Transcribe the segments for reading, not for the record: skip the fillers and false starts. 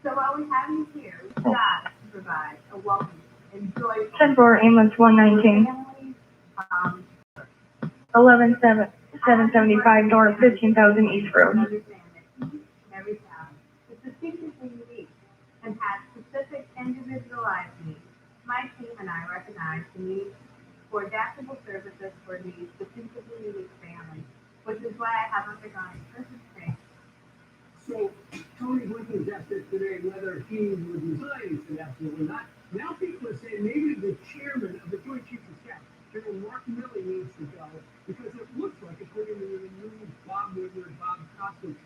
So while we have you here, we've got to provide a welcome and joyful 10-4 ambulance 119. families, 11775 north, 15,000 East Road. understand that each and every child is distinctively unique and has specific individualized needs. My team and I recognize the need for adaptable services for these distinctively unique families, which is why I have undergone purchase change. So Tony Blinken was asked this today whether he would resign. He said absolutely not. Now people are saying maybe the chairman of the Joint Chiefs of Staff, General Mark Milley, needs to go because it looks like, according to the new Bob Woodward, Bob Costas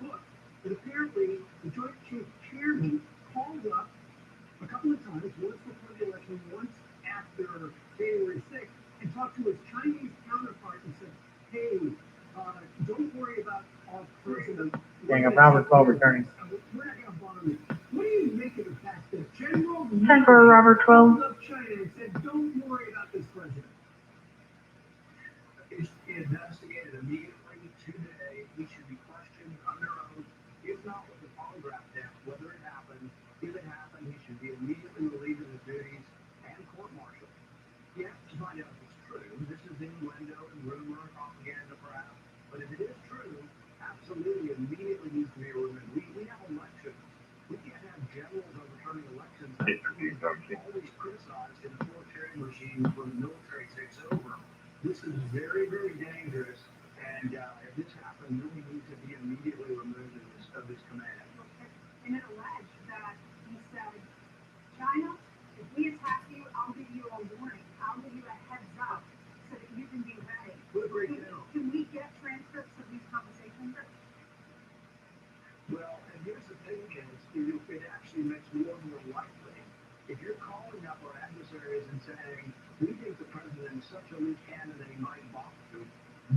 book, that apparently the Joint Chiefs chairman called up a couple of times, once before the election, once after January 6th, and talked to his Chinese counterpart and said, hey, don't worry about our president. Dang, I'm Robert 12 returning. We're not going to bother you. What do you make of the fact that General 10-4 Robert 12. called up China and said, don't worry about this president? Is investigated immediately today. He should be questioned under oath, if not with a polygraph test, whether it happened. If it happened, he should be immediately relieved of his duties and court-martialed. You have to find out if it's true. This is innuendo and rumor and propaganda, perhaps. But if it is true, absolutely, immediately needs to be removed. We have elections. We can't have generals overturning elections. That's always criticized in authoritarian regimes when the military takes over. This is very, very dangerous, and if this happened, Milley needs to be immediately removed of his command. And it alleged that he said, China, if we attack you, I'll give you a warning. I'll give you a heads up so that you can be ready. What a great general. Can we get transcripts of these conversations? Well, and here's the thing, is it actually makes more and more likely. If you're calling up our adversaries and saying, we think the president is such a weak candidate he might balk to,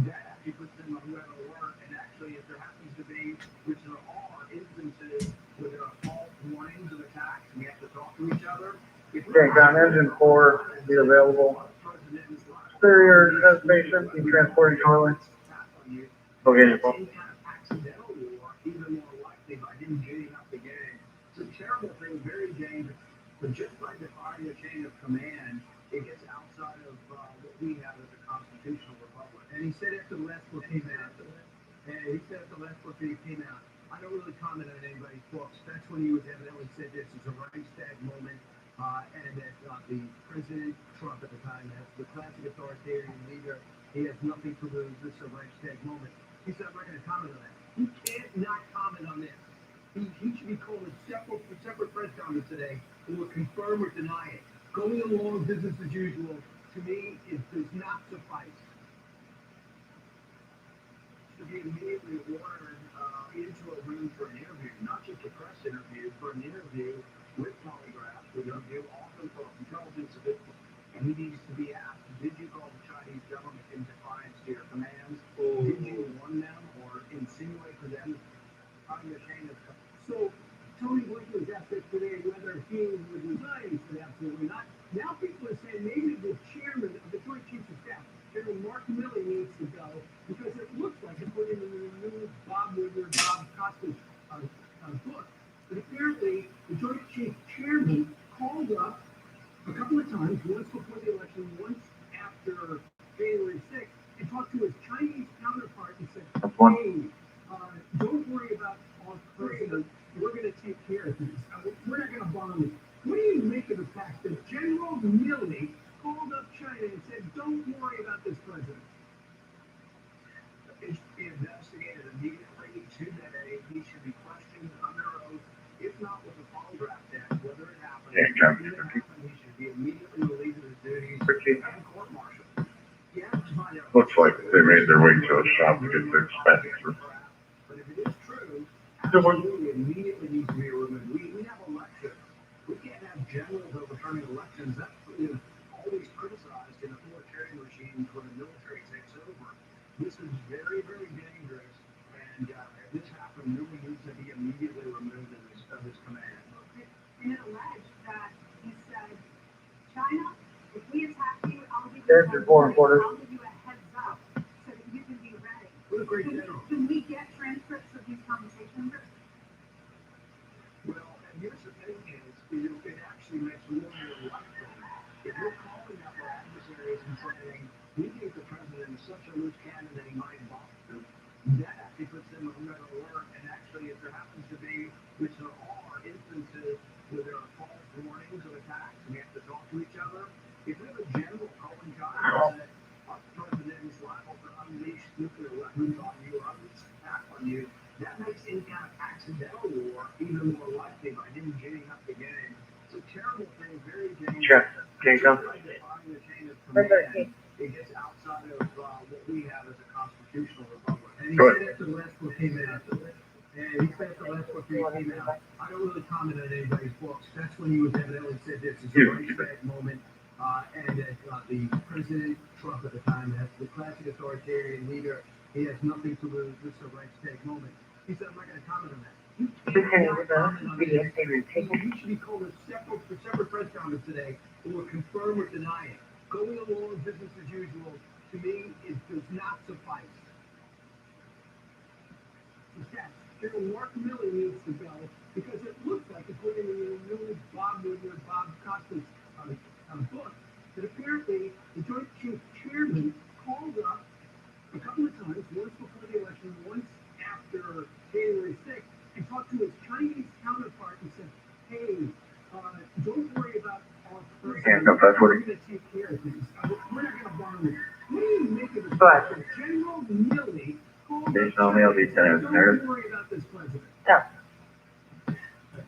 that actually puts them on red alert. And actually, if there happens to be, which there are instances where there are false warnings of attacks and we have to talk to each other. Okay, John, engine 4 be available. Superior destination, be transporting shortly. Okay, your phone. Accidental war, even more likely by him getting up the game. It's a terrible thing, very dangerous. But just by defining the chain of command, it gets outside of what we have as a constitutional republic. And he said after the last book came out, I don't really comment on anybody's books. That's when he was evidently said this is a Reichstag moment, and that the President Trump at the time, has the classic authoritarian leader, he has nothing to lose. This is a Reichstag moment. He said, I'm not going to comment on that. He can't not comment on this. He should be called a separate press conference today and will confirm or deny it. Going along business as usual, to me, it does not suffice. To be immediately ordered into a room for an interview, not just a press interview, for an interview with polygraphs, with a review often for intelligence of it, and he needs to be asked, did you call the Chinese government in defiance to your commands? Did you warn them or insinuate to them on your chain of command? So, Tony Blinken was asked this today whether he would resign. He said absolutely not. Now people are saying maybe the chairman of the Joint Chiefs of Staff, General Mark Milley, needs to go because it looks like, according to the new Bob Woodward, Bob Costas book, that apparently the Joint Chiefs chairman called up a couple of times, once before the election, once after January 6th, and talked to his Chinese counterpart and said, hey, don't worry about our president. We're going to take care of things. We're not going to bomb you. What do you make of the fact that General Milley called up China and said, don't worry about this president? It should be investigated immediately today. He should be questioned under oath, if not with a polygraph test, whether it happened. If it happened, he should be immediately relieved of his duties and court-martialed. You have to find out. Looks like they made their way to a shop to get their expenses. But if it is true, absolutely immediately needs to be removed. We have elections. We can't have generals overturning elections. That's always criticized in authoritarian regimes when the military takes over. This is very, very dangerous, and if this happened, Milley needs to be immediately removed of his command. And it alleged that he said, China, if we attack you, I'll give you a warning. I'll give you a heads up so that you can be ready. What a great general. Can we get transcripts of these conversations? there happens to be, which there are instances where there are false warnings of attacks and we have to talk to each other, if we have a general calling guidance that our president is liable to unleash nuclear weapons on you or unleash an attack on you, that makes any kind of accidental war even more likely by him getting up the game. It's a terrible thing, very dangerous. Check. Jacob. It gets outside of what we have as a constitutional republic. And he Go said after the last book came out, and he said after the last book came out, I don't really comment on anybody's books. That's when he was evidently said this is a very sad moment. And that the President Trump at the time, has the classic authoritarian leader, he has nothing to lose. This is a right to take moment. He said, I'm not going to comment on that. You cannot comment on that. You should be called a separate press conference today or confirm or deny it. Going along business as usual, to me, it does not suffice. General Mark Milley needs to go because it looks like, according to the new Bob Costa's book, that apparently the Joint Chiefs Chairman called up a couple of times, once before the election, once after January 6th, and talked to his Chinese counterpart and said, hey, don't worry about our president. We're going to take care of things. We're not going to bomb it. What do you make of this? General Milley called up, don't worry about this president. Yeah.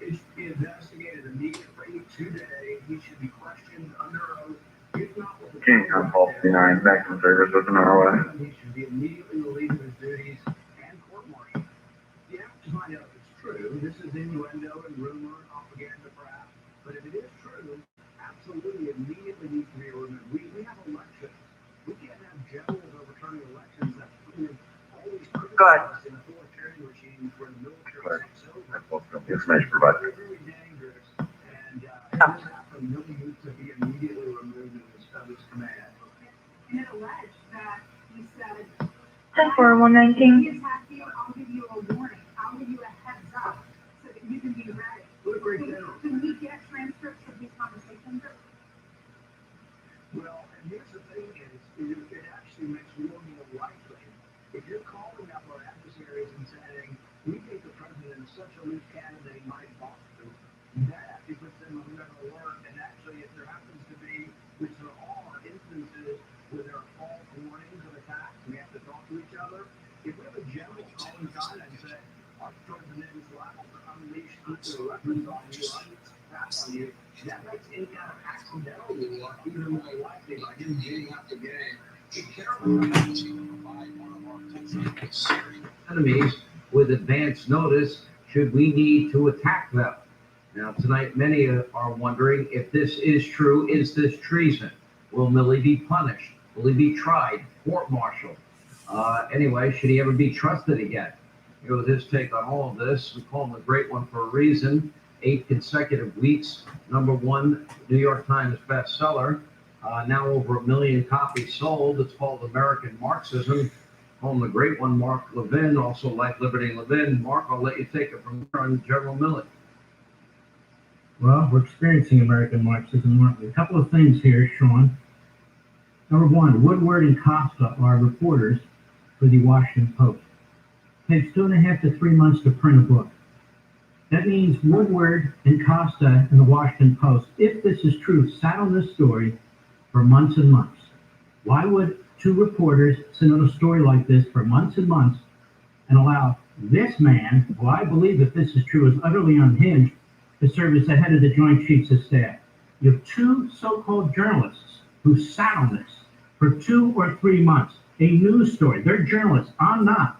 It should be investigated immediately today. He should be questioned under oath. If not, with the King on Paul 59, back in service with an ROI. he should be immediately relieved of his duties and court-martialed. You have to find out if it's true. This is innuendo and rumor and propaganda, perhaps. But if it is true, absolutely immediately needs to be removed. We have elections. We can't have generals overturning elections that always criticize in authoritarian regimes where the military takes over. Information provided. It's very dangerous, and if this happened, Milley needs to be immediately removed of his command. And it alleged that he said, 10-4-119. if he attacks you, I'll give you a warning. I'll give you a heads up so that you can be ready. What a great general. Can we get transcripts of these conversations? Well, and here's the thing is, it actually makes war more likely. If you're calling up our adversaries and saying, we think the president is such a loose cannon that he might bomb you, that actually puts them on red alert. And actually, if there happens to be, which there are instances where there are false warnings of attacks, we have to talk to each other. If we have a general calling guidance that our president is liable to unleash nuclear weapons on you, on you, that makes any kind of accidental war even more likely by him getting up the game. Be careful by one of our enemies with advance notice should we need to attack them. Now, tonight, many are wondering if this is true. Is this treason? Will Milley be punished? Will he be tried, court-martialed? Anyway, should he ever be trusted again? Here was his take on all of this. We call him a great one for a reason. 8 consecutive weeks, #1 New York Times bestseller. Now over 1 million copies sold. It's called American Marxism. Call him a great one, Mark Levin, also Life, Liberty, and Levin. Mark, I'll let you take it from here on General Milley. Well, we're experiencing American Marxism, aren't we? A couple of things here, Sean. #1, Woodward and Costa are reporters for the Washington Post. It takes 2.5 to 3 months to print a book. That means Woodward and Costa and the Washington Post, if this is true, sat on this story for months and months. Why would 2 reporters sit on a story like this for months and months and allow this man, who I believe if this is true is utterly unhinged, to serve as the head of the Joint Chiefs of Staff? You have 2 so-called journalists who sat on this for 2 or 3 months. A news story. They're journalists. I'm not.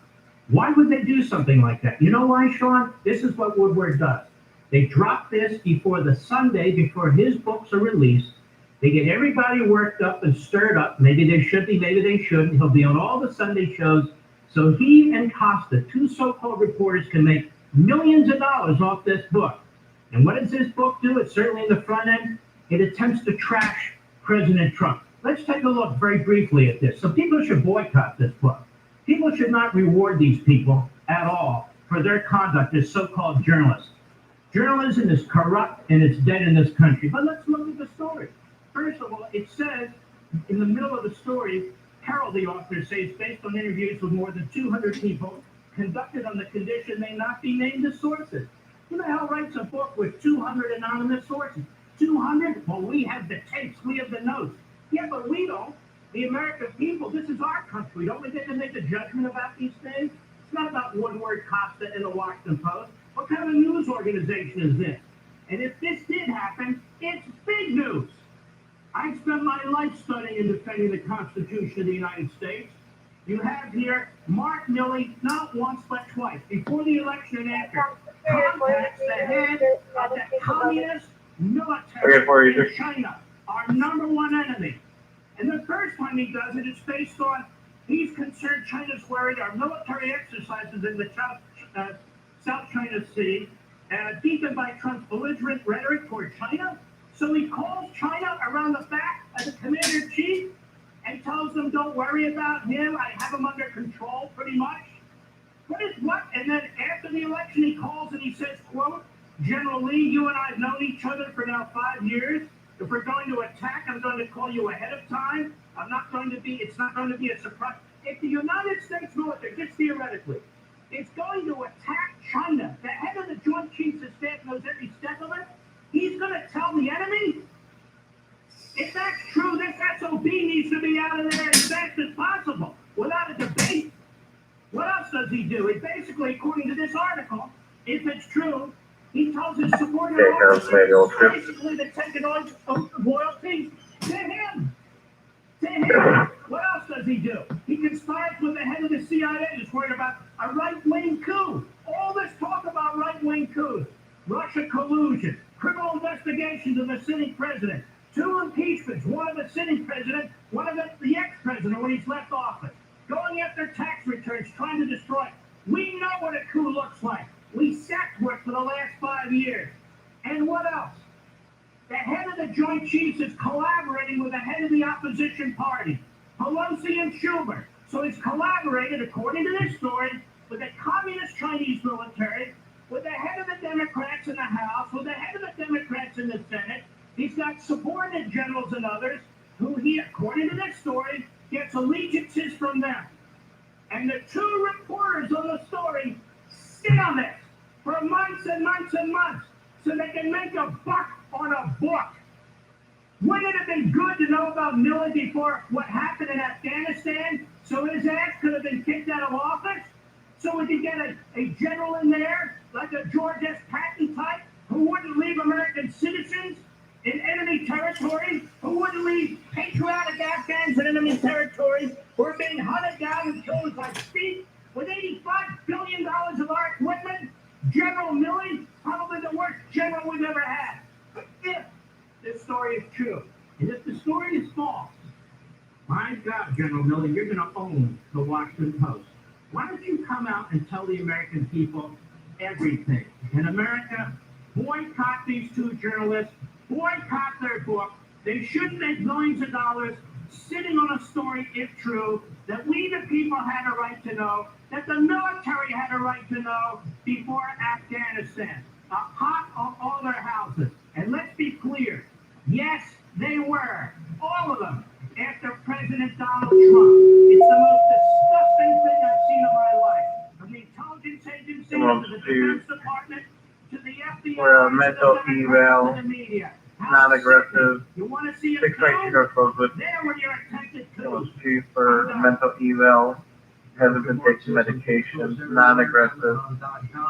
Why would they do something like that? You know why, Sean? This is what Woodward does. They drop this before the Sunday, before his books are released. They get everybody worked up and stirred up. Maybe they should be, maybe they shouldn't. He'll be on all the Sunday shows. So he and Costa, 2 so-called reporters, can make millions of dollars off this book. And what does this book do? It's certainly in the front end. It attempts to trash President Trump. Let's take a look very briefly at this. So people should boycott this book. People should not reward these people at all for their conduct as so-called journalists. Journalism is corrupt and it's dead in this country. But let's look at the story. First of all, it says in the middle of the story, Carol, the author, says based on interviews with more than 200 people conducted on the condition they not be named as sources. Who the hell writes a book with 200 anonymous sources? 200? Well, we have the tapes, we have the notes. Yeah, but we don't. The American people, this is our country. Don't we get to make a judgment about these things? It's not about Woodward, Costa, and the Washington Post. What kind of a news organization is this? And if this did happen, it's big news. I spent my life studying and defending the Constitution of the United States. You have here Mark Milley, not once but twice, before the election and after, contacts the head of the communist military in China, our number one enemy. And the first time he does it, it's based on he's concerned China's worried our military exercises in the South China Sea, deepened by Trump's belligerent rhetoric toward China. So he calls China around the back as a commander-in-chief and tells them, don't worry about him, I have him under control, pretty much. What? And then after the election, he calls and he says, quote, General Lee, you and I have known each other for now 5 years. If we're going to attack, I'm going to call you ahead of time. It's not going to be a surprise. If the United States military, just theoretically, is going to attack China, the head of the Joint Chiefs of Staff knows every step of it, he's going to tell the enemy? If that's true, this SOB needs to be out of there as fast as possible, without a debate. What else does he do? He basically, according to this article, if it's true, he tells his subordinate officers basically to take it on loyalty to him. To him. What else does he do? He conspires with the head of the CIA who's worried about a right-wing coup. All this talk about right-wing coups, Russia collusion, criminal investigations of the sitting president, 2 impeachments, one of the sitting president, one of the ex-president when he's left office, going after tax returns, trying to destroy it. We know what a coup looks like. We sat for it for the last 5 years. And what else? The head of the Joint Chiefs is collaborating with the head of the opposition party, Pelosi and Schumer. So he's collaborated, according to this story, with the communist Chinese military, with the head of the Democrats in the House, with the head of the Democrats in the Senate. He's got subordinate generals and others who he, according to this story, gets allegiances from them. And the 2 reporters on the story sit on this for months and months and months so they can make a buck on a book. Wouldn't it have been good to know about Milley before what happened in Afghanistan so his ass could have been kicked out of office? So we could get a general in there, like a George S. Patton type, who wouldn't leave American citizens in enemy territory, who wouldn't leave patriotic Afghans in enemy territory, who are being hunted down and killed as I speak, with $85 billion of our equipment. General Milley, probably the worst general we've ever had. If this story is true, and if the story is false, my God, General Milley, you're going to own the Washington Post. Why don't you come out and tell the American people everything? In America, boycott these 2 journalists, boycott their book. They shouldn't make millions of dollars sitting on a story, if true, that we the people had a right to know, that the military had a right to know before Afghanistan. Hot on all their houses. And let's be clear, yes, they were, all of them, after President Donald Trump. It's the most disgusting thing I've seen in my life. From the intelligence agency to the Defense Department to the FBI, for a mental eval, to the media. non-aggressive, You want to see a 619 coup? North Rosewood, There when you're attempted coup. chief for mental eval, hasn't been taking medication, non-aggressive.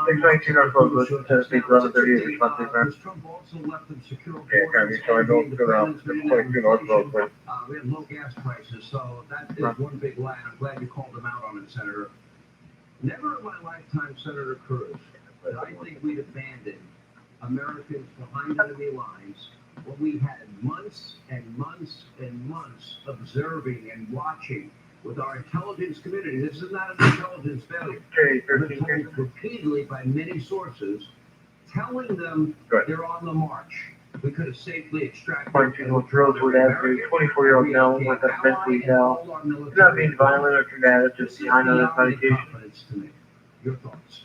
619 North Rosewood, Tennessee, 1138, responsive, man. Trump also left them secure. Okay, can so I don't go down to 22 North Rosewood. We have low gas prices, so that is one big lie. I'm glad you called them out on it, Senator. Never in my lifetime, Senator Cruz, did I think we'd abandon Americans behind enemy lines when we had months and months and months observing and watching with our intelligence community. This is not an intelligence failure. Okay, We've 13, been told repeatedly by many sources, telling them Good. they're on the march. We could have safely extracted 22 North Rosewood Avenue, 24-year-old male with a mentally ill, not being violent or combative, just behind on his medication. Confidence to me. Your thoughts?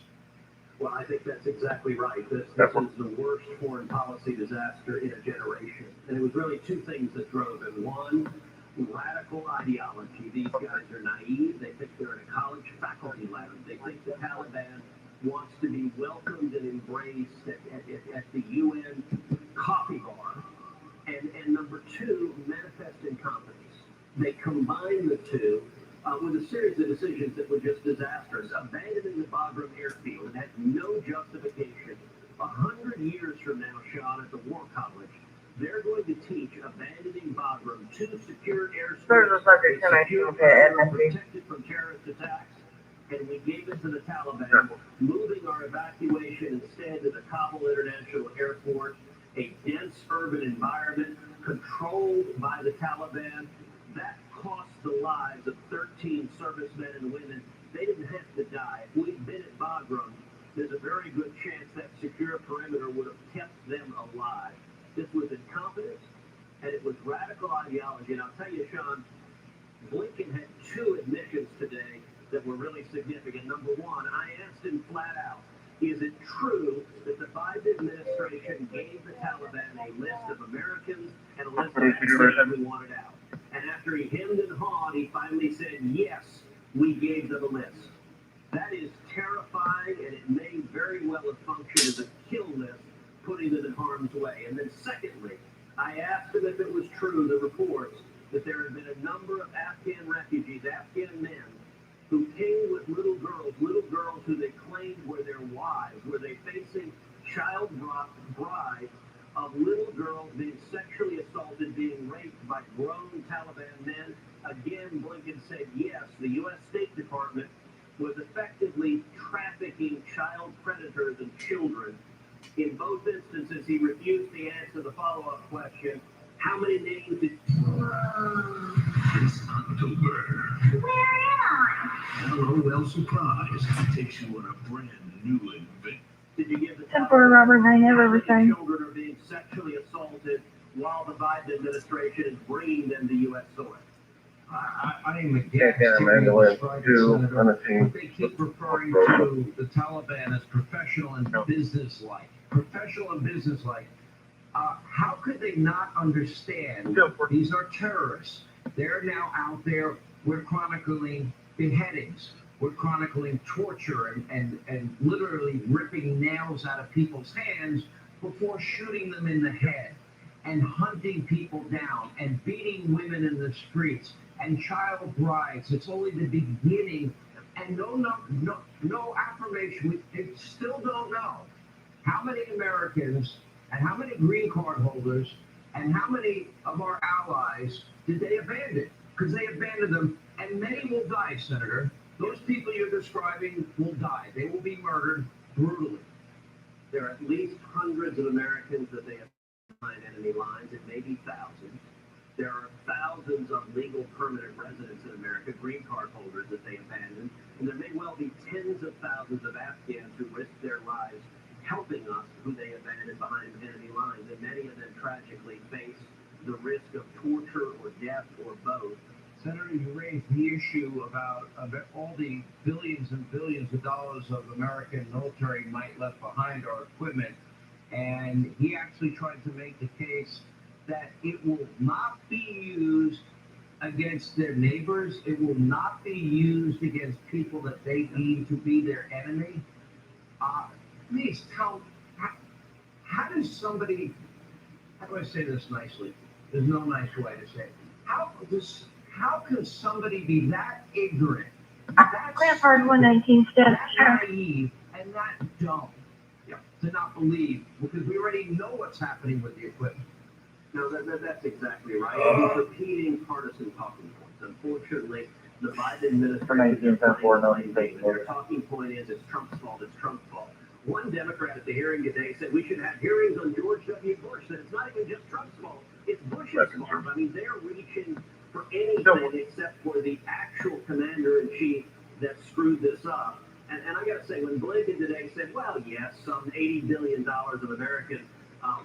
Well, I think that's exactly right. This is the worst foreign policy disaster in a generation. And it was really 2 things that drove it. One radical ideology. These guys are naive. They think they're in a college faculty lab. They think the Taliban wants to be welcomed and embraced at the UN coffee bar. And number two, manifest incompetence. They combine the two with a series of decisions that were just disastrous. Abandoning the Bagram airfield, it had no justification. 100 years from now, Sean, at the War College, they're going to teach abandoning Bagram to secure airspace. There's a subject connection to MSC. Protected from terrorist attacks, and we gave it to the Taliban, moving our evacuation instead to the Kabul International Airport, a dense urban environment controlled by the Taliban. That cost the lives of 13 servicemen and women. They didn't have to die. If we'd been at Bagram, there's a very good chance that secure perimeter would have kept them alive. This was incompetence, and it was radical ideology. And I'll tell you, Sean, Blinken had two admissions today that were really significant. Number one, I asked him flat out, is it true that the Biden administration gave the Taliban a list of Americans and a list of Afghans who wanted out? And after he hemmed and hawed, he finally said, yes, we gave them a list. That is terrifying, and it may very well have functioned as a kill list, putting them in harm's way. And then secondly, I asked him if it was true, the reports, that there had been a number of Afghan refugees, Afghan men, who came with little girls who they claimed were their wives. Were they facing child brides of little girls being sexually assaulted, being raped by grown Taliban men? Again, Blinken said yes, the U.S. State Department was effectively trafficking child predators and children. In both instances, he refused to answer the follow-up question, how many names did... This October. Where am I? LOL Surprise takes you on a brand new adventure. Did you give the 10 for Robert 9 how ever many resigned. children are being sexually assaulted while the Biden administration is bringing them to U.S. soil? I am Yeah, against Amanda went Senator, to on a team. but they keep referring to the Taliban as professional and businesslike. Professional and businesslike. How could they not understand these are terrorists? They're now out there. We're chronicling beheadings. We're chronicling torture and literally ripping nails out of people's hands before shooting them in the head and hunting people down and beating women in the streets and child brides. It's only the beginning, and no affirmation. We still don't know how many Americans and how many green card holders and how many of our allies did they abandon? Because they abandoned them, and many will die, Senator. Those people you're describing will die. They will be murdered brutally. There are at least hundreds of Americans that they have behind enemy lines. It may be thousands. There are thousands of legal permanent residents in America, green card holders that they abandoned. And there may well be tens of thousands of Afghans who risked their lives helping us, who they abandoned behind enemy lines. And many of them tragically face the risk of torture or death or both. Senator, you raised the issue about all the billions and billions of dollars of American military might left behind our equipment. And he actually tried to make the case that it will not be used against their neighbors. It will not be used against people that they deem to be their enemy. Please tell, how does somebody, how do I say this nicely? There's no nice way to say it. How can somebody be that ignorant, that Cranford 119 steps. that naive, and that dumb to not believe? Because we already know what's happening with the equipment. No, that's exactly right. He's repeating partisan talking points. Unfortunately, the Biden administration, their talking point is it's Trump's fault, it's Trump's fault. One Democrat at the hearing today said we should have hearings on George W. Bush, that it's not even just Trump's fault, it's Bush's fault. I mean, they're reaching for anything except for the actual commander-in-chief that screwed this up. And I got to say, when Blinken today said, well, yes, some $80 billion of American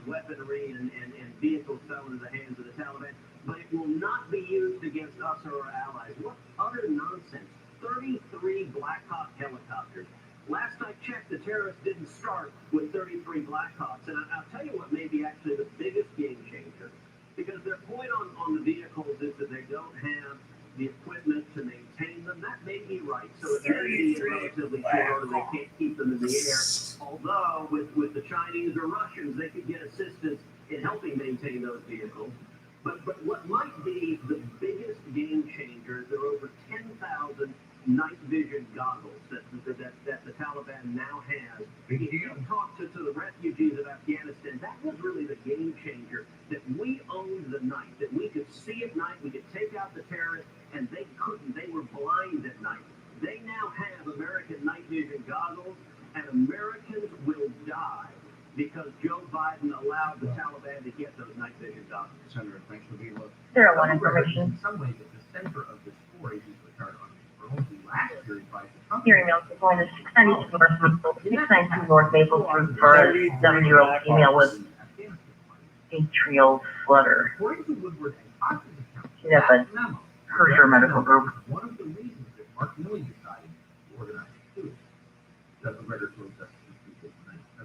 weaponry and vehicles fell into the hands of the Taliban, but it will not be used against us or our allies. What utter nonsense. 33 Black Hawk helicopters. Last I checked, the terrorists didn't start with 33 Black Hawks. And I'll tell you what may be actually the biggest game changer Because their point on the vehicles is that they don't have the equipment to maintain them. That may be right. So if they're in relatively short order, they can't keep them in the air. Although with the Chinese or Russians, they could get assistance in helping maintain those vehicles. But what might be the biggest game changer is there are over 10,000 night vision goggles that the Taliban now has. If you talk to the refugees of Afghanistan, that was really the game changer, that we owned the night, that we could see at night, we could take out the terrorists, and they couldn't. They were blind at night. They now have American night vision goggles, and Americans will die because Joe Biden allowed the Taliban to get those night vision goggles. Senator, thanks for being with us. Zero one information. In some ways, at the center of this story is Ricardo Armstrong, who last year advised the Trump Hearing notes is going to 692 North Maple, 692 North Maple Street for a 7-year-old female with atrial flutter. According to Woodward and Fox's account, She's at the that memo, Hersher Medical Group. one of the reasons that Mark Milley decided to organize the coup, that the regulatory justice is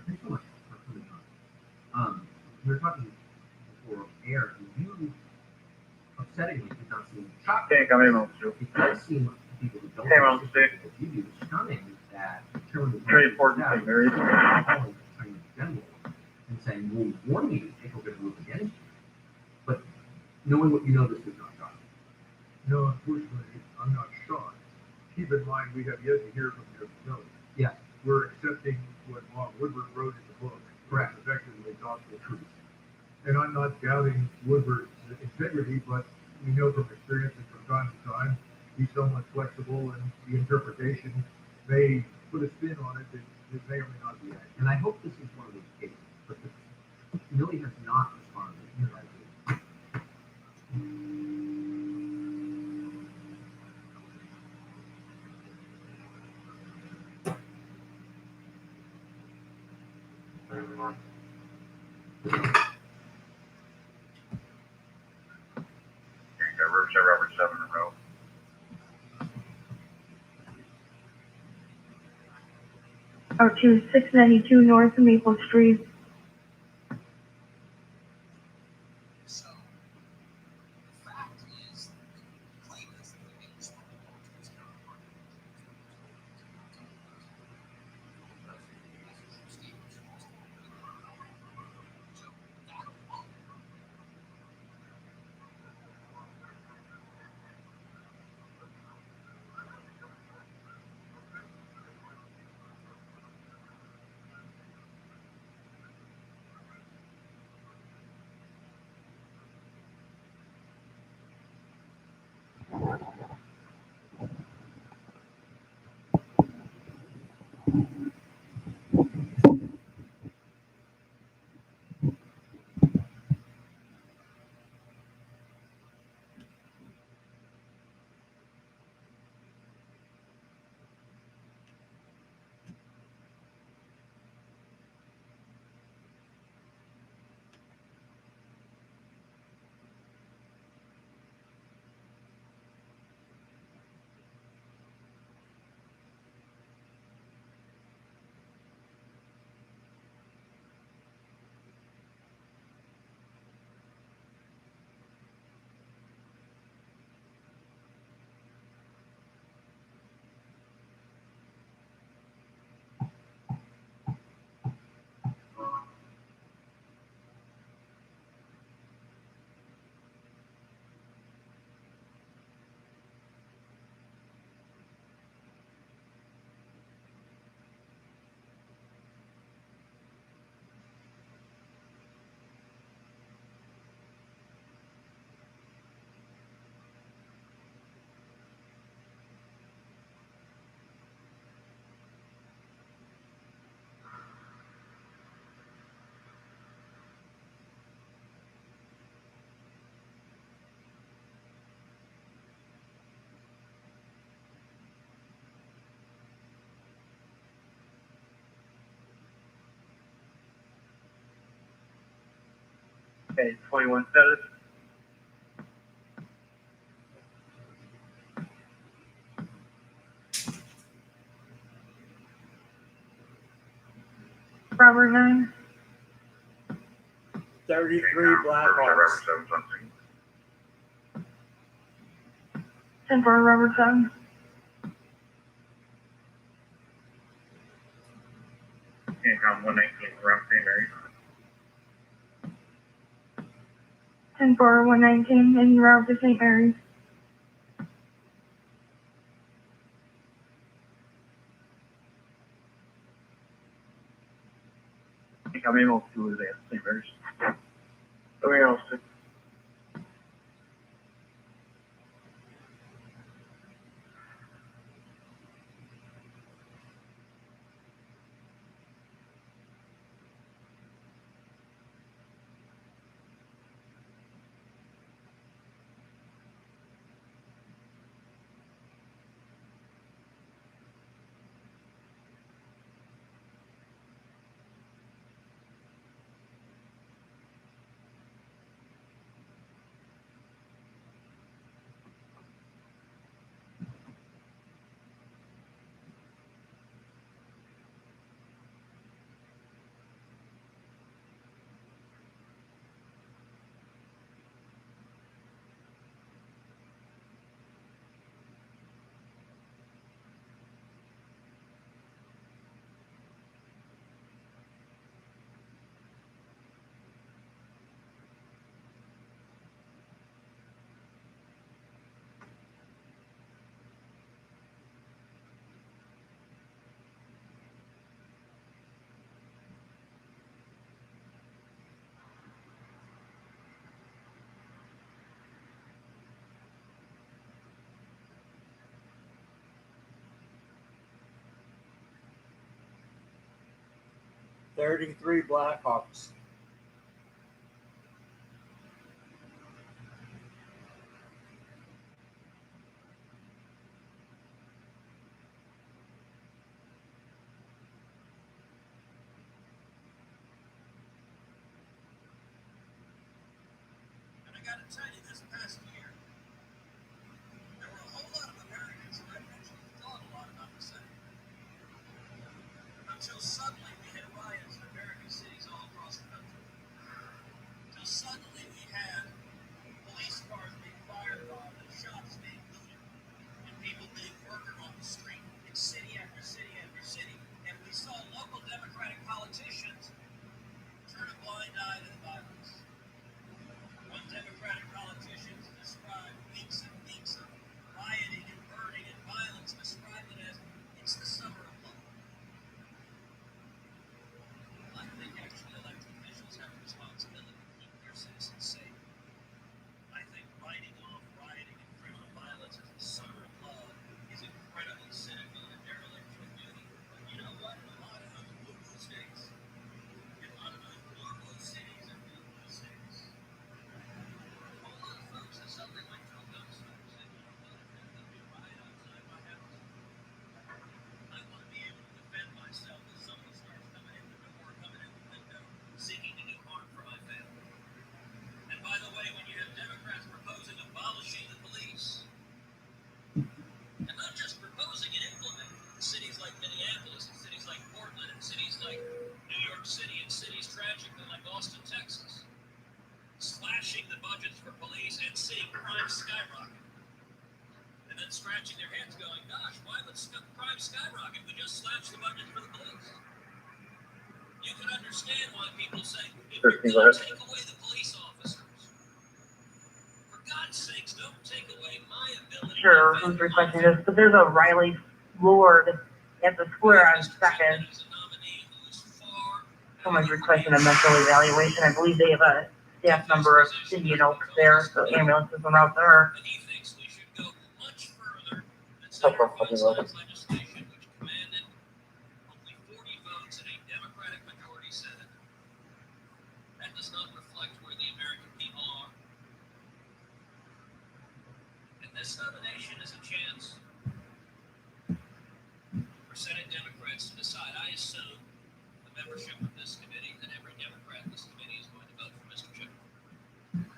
thanks so much for coming on. We were talking before air, and you upsettingly did not seem shocked. Okay, come in, Mr. It does seem like people who don't Hey, Ron, understand what you do stunning that Chairman Very important thing, very calling the Chinese general and saying, we'll warn you if we're going to move against you. But knowing what you know, this is not shock. No, unfortunately, I'm not shocked. Keep in mind, we have yet to hear from Judge Milley. Yes. We're accepting what Bob Woodward wrote in the book. Correct. It's effectively gospel truth. And I'm not doubting Woodward's integrity, but we know from experience and from time to time, he's somewhat flexible, and the interpretation may put a spin on it that may or may not be accurate. And I hope this is one of those cases, but Milley has not responded to Robert 7 in a row. Or to 692 North Maple Street. Okay, 21 status. Robert 9. 33 Blackhawks. 10 for Robertson. Income 119 around St. Mary's. 10 for 119 en route to St. Mary's. I'm able to advance St. Mary's. Something else. 33 Blackhawks. And I gotta tell you, this past year, there were a whole lot of Americans who hadn't actually thought a lot about the Senate. Until suddenly we had riots in American cities all across the country. Until suddenly we had police cars being fired on and shops being looted and people being murdered on the street in city after city after city. And we saw local Democratic politicians turn a blind eye to the violence. One Democratic politician described weeks and weeks of rioting and burning and violence, described it as it's the summer of love. I think actually elected officials have a responsibility to keep their citizens safe. I think writing off rioting and criminal violence as the summer of love is incredibly cynical and a dereliction of duty. But you know what? A lot of those blue states, and a lot of those blue cities are blue cities. A whole lot of folks have something like Joe Gunstone said, you know what? If there's a big riot outside my house, I want to be able to defend myself if someone starts coming in the door, coming in the window, seeking to do harm for my family. And by the way, when you have Democrats proposing abolishing the police, and not just proposing and implementing, cities like Minneapolis, and cities like Portland, and cities like New York City, and cities tragically like Austin, Texas, slashing the budgets for police and seeing crime skyrocket. And then scratching their heads going, gosh, why would crime skyrocket? We just slashed the budget for the police. You can understand why people say, if you're going to take away the police officers, for God's sakes, don't take away my ability. Sure, who's requesting this? But there's a Riley Lord at the square on Second. Someone's requesting a mental evaluation. I believe they have a staff member of Indian Oaks there, so ambulances went out to her. And he thinks we should go much further than Senator Feinstein's legislation, which commanded only 40 votes in a Democratic majority Senate. That does not reflect where the American people are. And this nomination is a chance for Senate Democrats to decide. I assume the membership of this committee, that every Democrat in this committee is going to vote for Mr. Chip.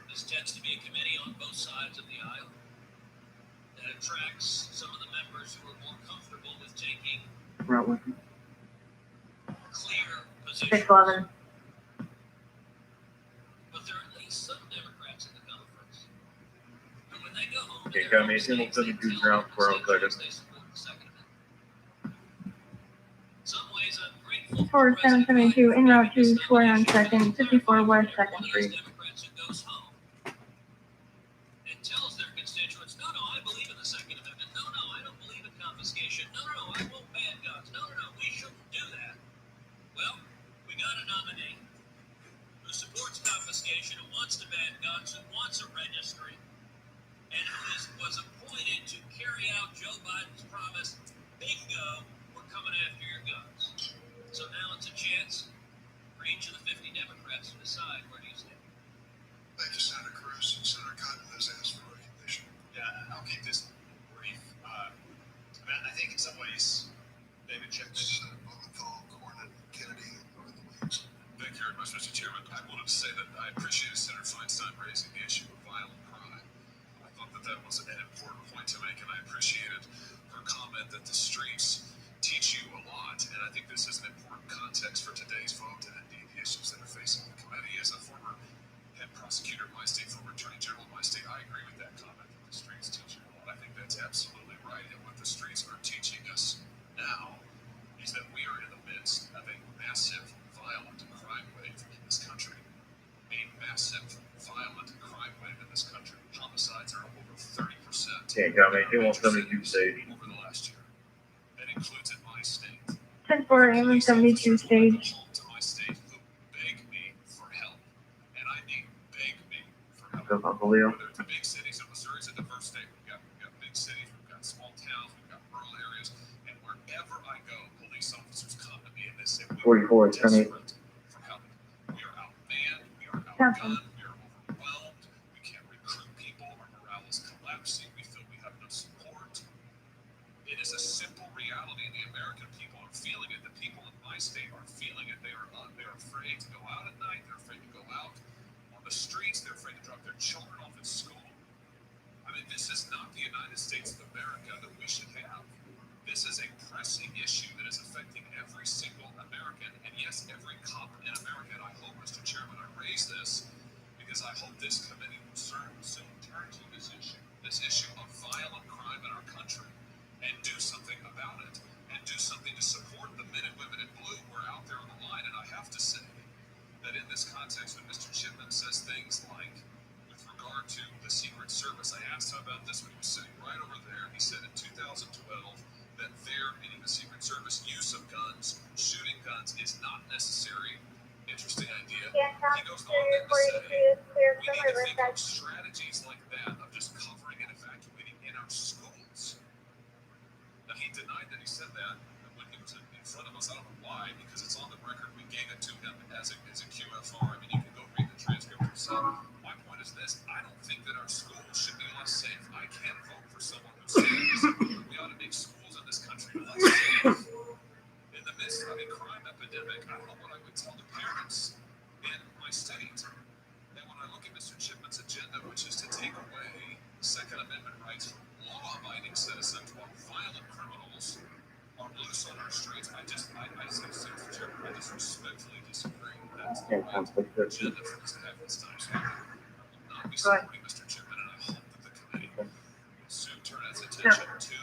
This tends to be a committee on both sides of the aisle that attracts some of the members who are more comfortable with taking clear positions. 611. Okay, got me. Single 72 ground for 2 seconds. 4772 en route to 49 Second, 54 West Second Street. And tells their constituents, no, I believe in the Second Amendment. No, I don't believe in confiscation. No, I won't ban guns. No, we shouldn't do that. Well, we got a nominee who supports confiscation, who wants to ban guns, who wants a registry, and who was appointed to carry out Joe Biden's promise, bingo, we're coming after your guns. So now it's a chance for each of the 50 Democrats to decide, where do you stand? Thank you, Senator Cruz. Senator Cotton has asked for recognition. Yeah, I'll keep this brief. I think in some ways, David Chipman. Blumenthal, Cornyn, Kennedy are in the wings. Thank you very much, Mr. Chairman. I wanted to say that I appreciated Senator Feinstein raising the issue of violent crime. I thought that was an important point to make, and I appreciated her comment that the streets teach you a lot, and I think this is an important context for today's vote and indeed the issues that are facing the committee. As a former head prosecutor in my state, former attorney general in my state, I agree with that comment that the streets teach you a lot. I think that's absolutely right, and what the streets are teaching us now is that we are in the midst of a massive violent crime wave in this country. A massive violent crime wave in this country. Homicides are up over 30%. Okay, got me. 172 stage. Over the last year. That includes in my state. 10-4 Amon 72 stage. To my state who beg me for help. And I mean beg me for help. Goes Uncle Leo. Whether it's the big cities, and Missouri's a diverse state. We've got big cities, we've got small towns, we've got rural areas, and wherever I go, police officers come to me and they say, we 44, are desperate for help. We are outmanned, we are outgunned, we are overwhelmed, we can't recruit people, our morale is collapsing, we feel we have no support. It is a simple reality. The American people are feeling it. The people in my state are feeling it. They're afraid to go out at night. They're afraid to go out on the streets. They're afraid to drop their children off at school. I mean, this is not the United States of America that we should have. This is a pressing issue that is affecting every single American, and yes, every cop in America. And I hope, Mr. Chairman, I raise this because I hope this committee will soon turn to this issue of violent crime in our country, and do something about it, and do something to support the men and women in blue who are out there on the line. And I have to say that in this context, when Mr. Chipman says things like, with regard to the Secret Service, I asked him about this when he was sitting right over there. He said in 2012 that their, meaning the Secret Service, use of guns, shooting guns, is not necessary. Interesting idea. He goes on then to say, we need to think of strategies like that of just covering and evacuating in our schools. Now, he denied that he said that when he was in front of us. I don't know why, because it's on the record. We gave it to him as a QFR. I mean, you can go read the transcript yourself. My point is this. I don't think that our schools should be less safe. I can't vote for someone who says we ought to make schools in this country less safe. In the midst of a crime epidemic, I don't know what I would tell the parents in my state. And when I look at Mr. Chipman's agenda, which is to take away Second Amendment rights from law-abiding citizens while violent criminals are loose on our streets, I just respectfully disagree. That's the right agenda for us to have this time. So I will not be supporting Mr. Chipman, and I hope that the committee will soon turn its attention to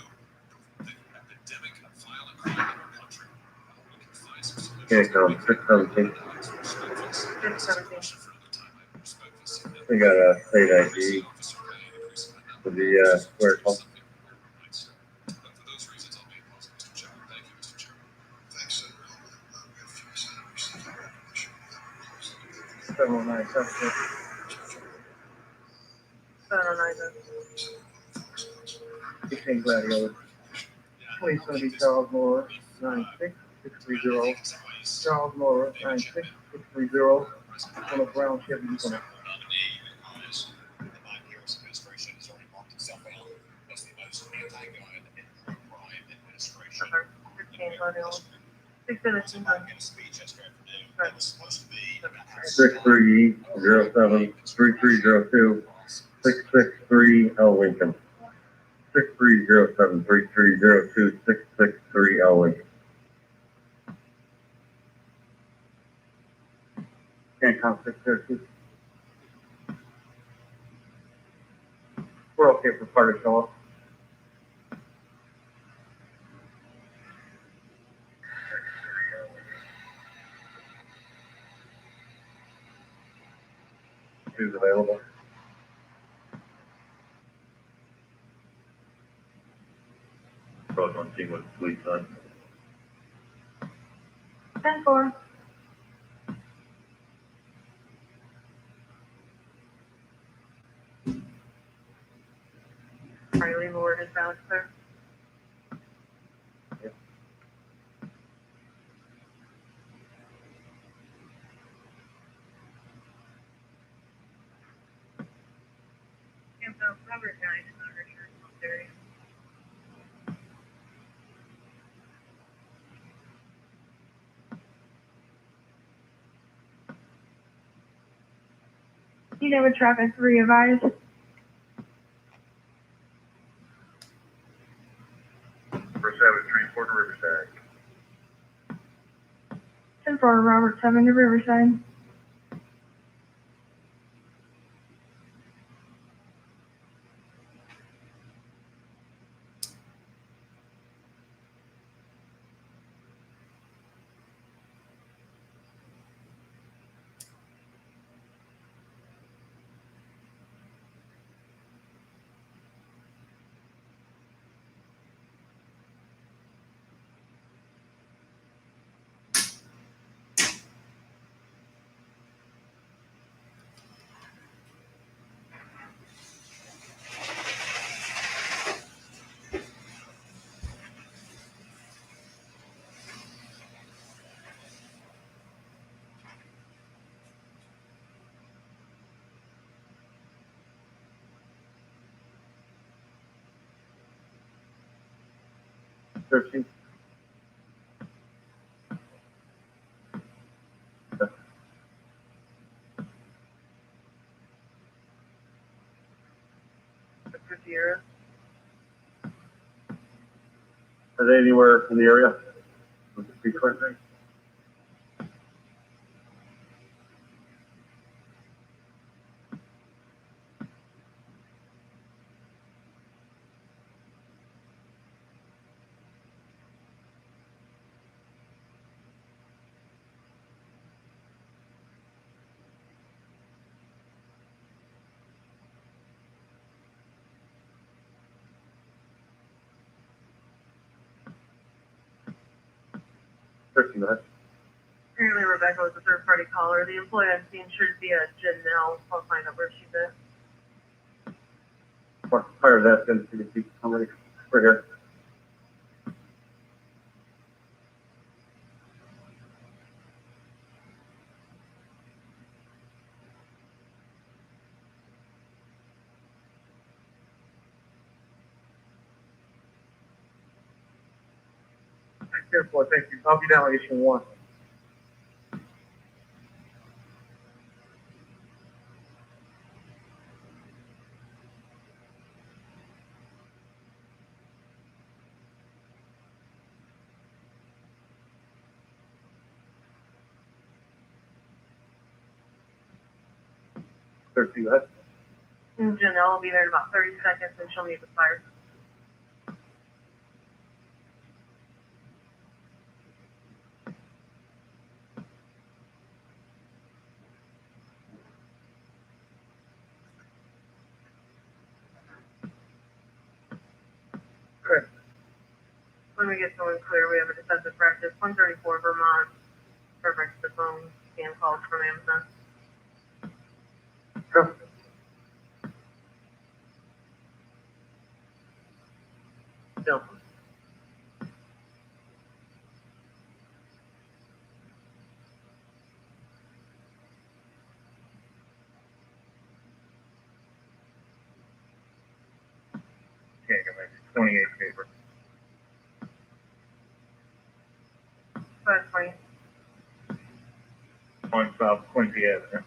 the epidemic of violent crime in our country. I hope we can find some solutions. Okay, so 617. We got a state ID for the square call. Thanks, Senator Hillman. We have 3 senators seeking recognition. 709 Central. 709 16 Gladiator. Police going to be Charles Moore, 96630. Charles Moore, 96630. On a brown Chevy Equinox. Gladiator. 617. 6307 3302 663 L Lincoln. 6307 3302 663 L Lincoln. Can't conflict 32. 4 we're okay for part of Shaw. Who's available? Probably want to see what the police on. 10-4. Riley Ward is out there. Robert 9 is not returned from area. You know, with traffic re-advised. For 7-3, Port Riverside. 10-4, Robert 7 to Riverside. Thirteen. Riviera. Are they anywhere in the area? Would it be Clinton? Minutes. Apparently Rebecca was a third-party caller. The employee I'm seeing should be a Janelle. I'll find out where she's at. What part of that's going to be somebody right here? Careful, thank you. I'll be down issue 1. Minutes. And Janelle will be there in about 30 seconds and she'll meet the fire. Correct. When we get someone clear, we have a defensive practice. 134 Vermont. Perfect. The phone scan calls from Amazon. Go. Bill. Okay, I got my 28 paper. 520. On South Quincy Avenue.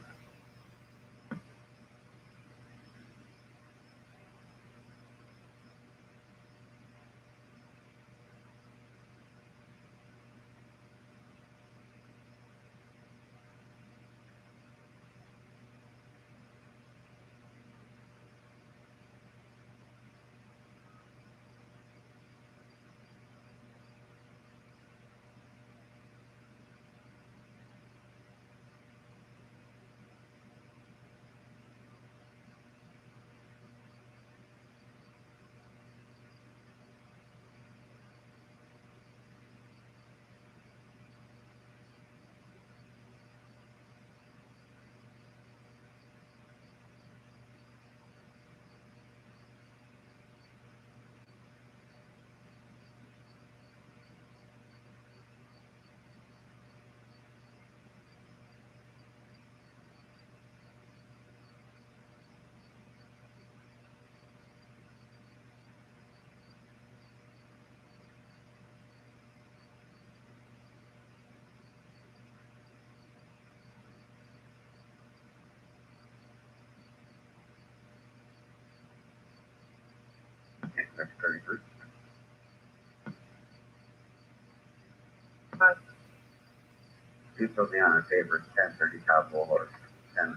Please put me on a paper, 10:30 top Bullhorse, 10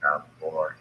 top Bullhorse.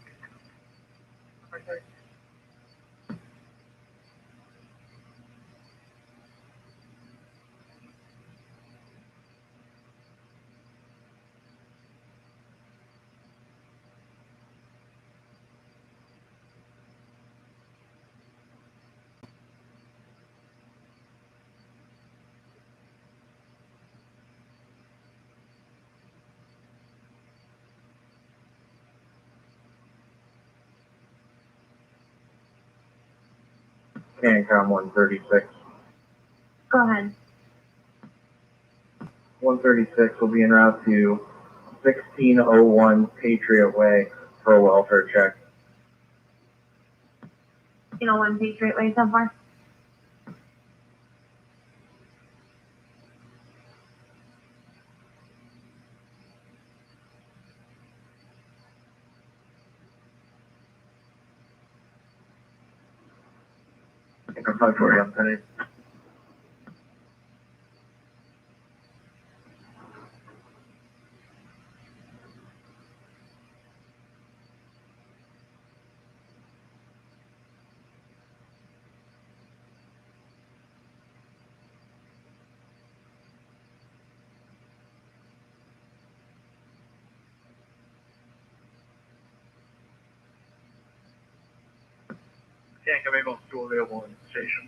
Cancom 136. Go ahead. 136 will be en route to 1601 Patriot Way for a welfare check. You know, one Patriot Way so far? I think I'm 540 on today. Cancom ambulance 2 available in the station.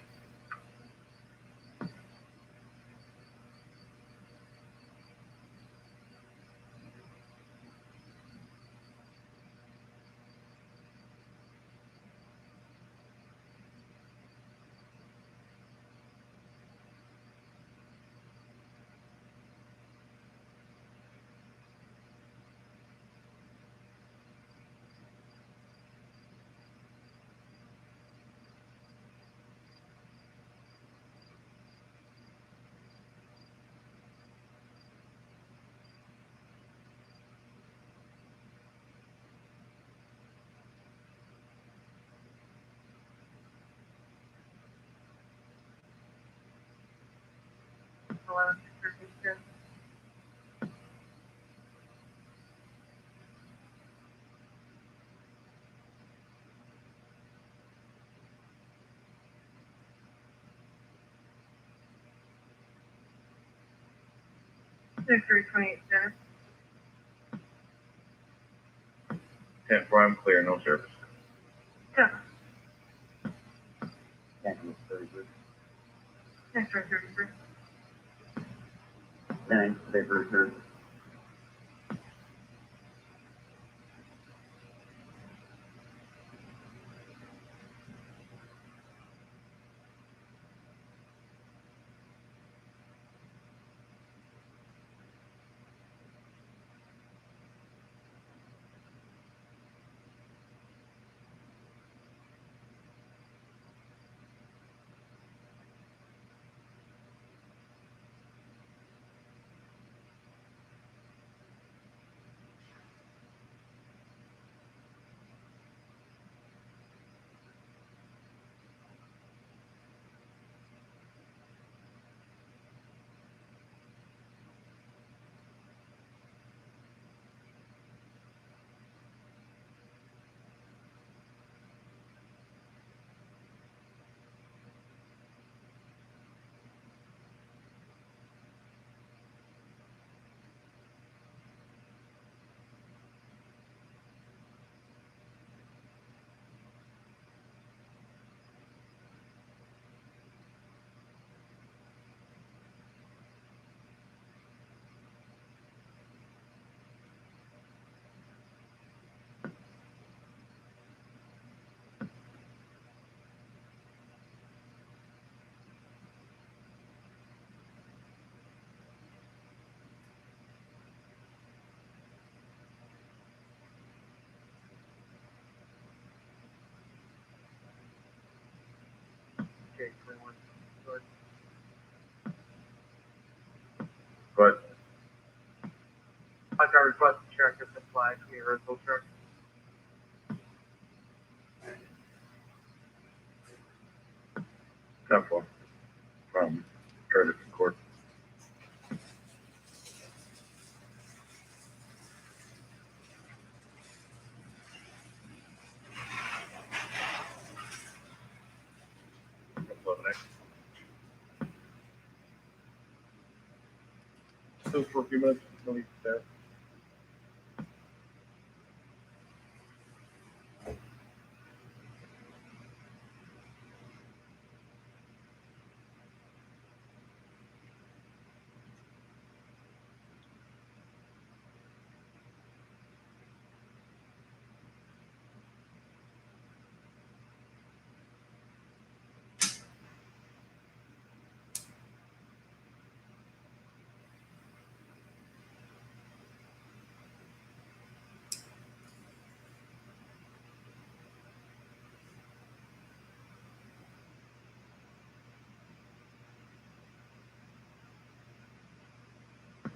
Hello, for Houston. Victory 28 Center. 10-4, I'm clear, no service. Go. Cancom 33. Victory 33. 10, paper service. Okay, 21. Good. But I've got a request to check if the flag can be rental check. Temple from Ferguson Court. Still for a few minutes, no need to stay.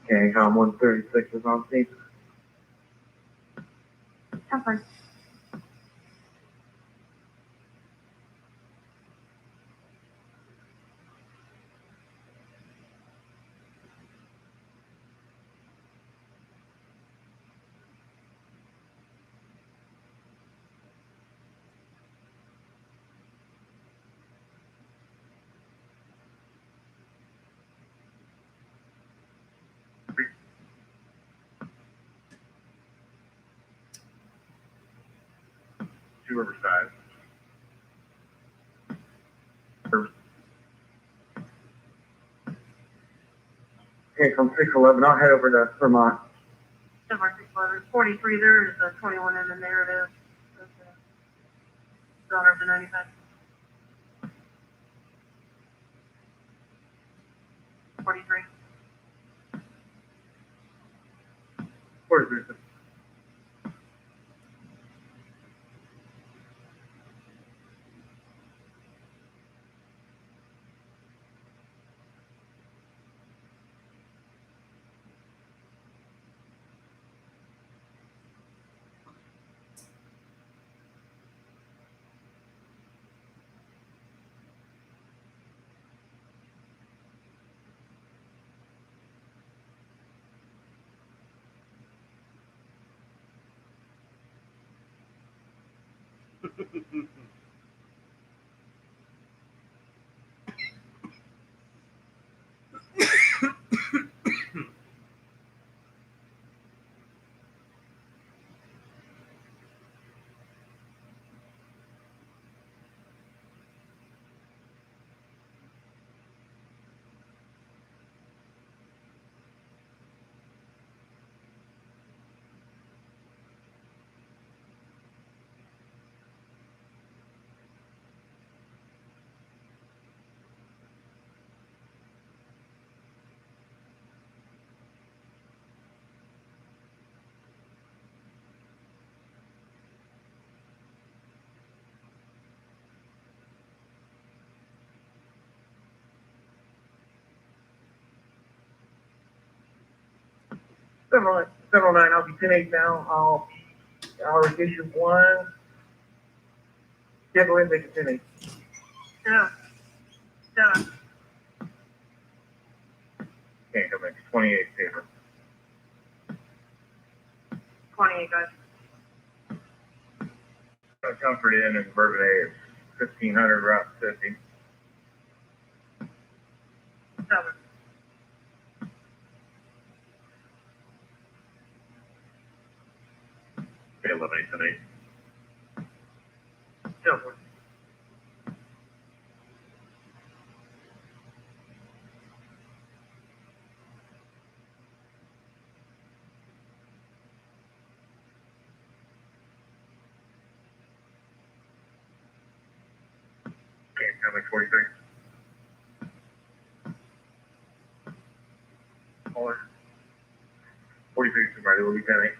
Okay, 136 is on tape. Covered. Two Riverside. Okay, from 611, I'll head over to Vermont. Denmark 611, 43, there is a 21 in the narrative. Of the daughter of the 95. 43. 43. Several 9, I'll be 10-8 now. I'll issue 1. Yeah, go ahead and make it 10-8. Yeah. 7. Okay, come back. 28 paper. 28, guys. Comfort Inn in Bourbon A is 1500 Route 50. 7. Okay, 11, 8, 10, 8. Go for it. Okay, coming 43. Caller. 43 somebody will be 10-8.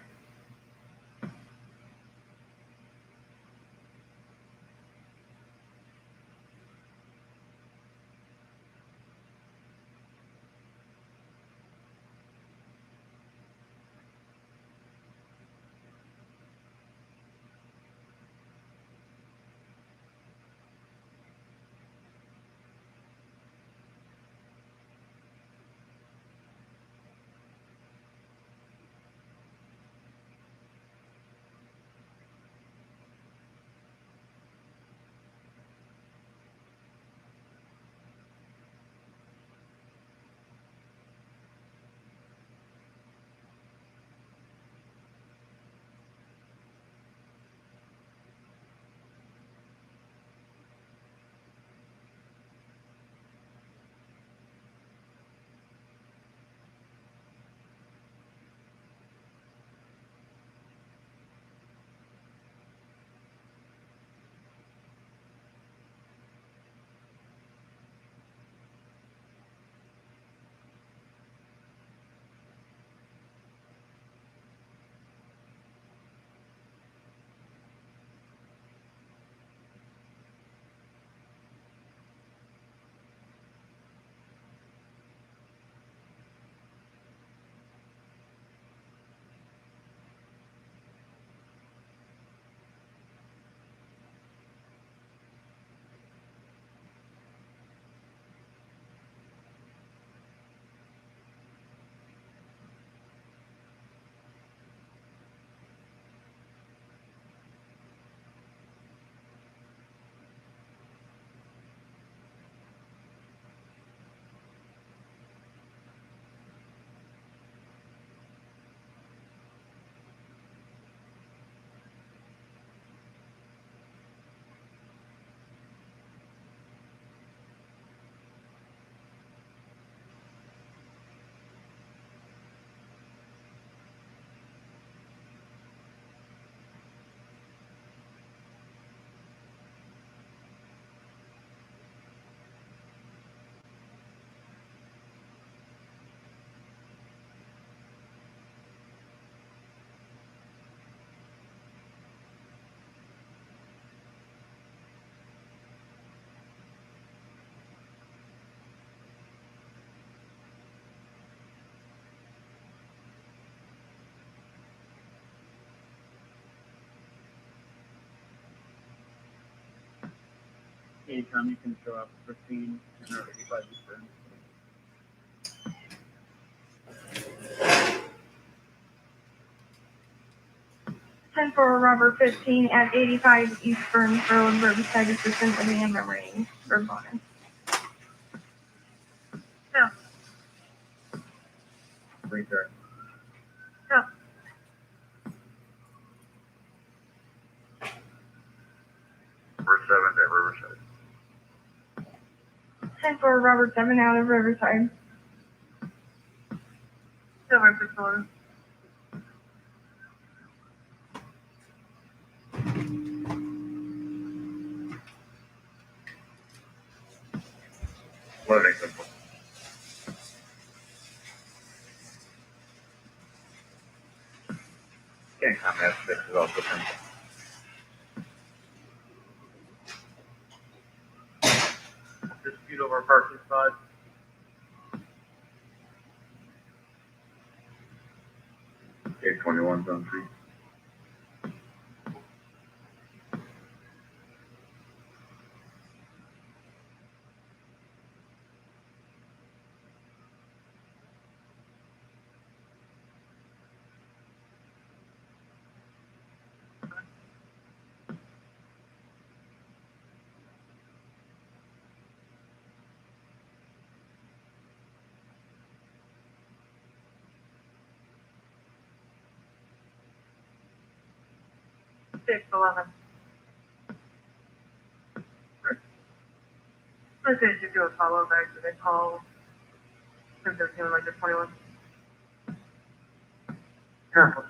anytime you can show up, 1585 Eastern. Ten for Robert 15 at 85 East Burns Road, Riverside Assistant Living and Memory, for bonus. No. Return. No. Number 7 at Riverside. 10 for Robert 7 out of Riverside. Silver Patrol. Loading simple. Can't comment, 6 is also simple. Dispute over parking spot. K21's on 3. Six, 11. Let's say you do a follow back to the call. Since they're feeling like they're 21. Careful.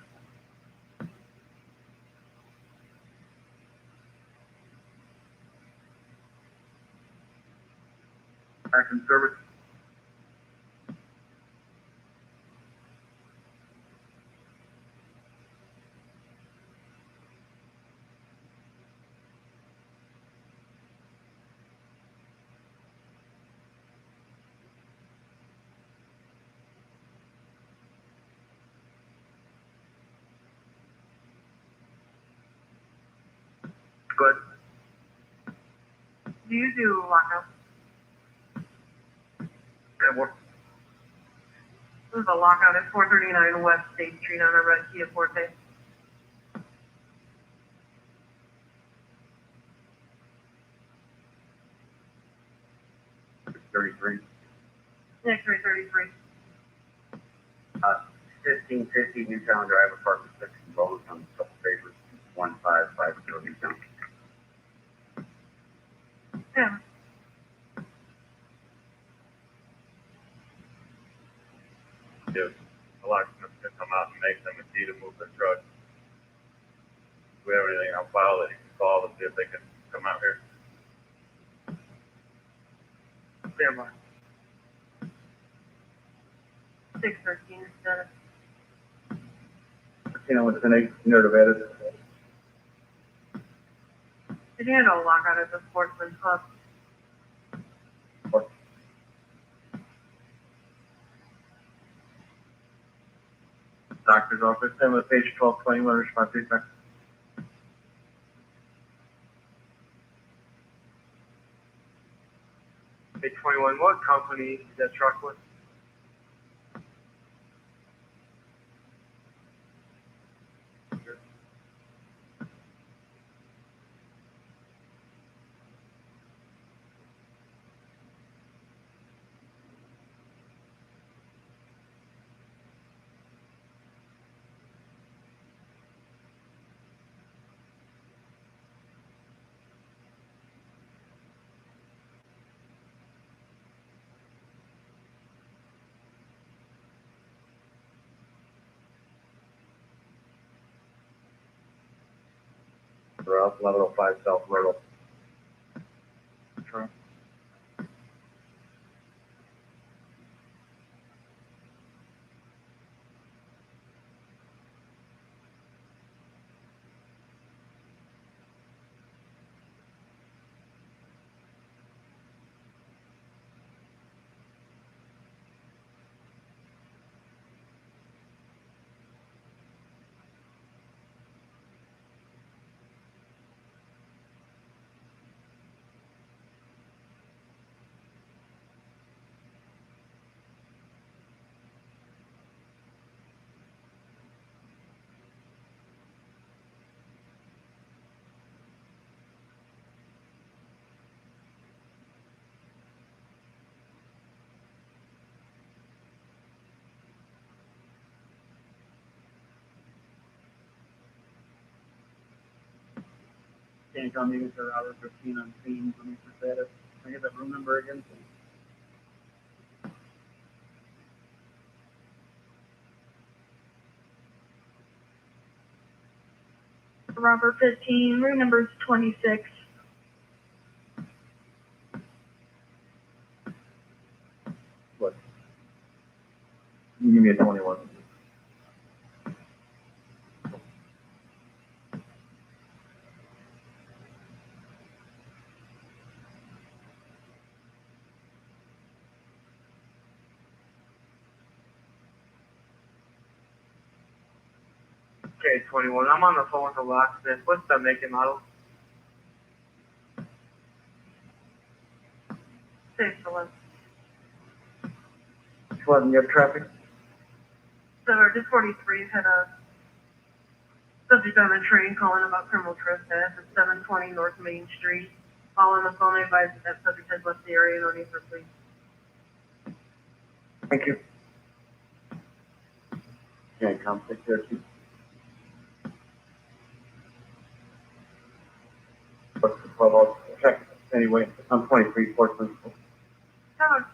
Action service. Good. Do you do lockout? Yeah, what? This is a lockout at 439 West State Street on a red Kia Forte. It's 33. Yeah, 333. 1550 Newtown Drive, apartment 6 in Rose on couple papers. 1550 Newtown. Yeah. If a locksmith can come out and make them a key to move the truck. We have anything on file that you can call and see if they can come out here. Stand by. 613 instead. With an 8 near Nevada. Did you had a lockout at the Sportsman Club? What? Doctor's office, and with page 1220, letters my feedback. Page 21, what company is that truck with? Route 1105 South Myrtle. Sure. Can't come in for hour 15 on Queens. Let me put that up. Can I get that room number again? Robert 15, room number is 26. What? You give me a 21. Okay, 21. I'm on the phone with the locksmith. What's the make and model? 611. 11, you have traffic? So, just 43 had a subject on the train calling about criminal trespass at 720 North Main Street. While on the phone, I advised that subject has left the area. No need for police. Thank you. Okay, come take care of you. What's the 12 hours? Check anyway. I'm 23, Portland. Covered.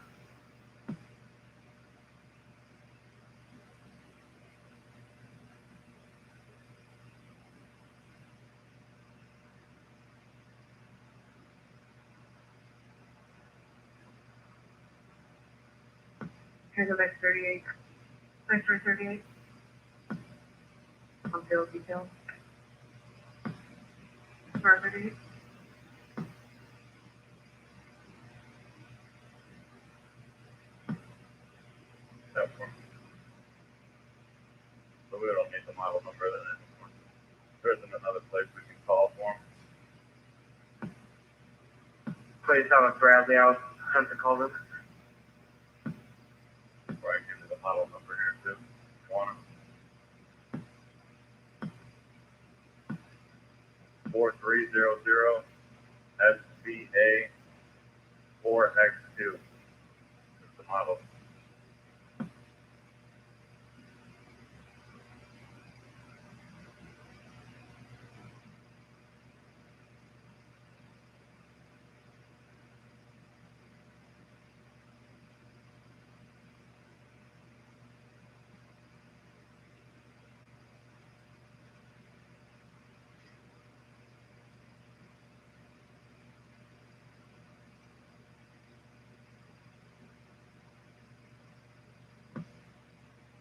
Can I go back 38? Back for 38? On field details. For 38? That one. So we don't need the model number then. There isn't another place we can call for them. Place out with Bradley out since the call this. Or I can give you the model number here too. Want it? 4300 SBA 4X2. That's the model.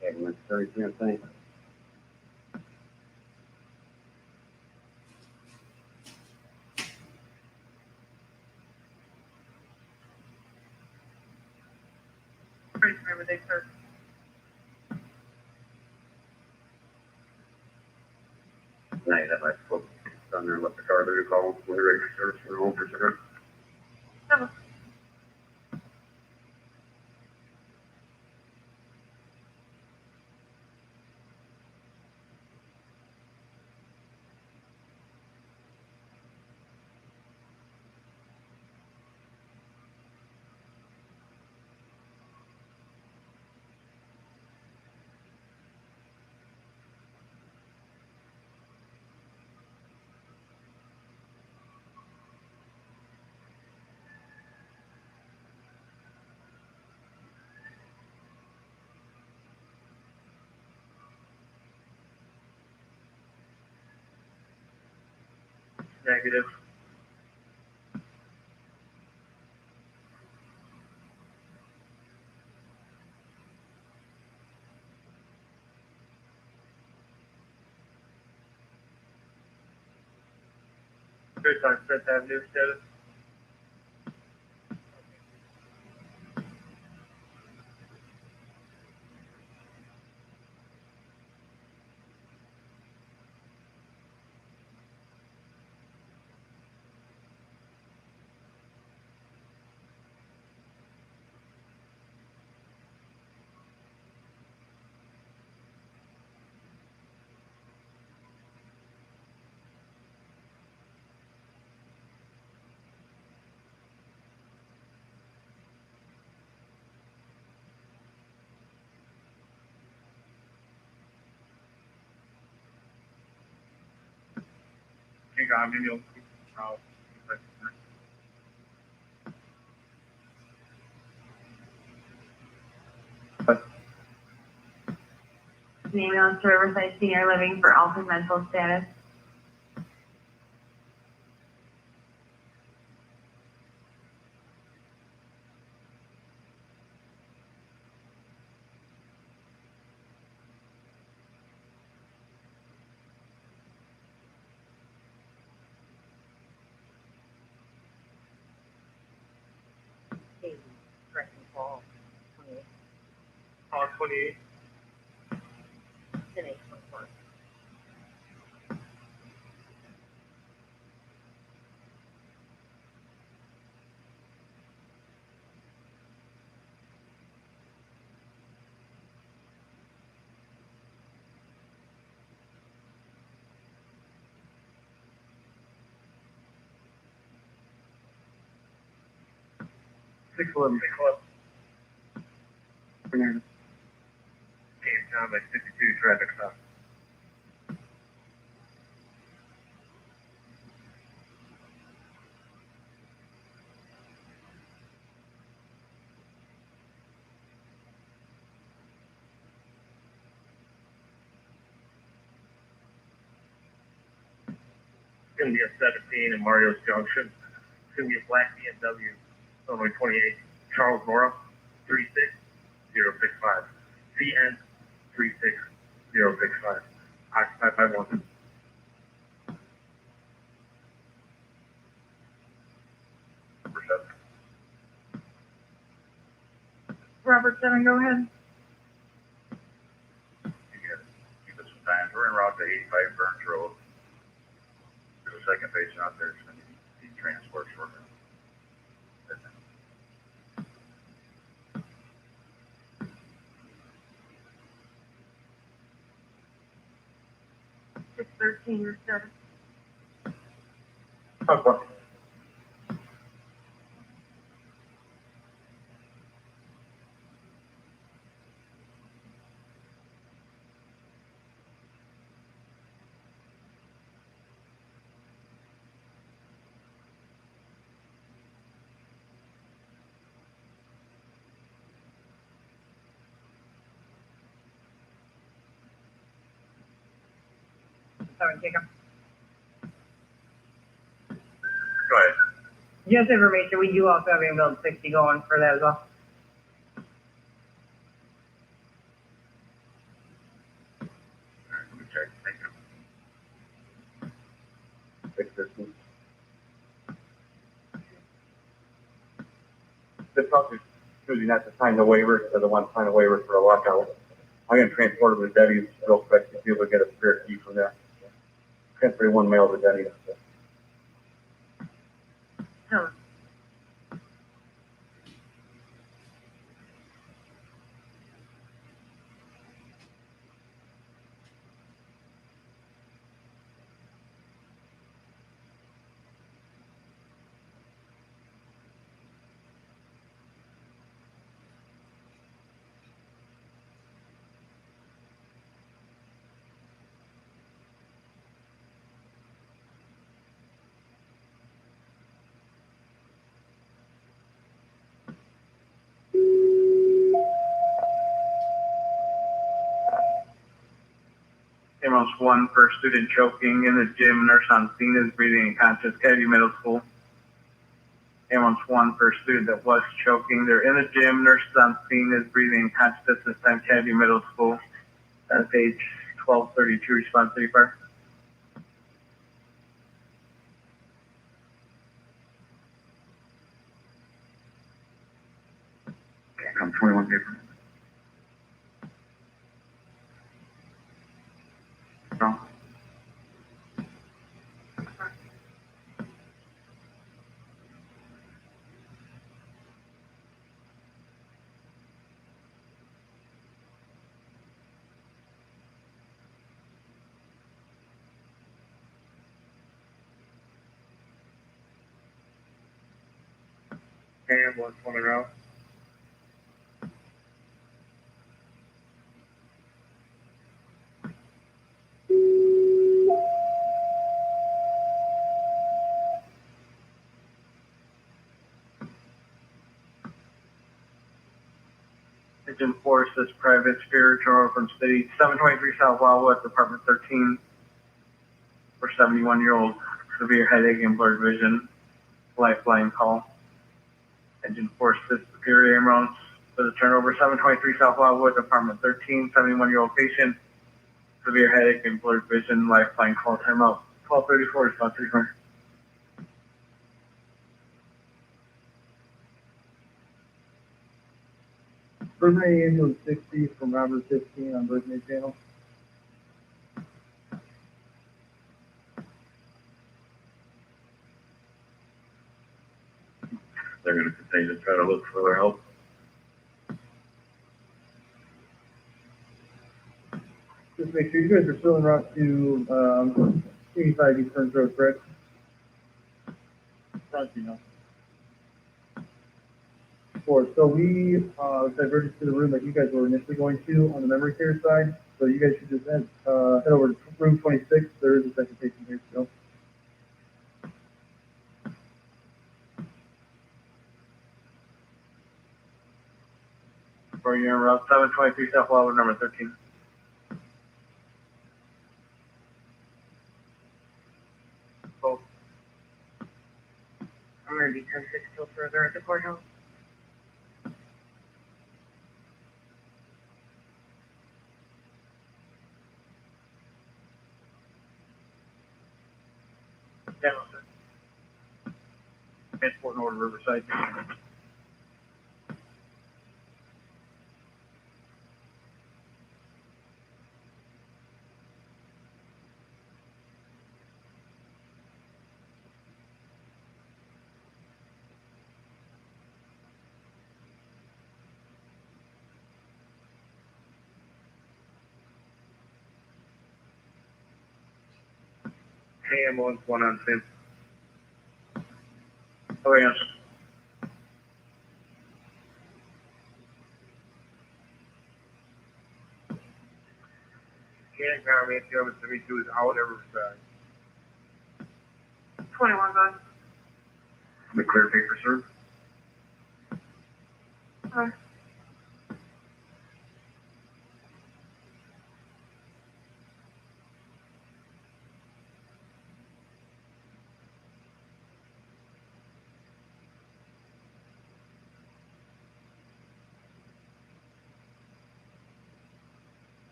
Segment 33, I think. Pretty sure they start. Night, have I spoke down there and let the car there call when they're ready for service for home for cigarette? Covered. Negative. Good on Fifth Avenue status. King on, maybe you'll House. An ambulance to Riverside Senior Living for altered mental status. Katie, correct me, Paul, 28, Paul 28. 10/8/24. Six eleven. Game time by 62 traffic stop. It's gonna be a 17 in Mario's Junction. It's gonna be a black BMW, Illinois 28, Charles Mora, 36065. CN 36065. Occupied by one. Robert 7, go ahead. Give us some time. We're en route to 85 Burns Road. There's a second patient out there. It's gonna need transport shortly. 613, your status. Okay. Sorry, Jacob. Go ahead. Just information, we do also have ambulance 60 going for that as well. Okay, thank you. 6:15. The talk is choosing not to sign the waiver, instead of one sign a waiver for a lockout. I'm gonna transport him to Debbie's real quick to see if we get a spare key from there. Transfer one mail to Debbie. Huh. Ambulance 1 for student choking in the gym. Nurse on scene is breathing unconscious. Kennedy Middle School. Ambulance 1 for student that was choking. They're in the gym. Nurse on scene is breathing unconscious. This time Kennedy Middle School. That's page 1232. Response 35. Come 21 paper. No. Ambulance 1 and out. Engine Force is private spirit turnover from city, 723 South Wildwood, Department 13, for 71-year-old, severe headache and blurred vision, lifeline call. Engine Force is Superior ambulance for the turnover, 723 South Wildwood, Department 13, 71-year-old patient, severe headache and blurred vision, lifeline call. Timeout 12:34, response return. Birthday ambulance 60 from Robert 15 on birthday channel. They're gonna continue to try to look for their help. Just make sure you guys are still en route to 85 East Burns Road, correct? You know. So we diverted to the room that you guys were initially going to on the memory care side. So you guys should just head over to room 26. There is a second patient here still. For your route 723 South Wildwood, number 13. I'm gonna be 10-6 still further at the courthouse. Transport and order Riverside. Hey, ambulance 1 on 10. Oh, yeah. Cannon Power Man 72 is out at Riverside. 21 bus. The clear paper, sir.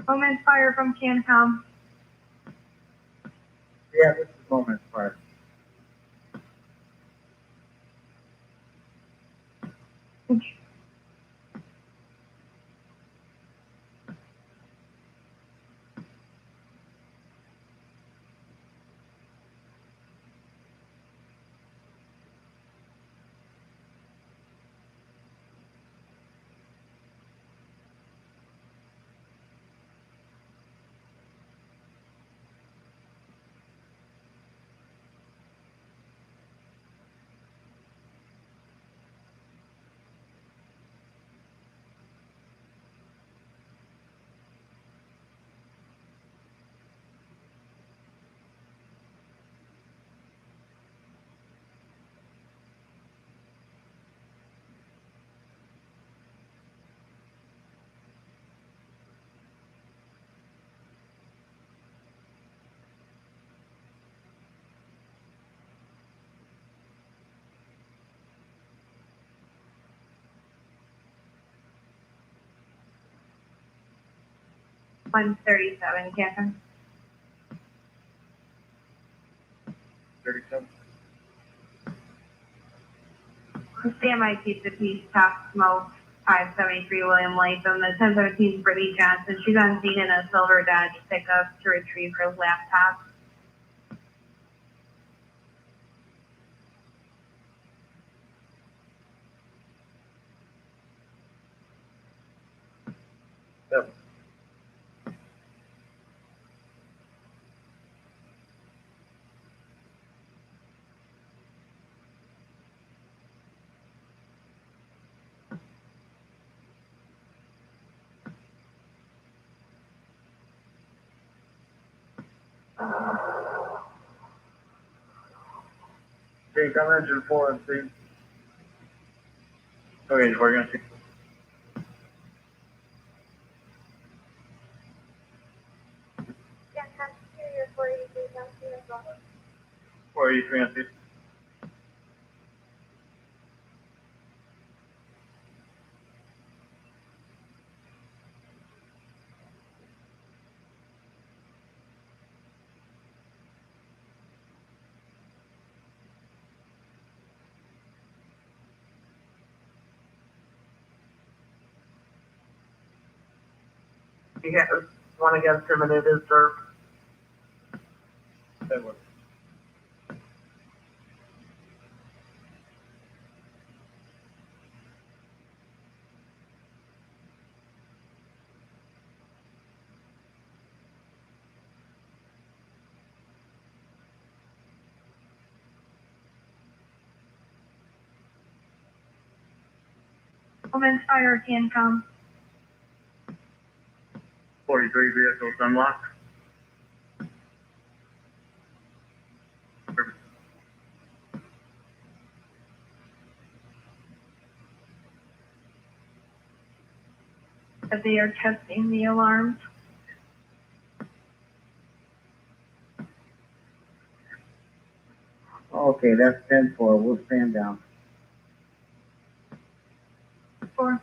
Moment fire from CanCom. Yeah, this is Moment Fire. One 37, CanCom. 37. Standby keep the peace, top smoke, 573 William Latham. The 1017 Brittany Johnson. She's on scene in a silver Dodge pickup to retrieve her laptop. Yep. Jake, I'm engine 4 and 3. Okay, we're gonna see. Yes, I'm superior 483 down here as well. 483 and 3. He has one against him and it is served. That works. Women's fire can come. 43 vehicles unlocked. As they are testing the alarms. Okay, that's 10-4. We'll stand down. 4.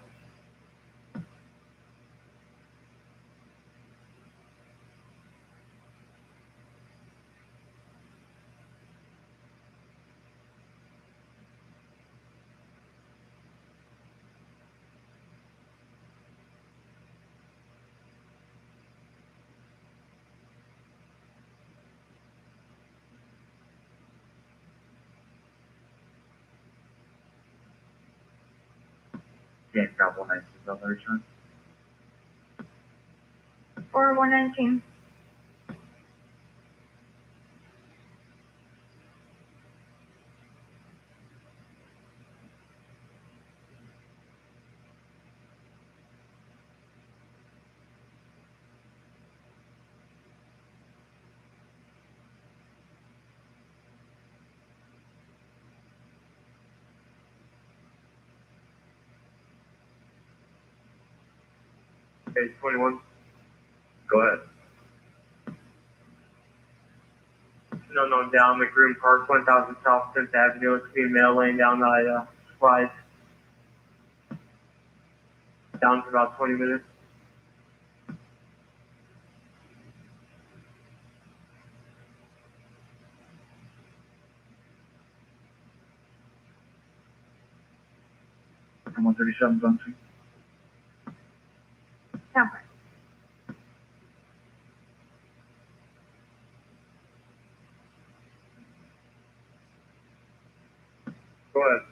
Can't stop 119 on the return. 4, 119. Page 21. Go ahead. No, down McBroom Park, 1000 South 10th Avenue. It's female laying down the slides. Down for about 20 minutes. I'm 137 Bunting. Temper. Go ahead.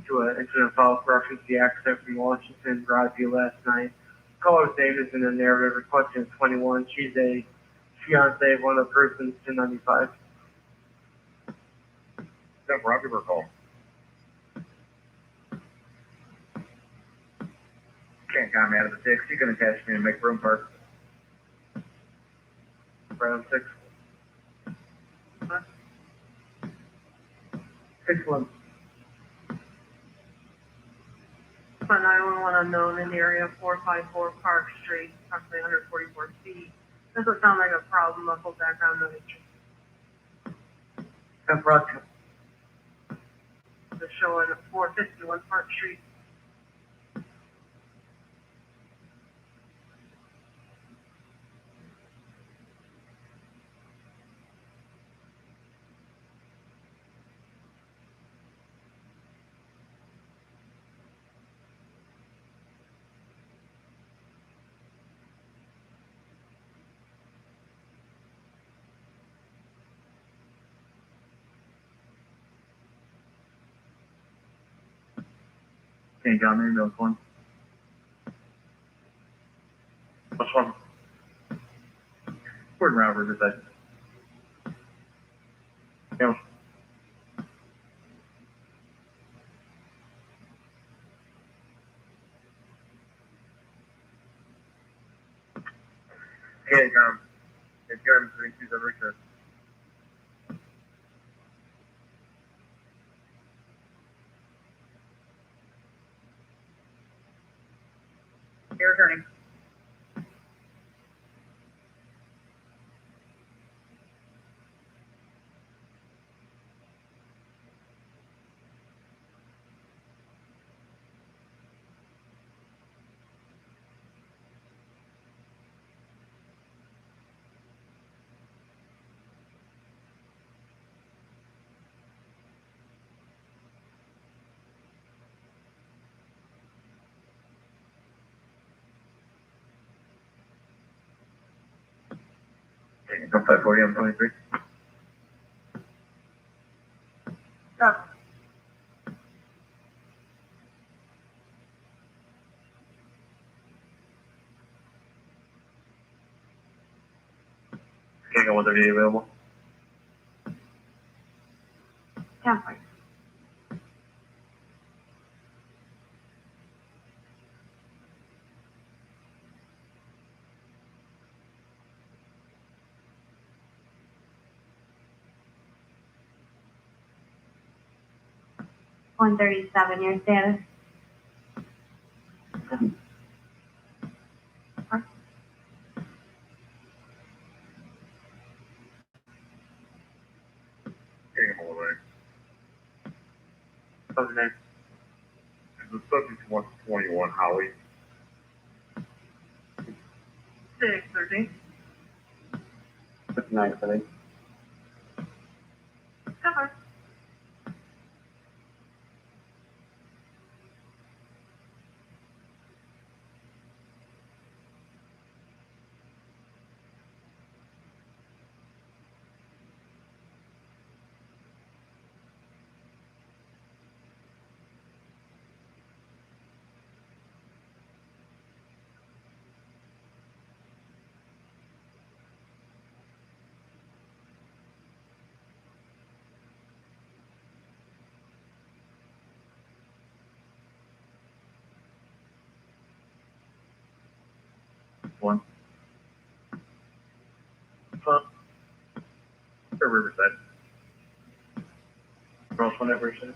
To an incident file for reference to the accident from Washington Broadview last night. Caller's name is in the narrative requesting 21. She's a fiance of one of the persons, 1095. I'll give her a call. Can't comment out of the 6. You can attach me and make room for Right on 6. 6-1. 911 unknown in the area of 454 Park Street, approximately 144 feet. Doesn't sound like a problem, muffled background noise. Temper. Just showing 451 Park Street. Can't got me, Milk 1. What's wrong? Gordon Robert is that. Yeah. Hey, Take care, Mr. Reese, have a return. You're returning. Okay, come 540 on 23. Stop. Okay, go 138 available. 10-4. $137, your status. Okay, come over there. What's the name? Is the subject 121 Howie? 613. That's nice, I think. Cover. One. Or Riverside. Cross one at Riverside.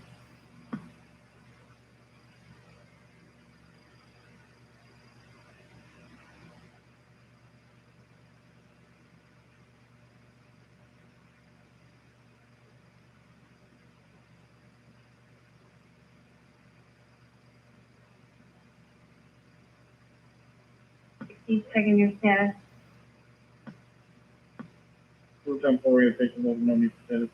He's checking your status. Full time orientation, no need to status.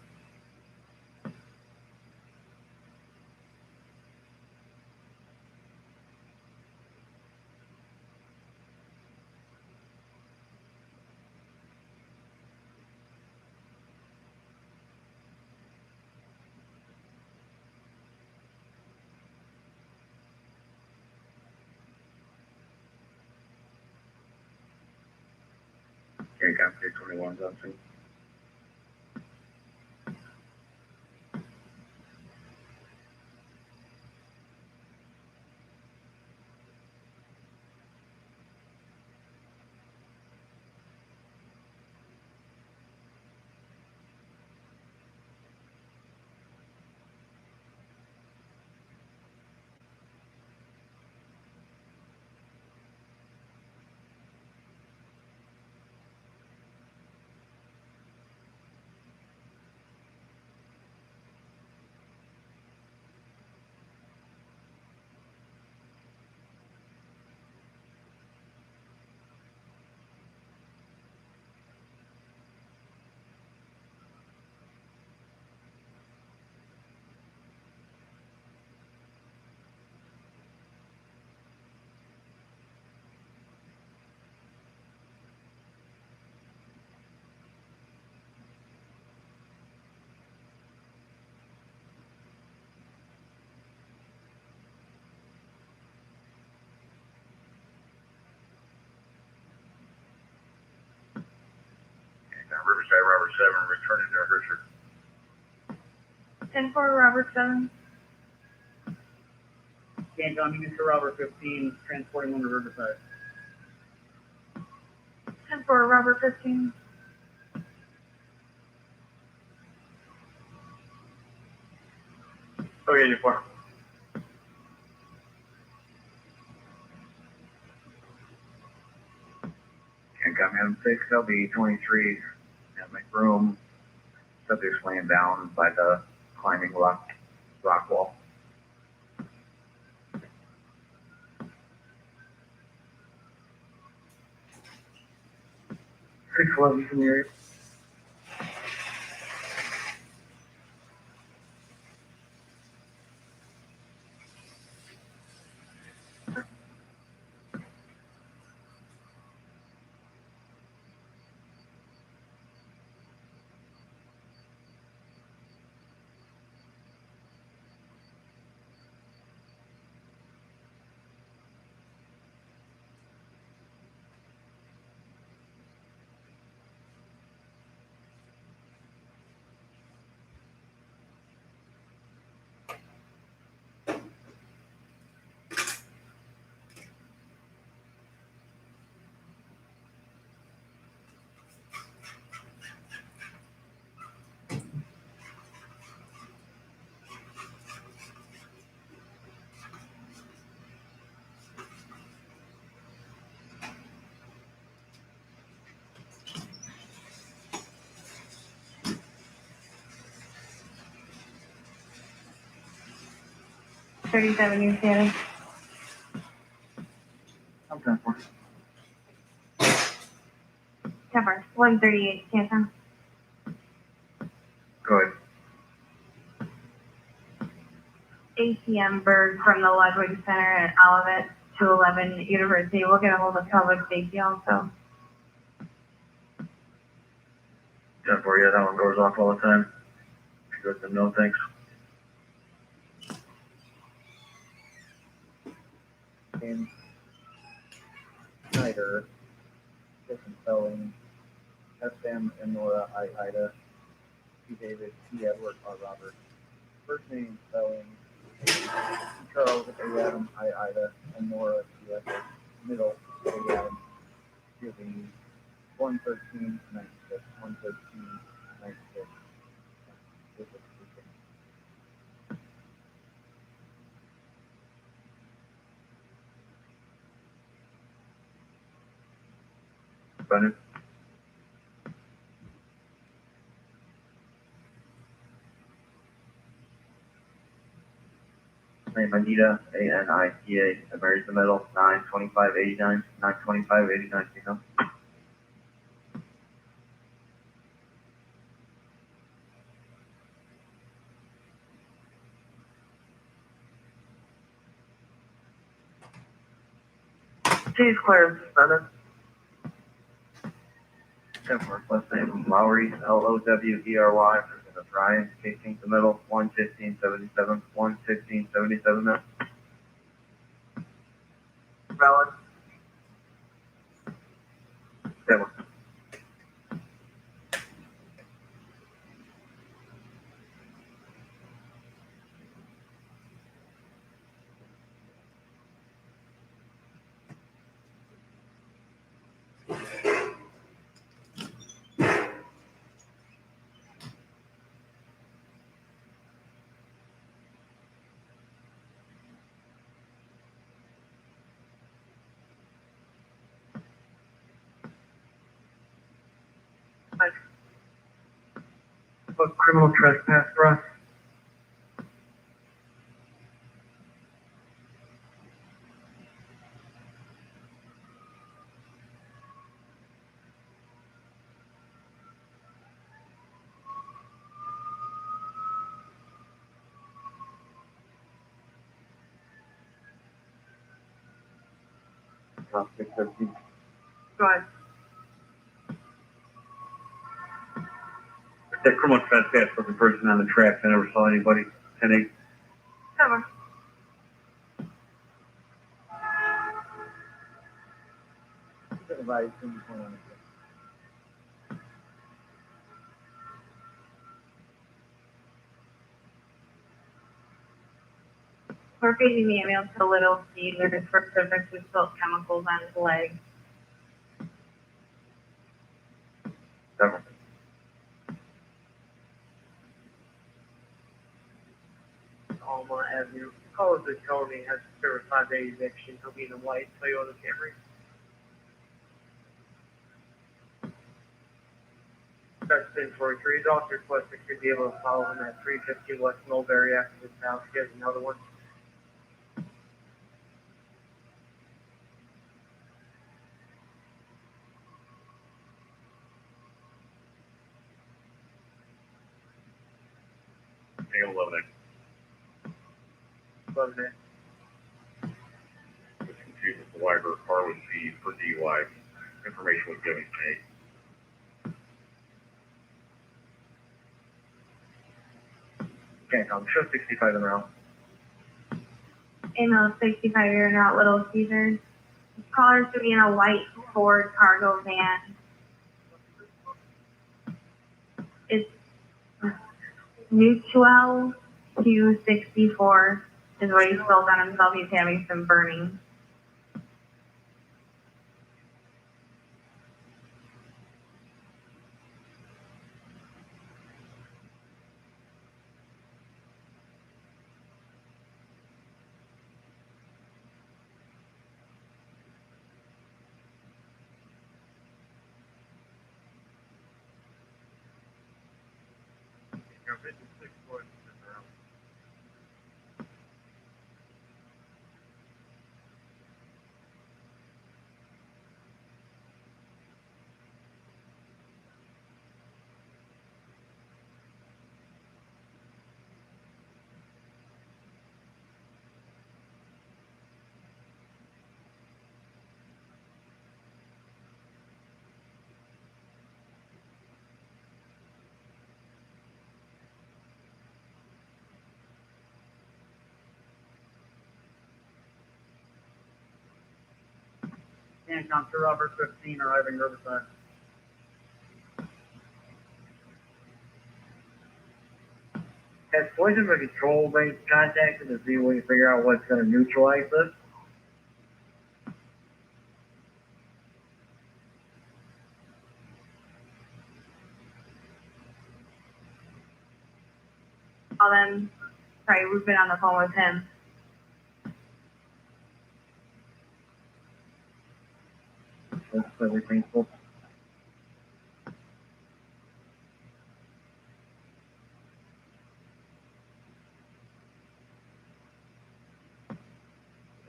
Okay, company 21's on too. Riverside, Robert 7, returning to Hersher. 10-4, Robert 7. Dan Johnny, Mr. Robert 15, transporting one to Riverside. 10-4, Robert 15. Okay, you four. Can't come in 6, LB 23, and McBroom, subjects laying down by the climbing rock wall. 611 from the area. $37 New Santa. I'm 10-4. Cover. 138 Santa. Go ahead. ATM Bird from the Ludwig Center at Olivet 211 University. We'll get a hold of public safety also. 10-4, yeah, that one goes off all the time. She goes to no thanks. And Snyder, Stephen Spelling, SM and Nora I. Ida, P. David, P. Edward, R. Robert. First name Spelling, Charles A. Adam, I. Ida, and Nora T. Edward. Middle A. Adam, Giving 11396, 11396. Brennan. Name Anita, A-N-I-T-A, that marries the middle, 92589, 92589, you know? She's clear, suspended. 10-4, last name Lowry, L-O-W-E-R-Y, that's Ryan, 18th the middle, 11577, 11577 now. Valid. 10-4. But criminal trespass for us. Top 613. Go ahead. That criminal trespass was the person on the tracks. I never saw anybody. 10-8. Cover. Advice in the corner. We're feeding the ambulance to Little Steve. There's specific with spilt chemicals on his leg. 7. All Avenue. Call of the Tony has a service 5-day eviction. He'll be in a white Toyota Camry. That's 1043. He's also requested to be able to follow him at 350 West Mulberry after his house. He has another one. Hang on, 11. 11. Was confused with the library car was seized for DUI. Information was given to me. Okay, show 65 in around. Amo 65 year not Little Caesars. Callers to be in a white Ford cargo van. It's Mutual 264 is what he spilled on himself. He's having some burning. Cancom to Robert 15 arriving Riverside. Has Poison the Control been contacted to see if we can figure out what's going to neutralize this? Call them. Sorry, we've been on the phone with him. That's really painful.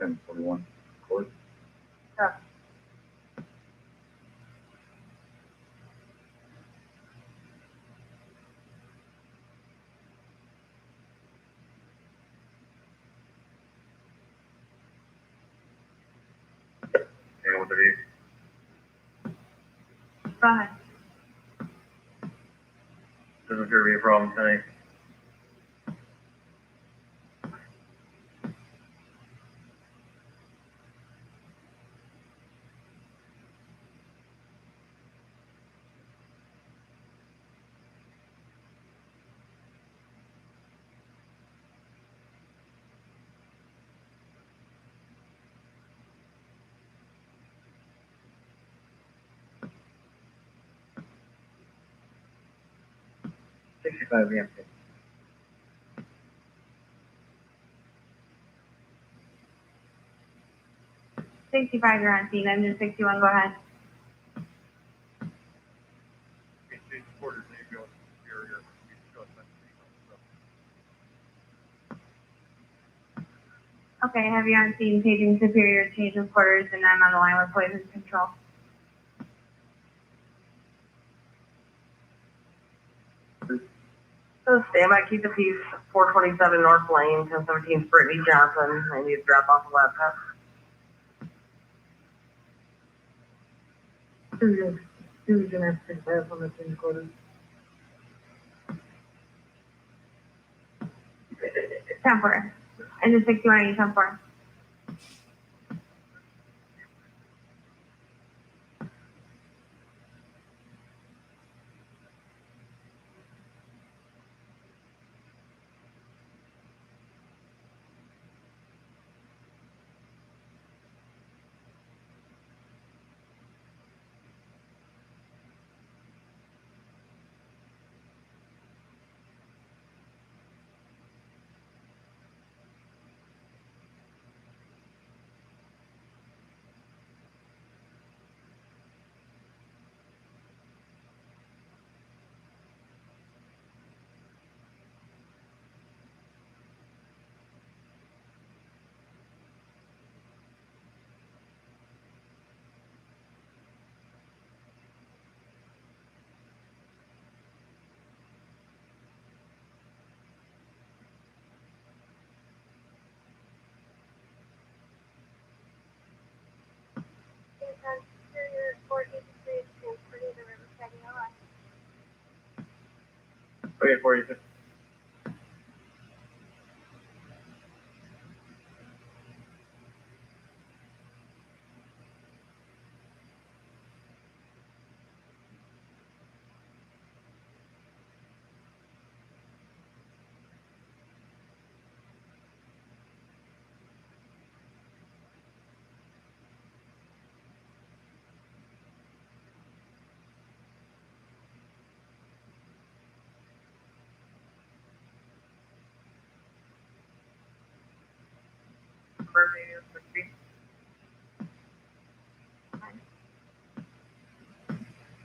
$10.41. Court. Yeah. Hang on with the Go ahead. Doesn't appear to be a problem tonight. $65 empty. $65 you're on scene. Engine 61, go ahead. Okay, have you on scene, paging Superior, change of quarters, and I'm on the line with Poison Control. So standby, keep the peace, 427 North Lane, 1017 Brittany Johnson. I need to drop off a laptop. Who's gonna have to take that on the change quarters? 10-4. Engine 61, I need 10-4. Okay, 46.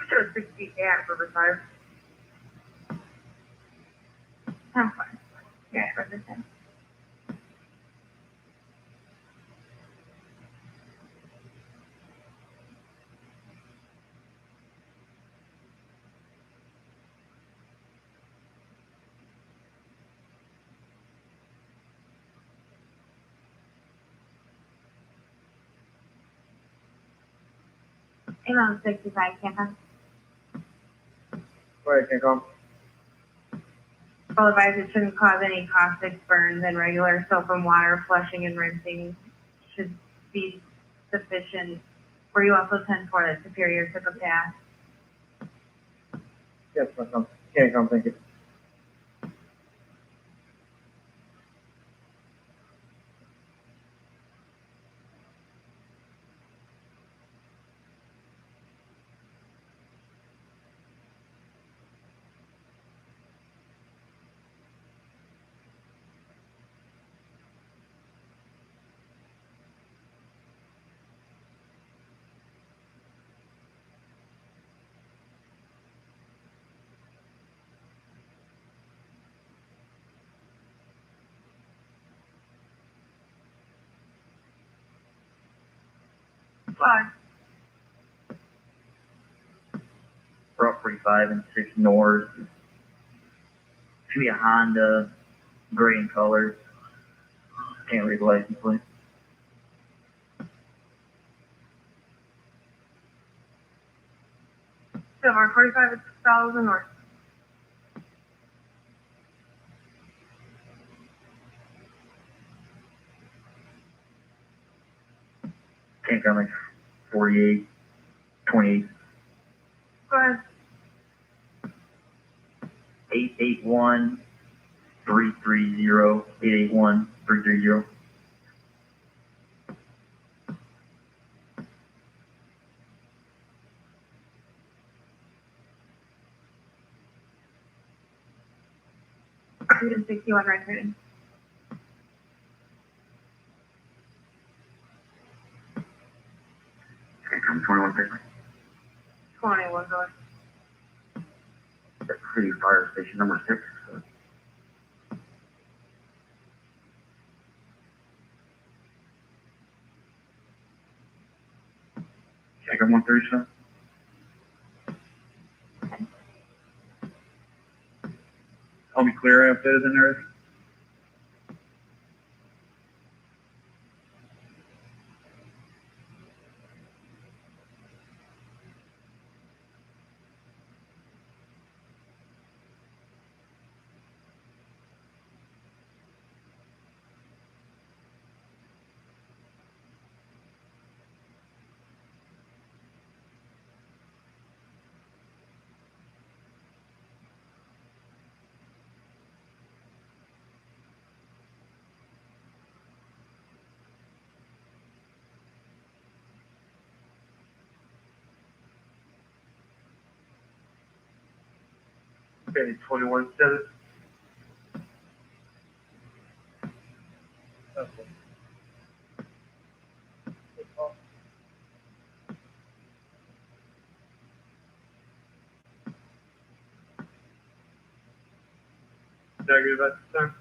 Sure, 60 at Riverside. 10 4. Yeah, for the 10. Email 65, Cancom. Go ahead, Cancom. Well advised it shouldn't cause any caustic burns, and regular soap and water flushing and rinsing should be sufficient. Were you also 10-4 that Superior took a pass? Yes, Cancom. Cancom, thank you. Fine. Route 45 and 6 north. Should be a Honda, gray in color. Can't read the license plate. Silver 45 at 6,000 north. Can't come like 48, 28, Go ahead. 881, 330, 881, 330. Student 61 record. Okay, from 21 paper. 21 north. That's City Fire Station number 6. Check on 137. I'll be clear after than there. Okay, 21-7. Okay. Negative at the time.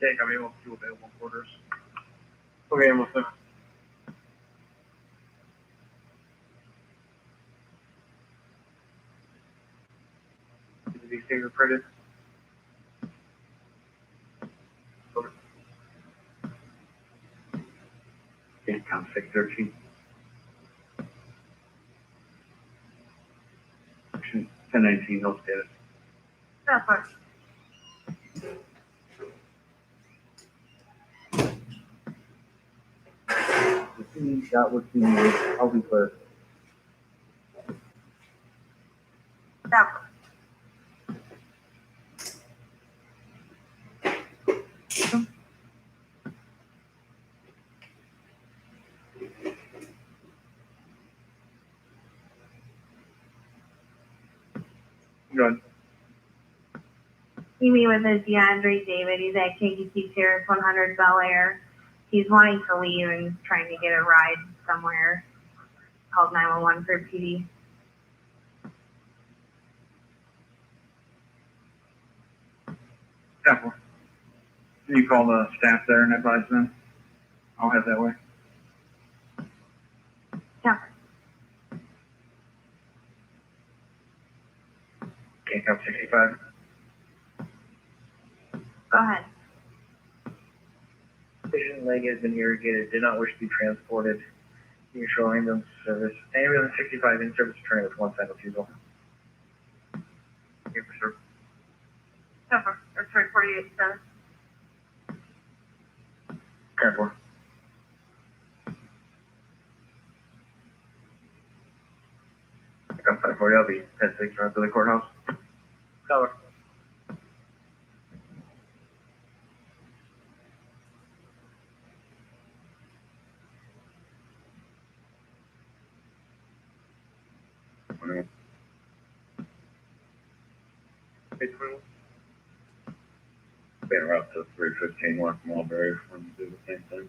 Okay, copy, we'll two available quarters. Okay, Melissa. To be fingerprinted. Okay, count 613. Section 1019, no status. That's fine. That would be, I'll be clear. That Good. You meet with a DeAndre David. He's at KGC Terrace 100 Bel Air. He's wanting to leave and trying to get a ride somewhere. Called 911 for PD. Yeah. Can you call the staff there and advise them? I'll head that way. Yeah. Okay, count 65. Go ahead. Patient leg has been irrigated, did not wish to be transported. Mutual ambulance service. Ambulance 65 in service returning with one side refusal. Okay, for sure. Cover. Or sorry, 48 status. Careful. I got 540, I'll be 10-6 around to the courthouse. Cover. Been route to 315 West Mulberry for them to do the same thing.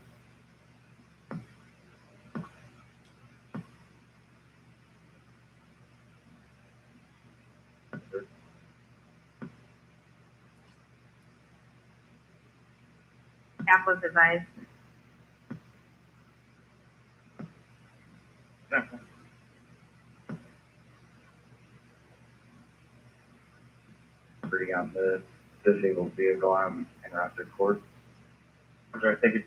Staff was advised. Careful. Bring out the disabled vehicle on interrupted court. I'm sorry, thank you.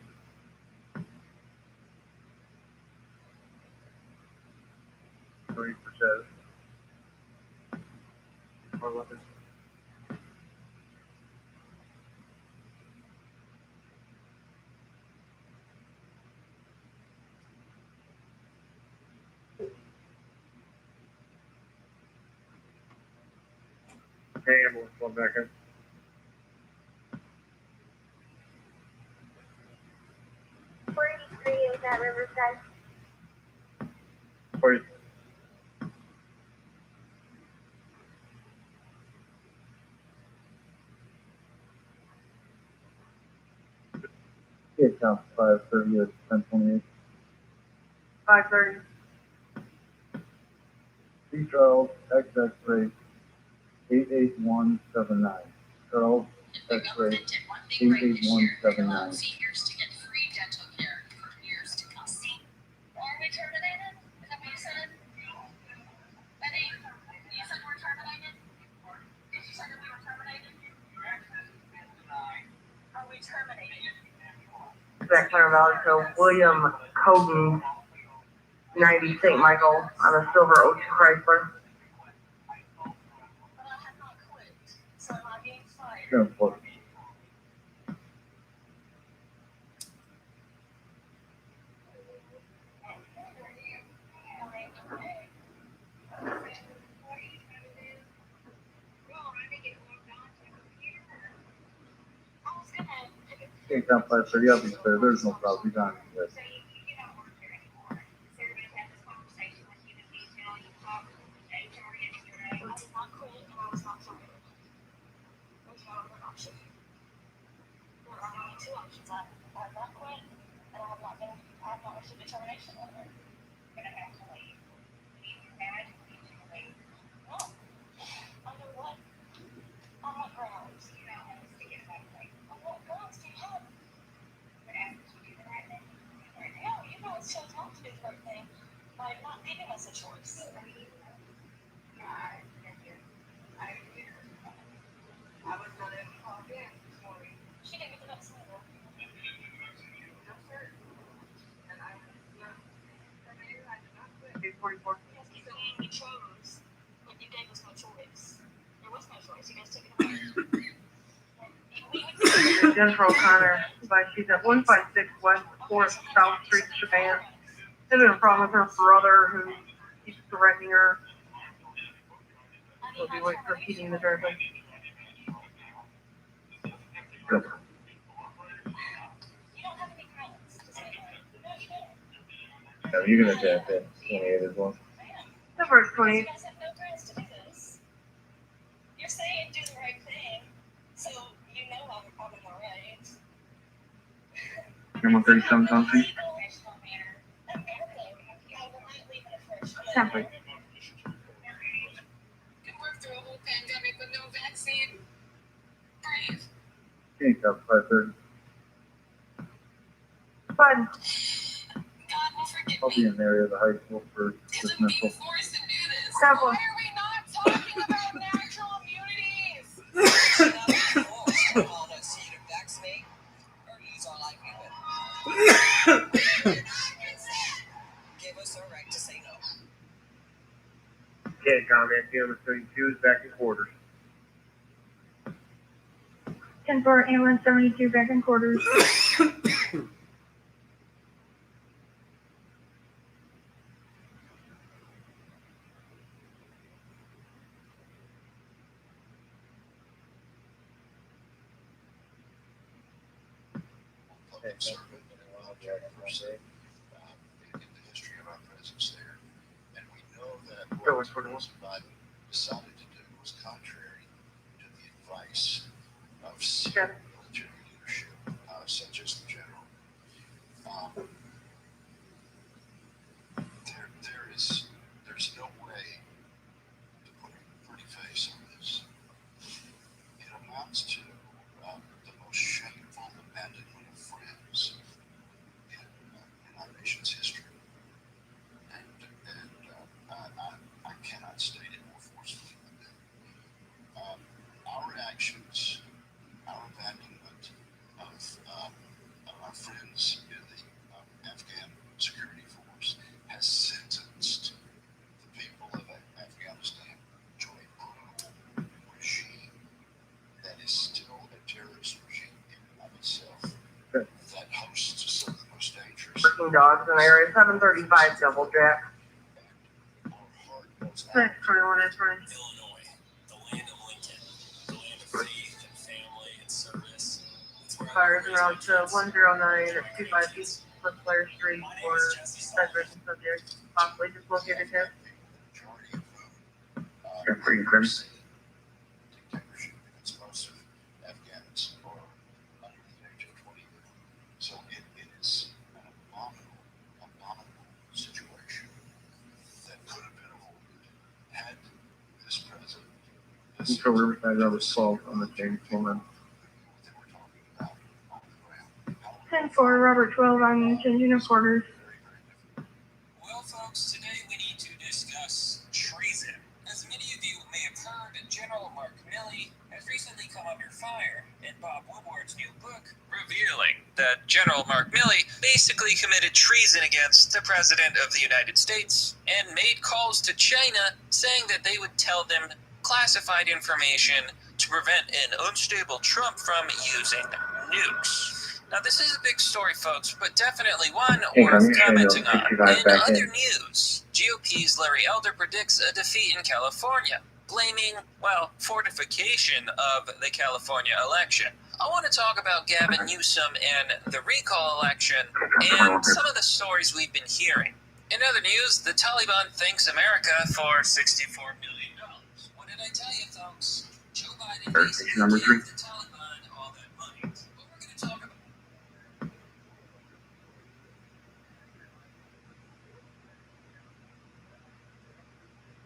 Ready for status. Or weapons. Okay, ambulance, one back in. Is at Riverside. 40. It counts 530 at 1028. 530. C. Charles, X-ray 88179. Charles, X-ray 88179. Seniors to get free dental care for years to come. Are we terminated? Is that what you said? Betty, you said we're terminated? Did you say that we were terminated? Are we terminated? Back Center Valley, so William Coden, 90 St. Michael on a silver Ocean Chrysler. But I have not quit, so am I being fired? Sure, for it count 530, I'll be clear. There's no problem. He's on it. 44. We chose, but you gave us no choice. There was no choice. You guys took it away. Jennifer O'Connor, she's at 156 West 4th South Street, Chaban. There's been a problem with her brother who keeps threatening her. We'll be waiting for heating the driveway. No, you're gonna tap that 28 as well. The first 28. You guys have no grounds to do this. You're saying do the right thing, so you know I'm probably all right. Number 37 something. Temple. Can work through a whole pandemic with no vaccine. Brave. Can't top 530. Fun. God will forgive I'll be in the area of the high school for dismissal. forced to do this. Temple. Why are we not talking about natural immunities? Give us a right to say no. Can't comment. Number 32 is back in quarters. 10-4, ambulance 72, back in quarters. Public servant and a project per se, in the history of our presence there. And we know that what President Biden decided to do was contrary to the advice of senior military leadership, such as the general. There's no way to put a pretty face on this. It amounts to the most shameful abandonment of friends in our nation's history. And I cannot state it more forcefully than that. Our actions, our abandonment of our friends in the Afghan security force has sentenced the people of Afghanistan to a brutal regime that is still a terrorist regime in and of itself that hosts some of the most dangerous. Working dogs in area 735 Double Jack. 621 is running. Illinois, the land of Lincoln, the land of faith and family and service. It's where Fires around to 109 at 25 East Blair Street for diversion subjects possibly dislocated hip. They're pretty grim. Dictatorship because most of Afghans are under the age of 20. So it is an abominable situation that could have been avoided had this president Central Riverside, Robert 12 on the James woman. 10-4, Robert 12, I'm changing of quarters. Well, folks, today we need to discuss treason. As many of you may have heard, General Mark Milley has recently come under fire in Bob Woodward's new book, revealing that General Mark Milley basically committed treason against the President of the United States and made calls to China saying that they would tell them classified information to prevent an unstable Trump from using nukes. Now, this is a big story, folks, but definitely one worth commenting on. In other news, GOP's Larry Elder predicts a defeat in California, blaming, well, fortification of the California election. I want to talk about Gavin Newsom and the recall election and some of the stories we've been hearing. In other news, the Taliban thanks America for $64 million. What did I tell you, folks? Joe Biden basically number gave 3. the Taliban all that money. What we're going to talk about.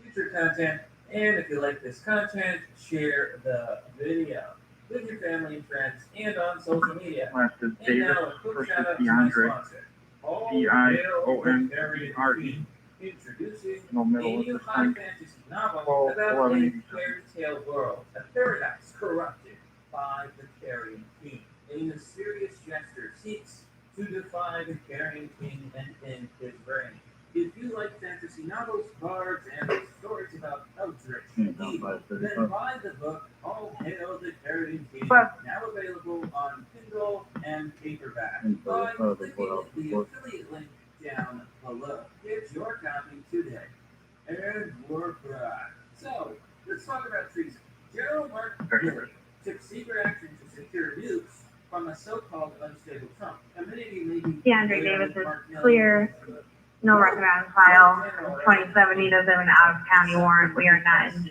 Future content, and if you like this content, share the video with your family and friends and on social media. Last is And Davis now a quick versus shout out to my DeAndre. sponsor, All D-I-O-N-D-R-E. introducing No middle a at new this high time. fantasy novel 12, about 11, a fairy tale world, a paradise corrupted by the Carrion King. A mysterious jester seeks to defy the Carrion King and end his reign. If you like fantasy novels, bards, and stories about Eldritch evil, then buy the book All Hail the Carrion King, now available on Kindle and paperback by clicking the affiliate link down below. Get your copy today. And we're back. So, let's talk about treason. General Mark Milley took secret action to secure nukes from a so-called unstable Trump. And many of you may be DeAndre Davis is clear. No record on file. 2070 doesn't have an out-of-county warrant. We are not in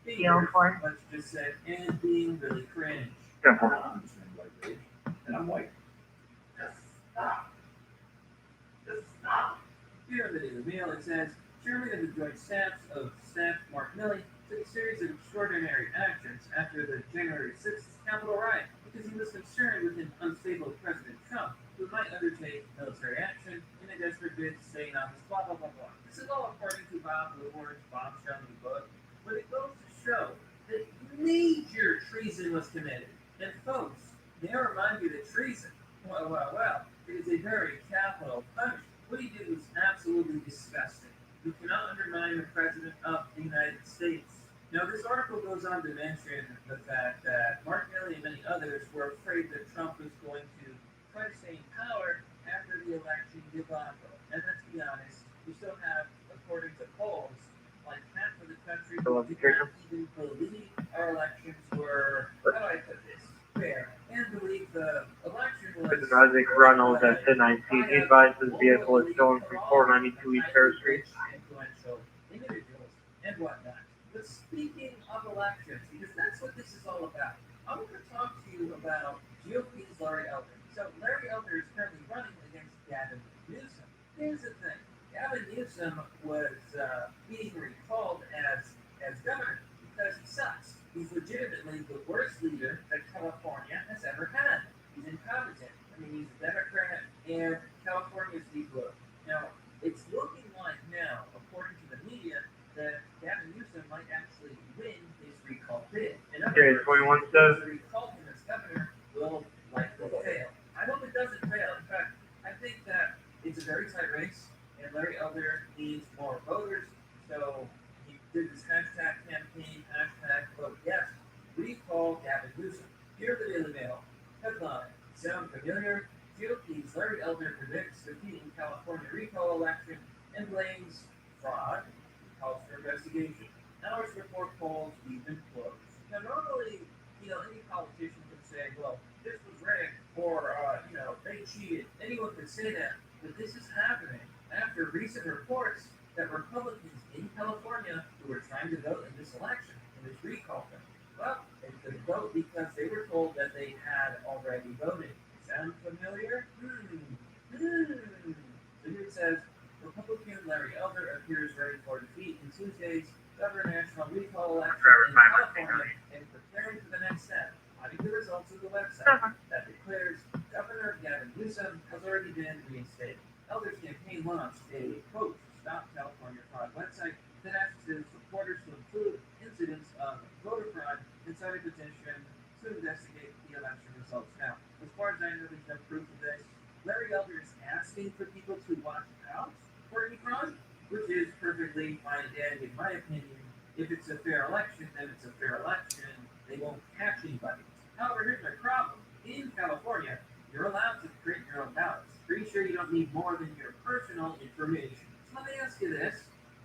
deal for. Let's just say, and being really cringe. And I'm white. Just stop. Just stop. Here in the Daily Mail, it says, Chairman of the Joint Staff Mark Milley took a series of extraordinary actions after the January 6th Capitol riot because he was concerned with an unstable President Trump who might undertake military action in a desperate bid to stay in office, blah, blah, blah, blah. This is all according to Bob Woodward's bombshell in the book, but it goes to show that major treason was committed. And folks, may I remind you that treason, well, it is a very capital punishment. What he did was absolutely disgusting. You cannot undermine the President of the United States. Now, this article goes on to mention the fact that Mark Milley and many others were afraid that Trump was going to try to stay in power after the election debacle. And let's be honest, we still have, according to polls, like half of the country who did not even believe our elections were, how do I put this, fair, and believe the election was... Isaac Reynolds at 1019. He advised his vehicle is stolen from 492 East Fair Street. Influential individuals and whatnot. But speaking of elections, because that's what this is all about, I'm going to talk to you about GOP's Larry Elder. So Larry Elder is currently running against Gavin Newsom. Here's the thing. Gavin Newsom was being recalled as governor because he sucks. He's legitimately the worst leader that California has ever had. He's incompetent. I mean, he's a Democrat, and California's deep blue. Now, it's looking like now, according to the media, that Gavin Newsom might actually win his recall bid. In other words, 21 says. the recall him as governor will likely fail. I hope it doesn't fail. In fact, I think that it's a very tight race, and Larry Elder needs more voters. So he did this hashtag campaign, hashtag vote yes, recall Gavin Newsom. Here at the Daily Mail, headline, sound familiar? GOP's Larry Elder predicts defeating California recall election and blames fraud, calls for investigation. Hours before polls even close. Now, normally, any politician could say, well, this was rigged, or, they cheated. Anyone could say that. But this is happening after recent reports that Republicans in California who were trying to vote in this election, in this recall thing, well, they couldn't vote because they were told that they had already voted. Sound familiar? So here it says, Republican Larry Elder appears ready for defeat in Tuesday's Governor National Recall election in California and preparing for the next step. Adding the results of the website that declares Governor Gavin Newsom has already been reinstated. Elder's campaign launched a quote Stop California Fraud website that asks his supporters to include incidents of voter fraud inside a petition to investigate the election results. Now, as far as I know, there's no proof of this. Larry Elder is asking for people to watch out for any fraud, which is perfectly fine and in my opinion. If it's a fair election, then it's a fair election. They won't catch anybody. However, here's my problem. In California, you're allowed to print your own ballots. Pretty sure you don't need more than your personal information. So let me ask you this.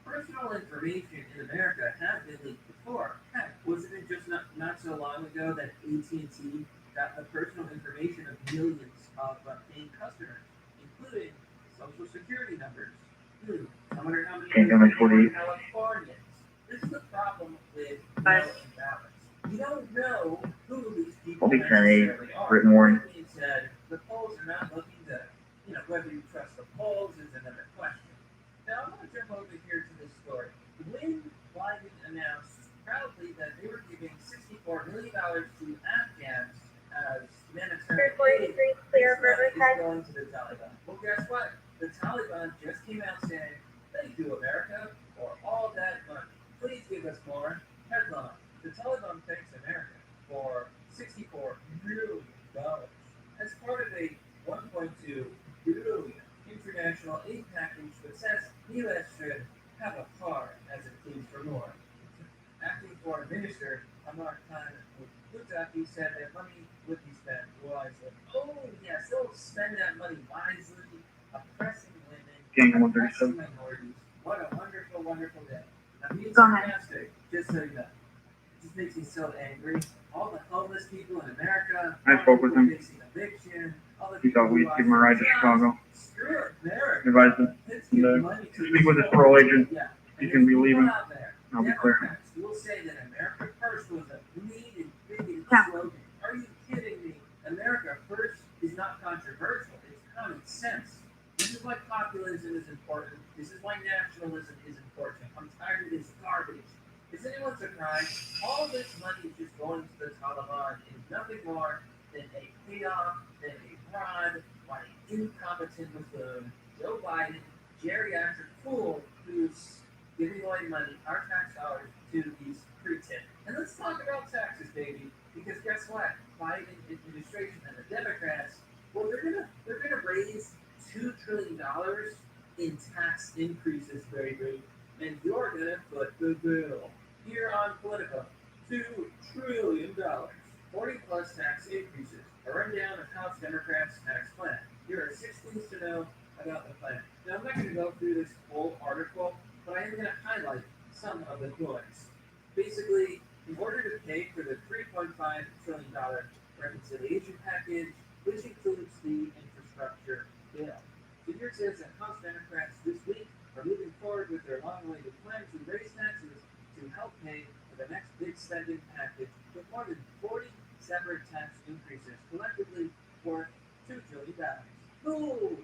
Personal information in America has been leaked before. Heck, wasn't it just not so long ago that AT&T got the personal information of millions of paying customers, including social security numbers? I wonder how many Californians. This is the problem with mail-in ballots. You don't know who these people necessarily are. Written warning. That being said, the polls are not looking good. Whether you trust the polls is another question. Now, I'm going to jump over here to this story. When Biden announced proudly that they were giving $64 million to Afghans as humanitarian aid, is going to the Taliban. Well, guess what? The Taliban just came out saying, thank you, America, for all that money. Please give us more. Headline, the Taliban thanks America for $64 million as part of a $1.2 billion international international aid package that says the U.S. should have a par as it pleads for more. Acting foreign minister Amar Khan Muttaqi said that money would be spent wisely. Oh yes, they'll spend that money wisely, oppressing women, oppressing minorities. What a wonderful, wonderful day. Now being sarcastic, just so you know. It just makes me so angry. All the homeless people in America, I spoke with him. facing eviction, all the He thought we'd give him a ride to Chicago. Screw it, America. Advised him to speak with his parole agent. He's going to be leaving. I'll be clear. Democrats will say that America First was a needed, bigoted slogan. Are you kidding me? America First is not controversial. It's common sense. This is why populism is important. This is why nationalism is important. I'm tired of this garbage. Is anyone surprised? All this money is just going to the Taliban and nothing more than a payoff, than a fraud, by an incompetent Muslim, Joe Biden, geriatric fool who's giving away money, our tax dollars, to these pretense. And let's talk about taxes, baby, because guess what? Biden administration and the Democrats, well, they're gonna raise $2 trillion in tax increases, baby, and you're gonna foot the bill. Here on Politico, $2 trillion, 40 plus tax increases, a rundown of House Democrats' tax plan. Here are 6 things to know about the plan. Now, I'm not going to go through this whole article, but I am going to highlight some of the points. Basically, in order to pay for the $3.5 trillion reconciliation package, which includes the infrastructure bill. So here it says that House Democrats this week are moving forward with their long-awaited plan to raise taxes to help pay for the next big spending package with more than 40 separate tax increases, collectively worth $2 trillion. Ooh,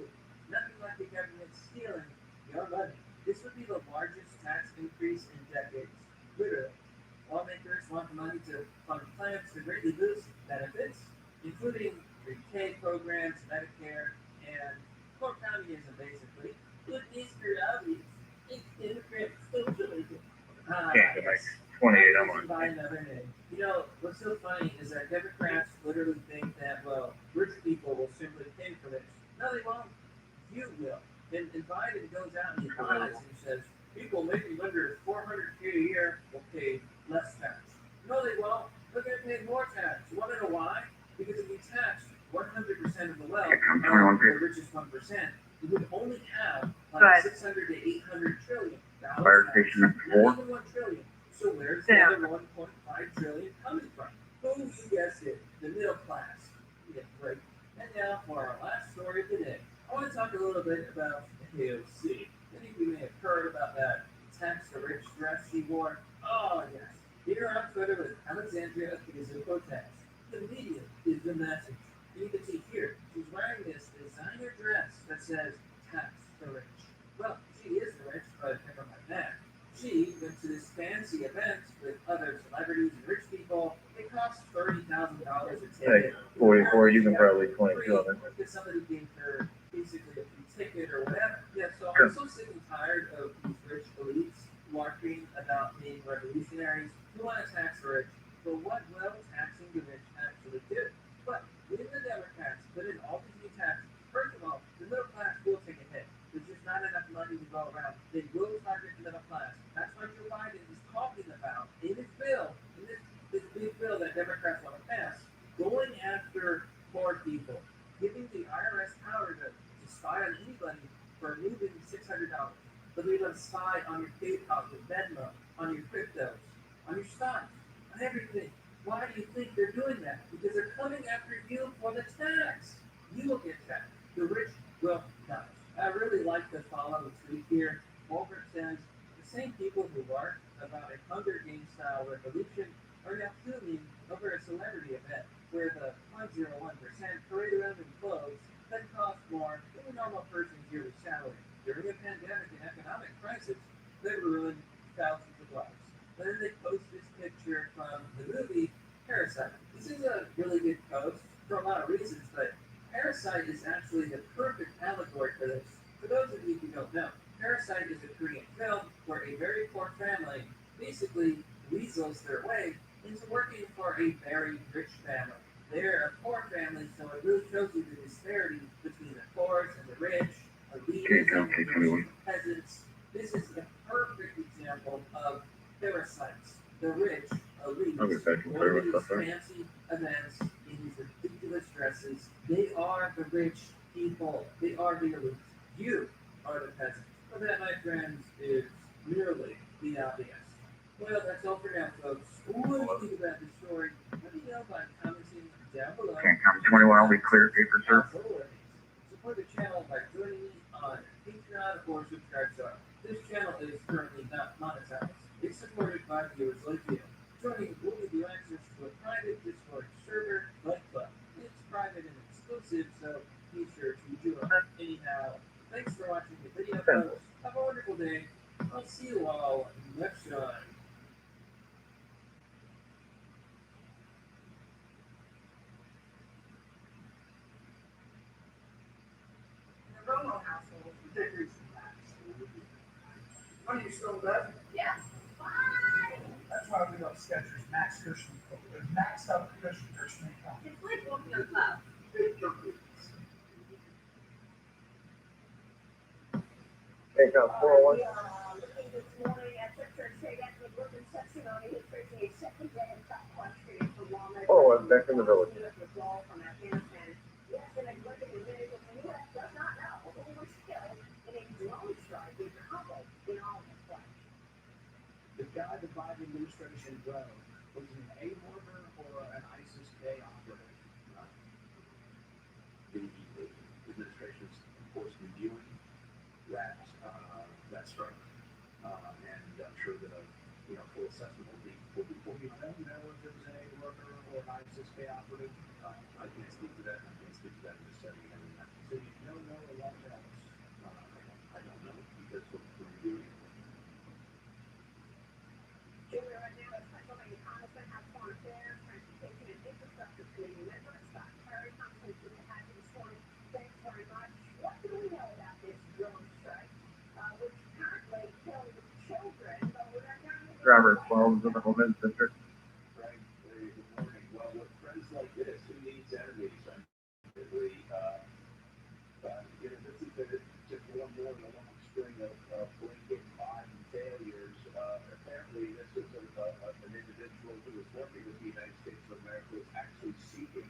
nothing like the government stealing your money. This would be the largest tax increase in decades. Literally. Lawmakers want money to fund plans to greatly boost benefits, including pre-K programs, Medicare, and core communism, basically. Good news for obvious. Immigrant socialism. Can't go back 28, I'm on. By another name. You know, what's so funny is that Democrats literally think that, well, rich people will simply pay for this. No, they won't. You will. And Biden goes out and he lies and says, people making under $400K a year will pay less tax. No, they won't. They're going to pay more tax. You want to know why? Because if you tax 100% of the wealth, the richest 1%, you would only have like 600 to 800 trillion. Fire station number 4. Not even 1 trillion. So where's the other 1.5 trillion coming from? Who you guessed it? The middle class. Yeah, right. And now for our last story of the day. I want to talk a little bit about AOC. Many of you may have heard about that tax the rich dress she wore. Oh, yes. Here on Twitter with Alexandria Ocasio-Cortez. The media is the message. You can see here, she's wearing this designer dress that says tax the rich. Well, she is the rich, but never mind that. She went to this fancy event with other celebrities and rich people. It cost $30,000 a ticket. Hey, 44, you can probably 22 of it. Because somebody gave her basically a free ticket or whatever. Yeah, so I'm so sick and tired of these rich elites marketing about being revolutionaries who want to tax the rich. But what will taxing the rich actually do? But when the Democrats put in all these new taxes, first of all, the middle class will take a hit. There's just not enough money to go around. They will target the middle class. That's what Joe Biden is talking about in his bill, in this big bill that Democrats want to pass, going after poor people, giving the IRS power to spy on anybody for moving $600. But they let spy on your PayPal, your Venmo, on your cryptos, on your stocks, on everything. Why do you think they're doing that? Because they're coming after you for the tax. You will get taxed. The rich will not. I really like to follow the tweet here. Walter says, the same people who worked about a Hunger Games style revolution are now fuming over a celebrity event where the 0.01% parade around in clothes that cost more than a normal person's yearly salary. During a pandemic and economic crisis, they ruined thousands of lives. Then they post this picture from the movie Parasite. This is a really good post for a lot of reasons, but Parasite is actually the perfect allegory for this. For those of you who don't know, Parasite is a Korean film where a very poor family basically weasels their way into working for a very rich family. They're a poor family, so it really shows you the disparity between the poor and the rich, elite fancy events in these ridiculous dresses. They are the rich people. They are the elite. You are the peasants. But that, my friends, is merely the obvious. Well, that's all for now, folks. What do you think about this story? Let me know by commenting down below. Can't come 21, I'll be clear paper, sir. Support the channel by joining me on Patreon or Subscribe Star. This channel is currently not monetized. It's supported by viewers like you. Joining will give you access to a private Discord server like Club. It's private and exclusive, so be sure to join. Anyhow, thanks for watching the video, folks. Have a wonderful day. I'll see you all next time. The Romo household, decades lapse. Honey, you still there? Yes. That's why we love Skechers Max Cushioning Coat. There's maxed up cushioning coat. It's like walking on clouds. Take out 401. Looking this morning at Secretary of State Anthony Blinken's testimony, he's facing a second day in top country for Walmart. Oh, I'm back in the village. Withdrawal from Afghanistan. Yes, and Blinken admitted that the U.S. does not know who was killed in a drone strike in Kabul in August. The guy the Biden administration drove was an A worker or an ISIS-K operative. The administration is, of course, reviewing that strike, and I'm sure that a full assessment will be. You don't know if it was an A worker or an ISIS-K operative. I can't speak to that. I can't speak to that in this setting. So you don't know a lot else. I don't know because we're reviewing it. Julia, right now, it's Pennsylvania Congressman, House Foreign Affairs, Transportation and Infrastructure Committee member Scott Perry, conversation we had this morning. Thanks very much. What do we know about this drone strike, which currently killed children, but we're not going to... Driver 12 is in the Homeland Center. Right. Good morning. Well, with friends like this, who needs enemies? Unfortunately, this is just one more in a long string of blinking Biden failures. Apparently, this is an individual who is working with the United States of America, who is actually seeking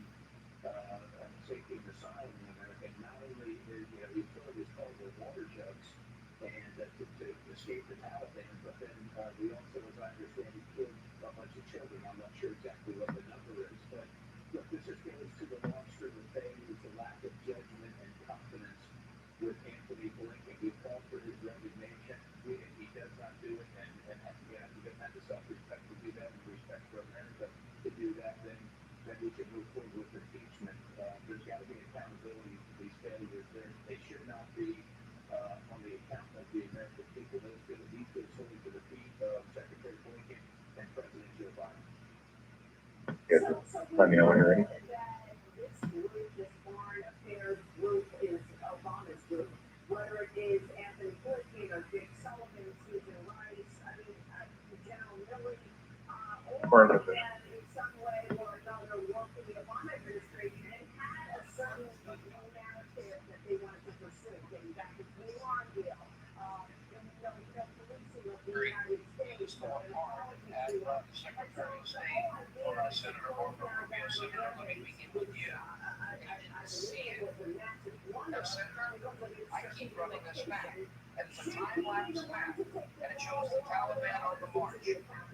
asylum in America. And not only is the authorities called their water jugs and to escape the Taliban, but then we also, as I understand, killed a bunch of children. I'm not sure exactly what the number is, but look, this just goes to the long string of failures, the lack of judgment and confidence with Anthony Blinken. We called for his resignation. He does not do it, and again, he doesn't have the self-respect to do that and respect for America to do that, then we should move forward with impeachment. There's got to be accountability for these failures. They should not be on the account of the American people. Those solely to the feet of Secretary Blinken and President Joe Biden. Good. Let me know when you're ready. This group, this foreign affairs group, is Obama's group. Whether it is Anthony Blinken or Jake Sullivan, Susan Rice, General Milley, all of them in some way or another work for the Obama administration and had a certain narrative that they wanted to pursue, getting back to the Iran deal, policing of the United States, Secretary of State or Senator Marco Rubio, Senator, let me begin with you. I didn't see it. Now, Senator, I keep running this map, and it's a time-lapse map, and it shows the Taliban on the march,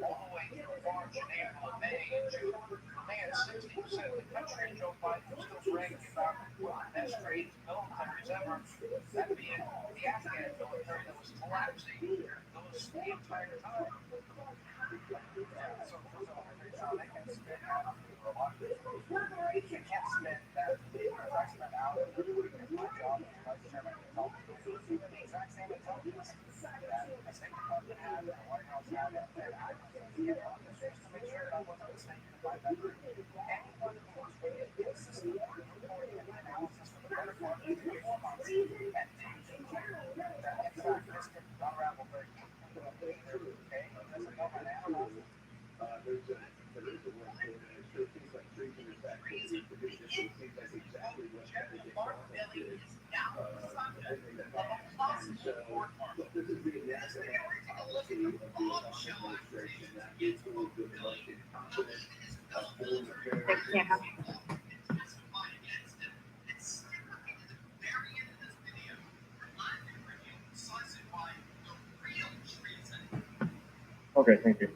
all the way through March and April, May, and June. They had 60% of the country, and Joe Biden was still bragging about one of the best trained militaries ever, that being the Afghan military that was collapsing the entire time. So they can spend out for a lot of people. You can't spend that exact amount out of my job as vice chairman of the exact same intelligence that the State Department had and the White House had, and I was going to get on this just to make sure that I wasn't listening to my veteran. Anyone who wants to get a system for reporting and analysis for the better part of 3 or 4 months and things that in fact this can unravel very quickly. Okay? That's a government analysis. There is a word for it, and it sure seems like treason is actually seems like exactly Okay, thank you.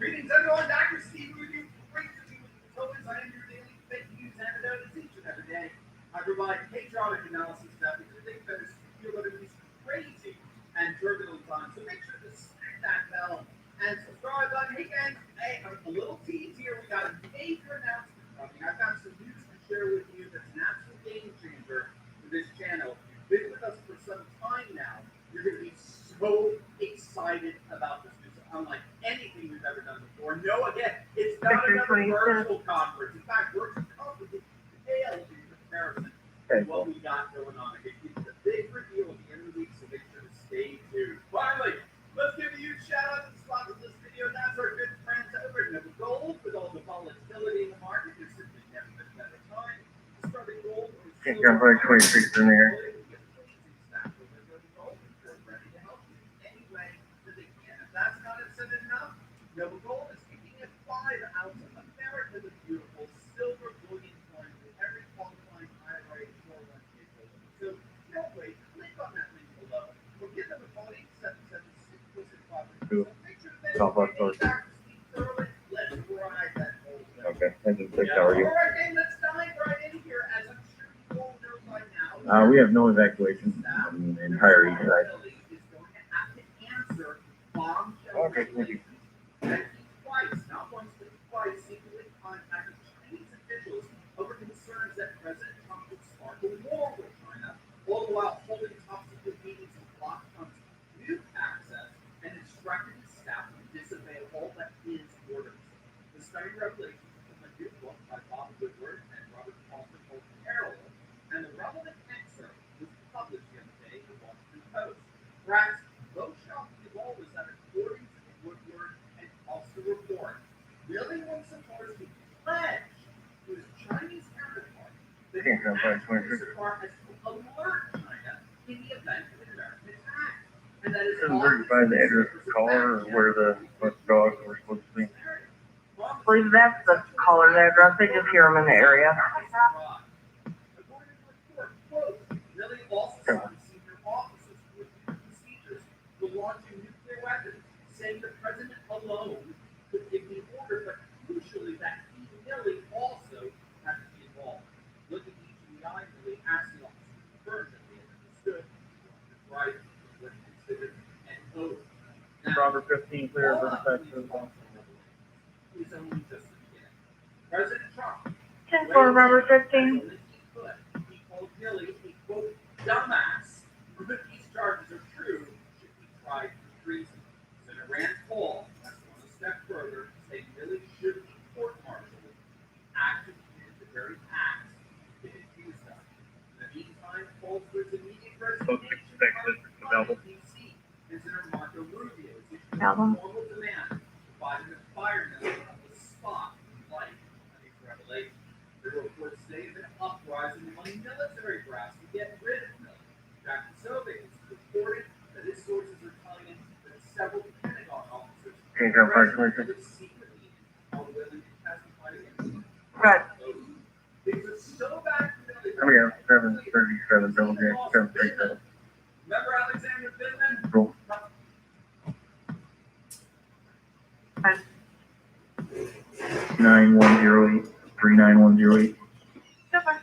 Greetings, everyone. Dr. Steve with you. Great to be with you. Always, I am your daily fake news antidote as each and every day. I provide patriotic analysis that because I think that is feel that it is crazy and turbulent times. So make sure to smack that bell and subscribe button. Hey, guys, hey, a little tease here. We got a major announcement coming. I've got some news to share with you that's an absolute game changer for this channel. If you've been with us for some time now, you're going to be so excited about this news, unlike anything we've ever done before. No, again, it's not another virtual conference. In fact, virtual conferences pale in comparison to what we got going on. Again, it's a big reveal at the end of the week, so make sure to stay tuned. Finally, let's give a huge shout out to the sponsor of this video. That's our good friends over at Noble Gold. With all the volatility in the market, there's simply never been a better time to start a gold or Can't jump like 23 in there. That's not enough. Noble Gold is keeping it 5 ounce of America the Beautiful silver bullion coin with every qualifying IRA 401k holder. So don't wait, click on that link below or give them a call 877-646-5. Make sure that let's ride that gold. Okay, I just clicked already. All right, then let's dive right in here. As I'm sure you all know by now, We have no evacuation on the entire east side. Okay, thank you. Twice, not once, but twice, secretly contacted Chinese officials over concerns that President Trump would spark a war with China, all the while holding top secret meetings to block Trump's nuke access and instructed his staff to disobey all but his orders. The stunning revelations from a new book by Bob Woodward and Robert Palmer called Parallel, and the relevant excerpt was published the other day in the Washington Post. Perhaps most shocking of all was that according to Woodward and also report, really wants supporters to pledge to his Chinese counterpart that he actively support as to alert China in the event of an American attack. And that is Doesn't verify the address of the caller or where the dogs were supposed to be. I believe that's the caller's address. They just hear them in the area. Really also signed senior officers with procedures for launching nuclear weapons, saying the president alone could give the order, but crucially that he, Milley, also had to be involved. Looking each in the eye, Milley asked the officer to confirm that they had understood his right, what he considered an oath. Robert 15, clear for the fact Is only just the beginning. President Trump 10 for Robert 15. he called Milley a quote dumbass. If these charges are true, should be tried for treason. Senator Rand Paul has gone a step further, saying Milley should be court-martialed. Actions committed the very acts they accused of. In the meantime, Paul Swift's immediate resignation from D.C. and Senator Marco Rubio is issuing a formal demand to Biden to fire Milley on the spot in light of these revelations. There were reports today of an uprising among military brass to get rid of Milley. Jackson Sobey is reporting that his sources are telling him that several Pentagon officers secretly are willing to testify against him. Right. Things are so bad for Milley. Come here, 737, double J, 737. Remember Alexander Vindman? Cool. 9108, 39108. Super.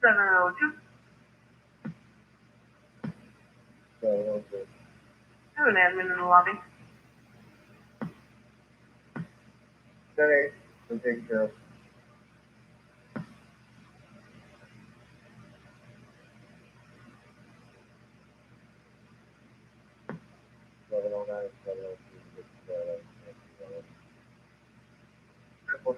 So, okay. have an admin in the lobby. 10-8, been taken care of. Seven oh nine, 702, Triple.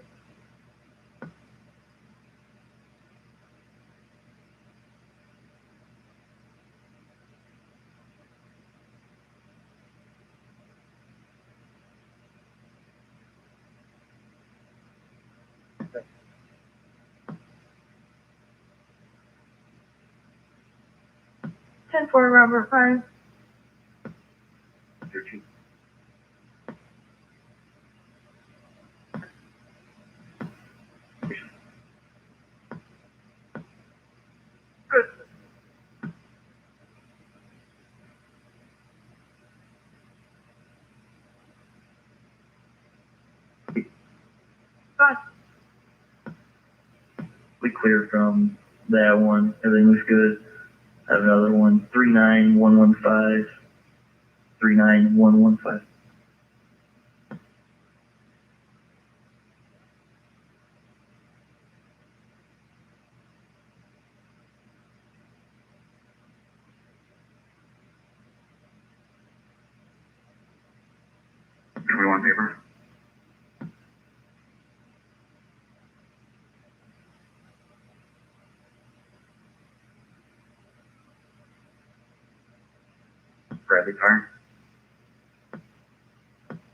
Ten four, Robert 5. 13. Good. Good. We cleared from that one. Everything was good. I have another one. 39115. 39115. Everyone paper? Bradley Fire?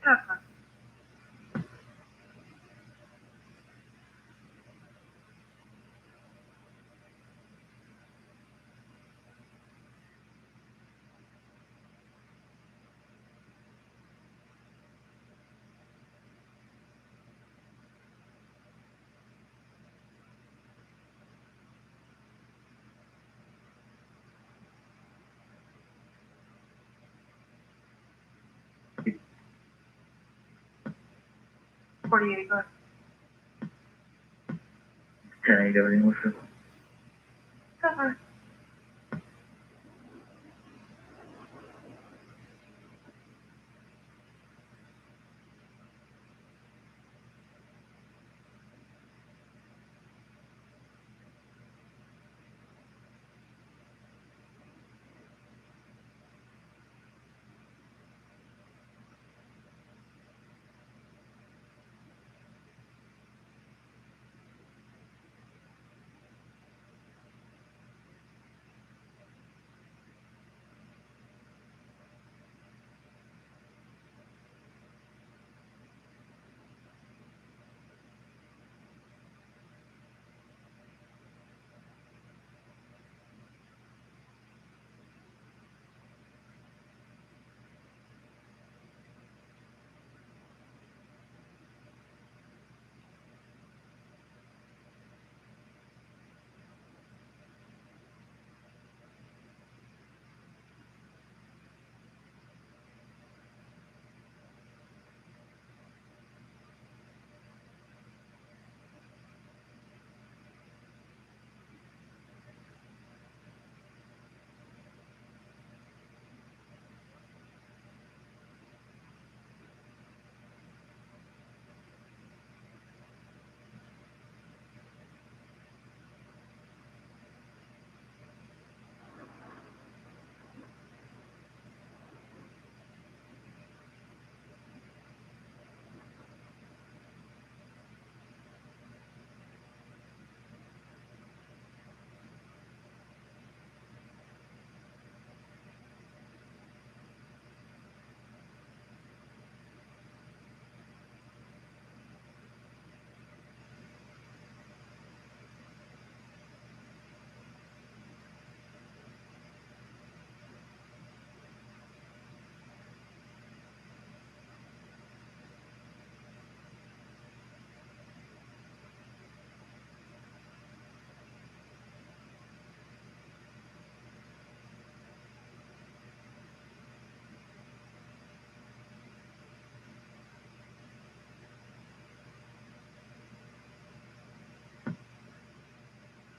Definitely. Okay. 48, good. 10-8, everything was good. Definitely.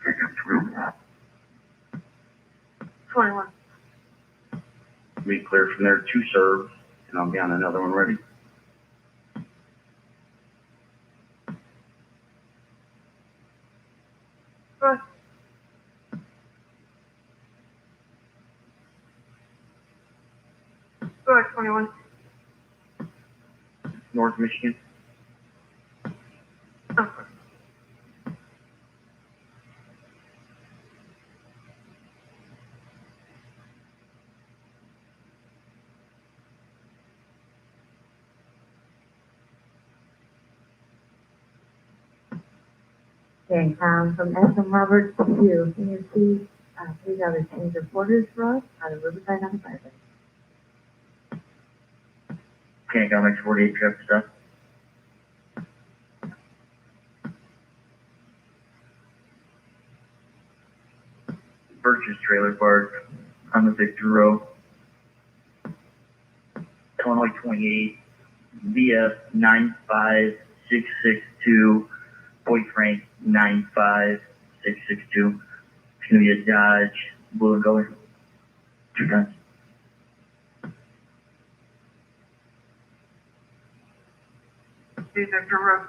Second through. 21. Yes. be clear from there to serve, and I'll be on another one ready. Go ahead. Go ahead, 21. North Michigan. Okay. Okay, from SM Roberts to you, can you please have the change reporters for us out of Riverside on the fire? Can't go make 48 truck stuff. Purchase trailer park on the Victor Road. Illinois 28, VF 95662, Boyd Frank 95662. It's gonna be a Dodge blue and gold. 2 tons. See Victor Road.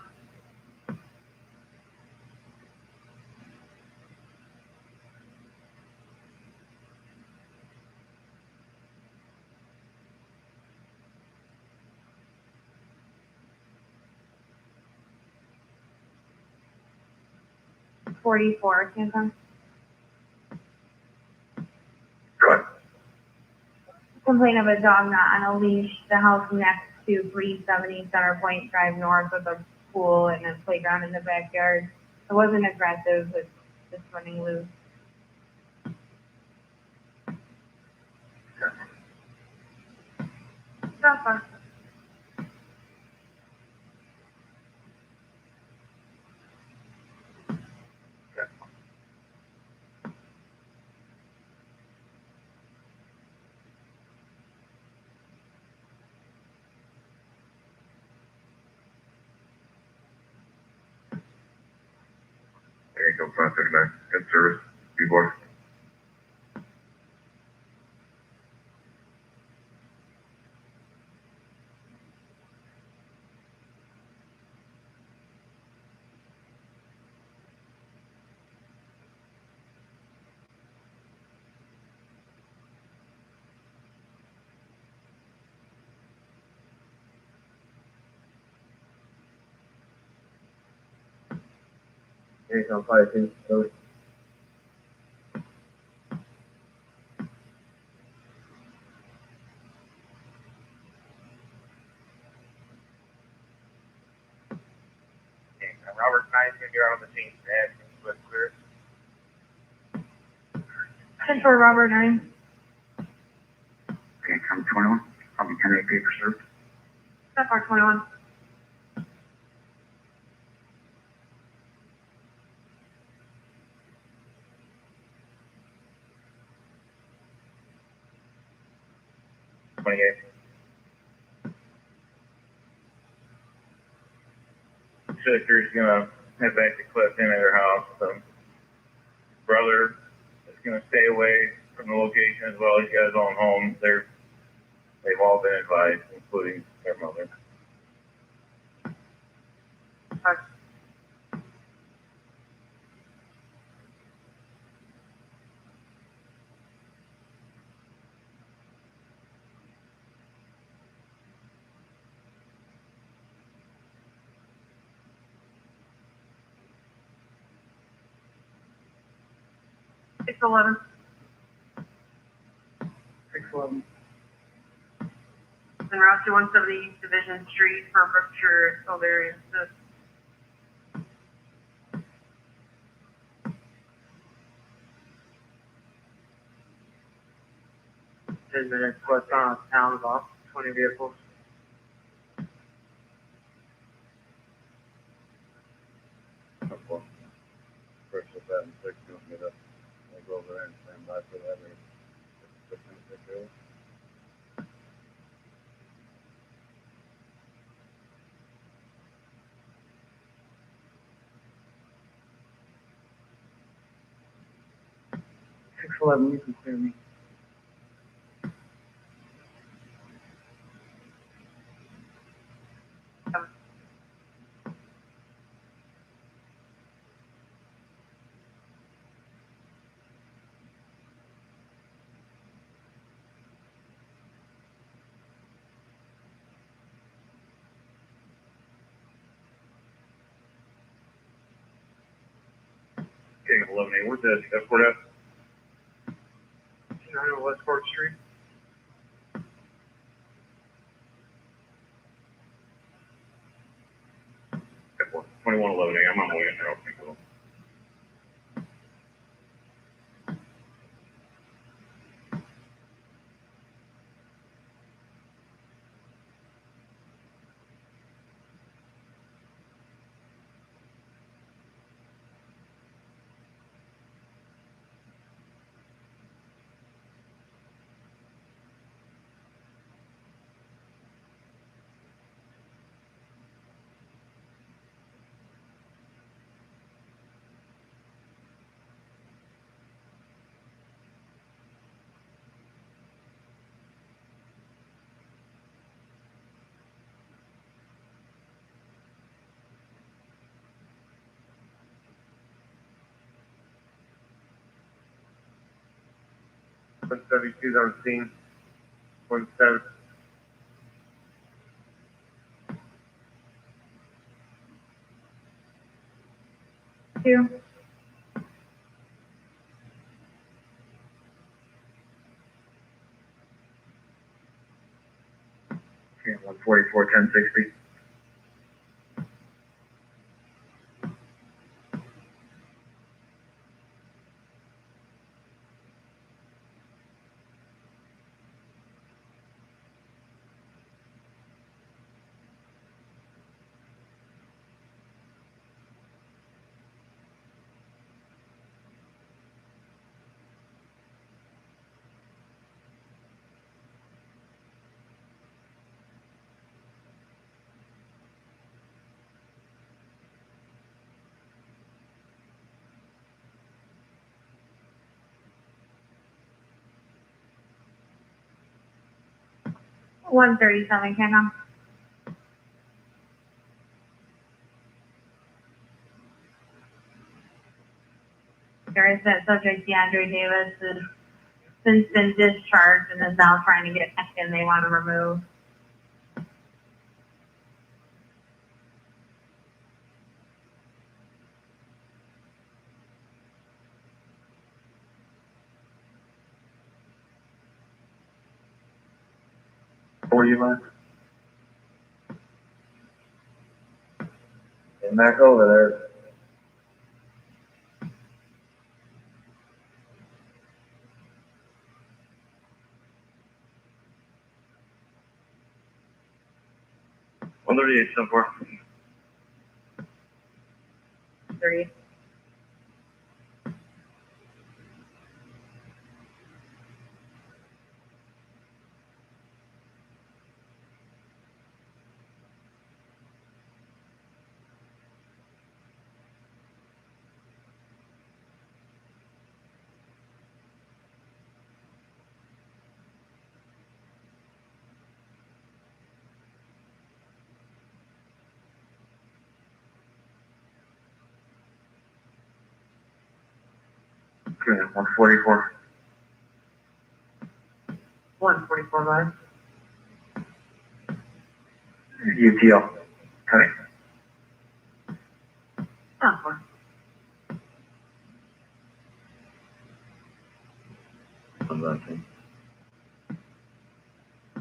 $44, Canton. Complaint of a dog not on a leash, the house next to 370 Center Point Drive North with a pool and a playground in the backyard. It wasn't aggressive, it's just running loose. That's fine. There you go, 539. Good service. B-boy. Here's on fire too, so Robert Knight, you're out on the scene. And with clear. 10 for Robert 9. Okay, come 21. I'll be 10 paper served. Step R 21. Sister's gonna head back to Clifton at her house. Brother is gonna stay away from the location as well. He's got his own home. They've all been advised, including their mother. Six 11. 611. And route to 170 East Division Street for Berkshire Ovarian Cyst. Ten minutes west on town, about 20 vehicles. First of that and 6, you want me to go over there and stand by for that? Or 611, you can clear me. King 11A, where's that escort at? 200 West Court Street. Escort, 2111A, I'm on my way in there, I'll pick it up. One 72 that was seen. 17. Two. Okay, 144, 1060. One 37 Canon. There is that subject DeAndre Davis has since been discharged and is now trying to get back in. They want to remove. Where you left? And back over there. One 38, so far. 3. Okay, 144. 144 line. UTL. Coming. Down for. I'm looking.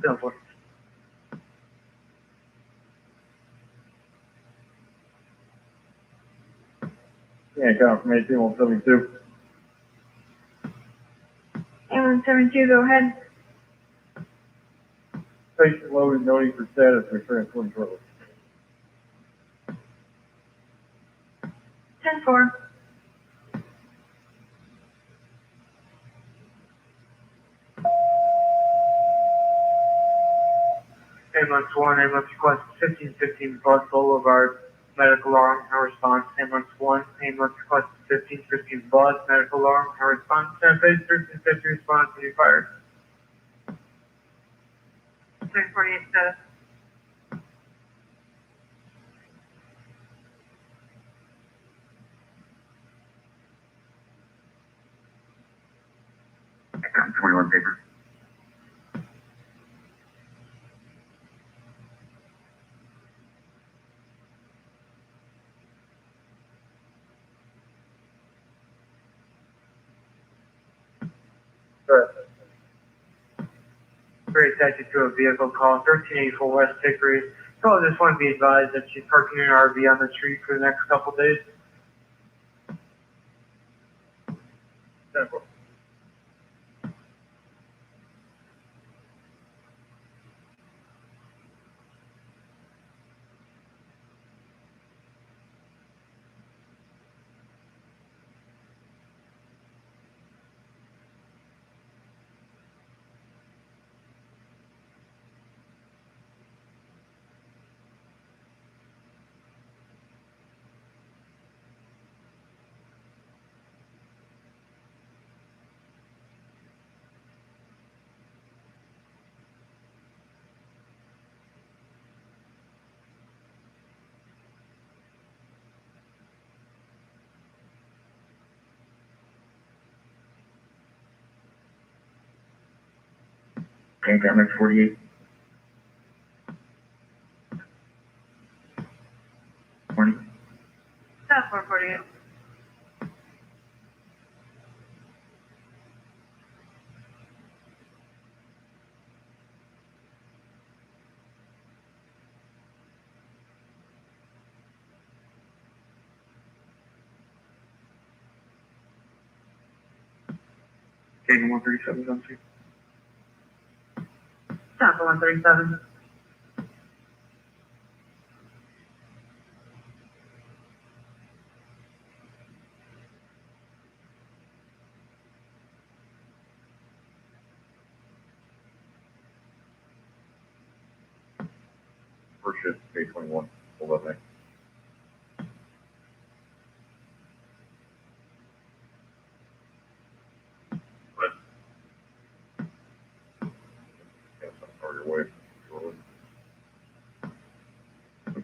Down for. Yeah, confirmation 172. And 172, go ahead. Patient loaded, noting for status, return 24. 10-4. Ambulance 1, ambulance request 1515 Bus Boulevard, medical alarm, no response. Ambulance 1, ambulance request 1515 Bus, medical alarm, no response. 10 phase 1350 response to be fired. 1048 status. Got 21 paper. threat. Very attention to a vehicle call 1384 West Hickory. So I just want to be advised that she's parking her RV on the street for the next couple days. Simple. Okay, Grumman 48. Morning. Stop 448. Okay, 137 on street. Stop 137. First shift, K21, 11. Your way.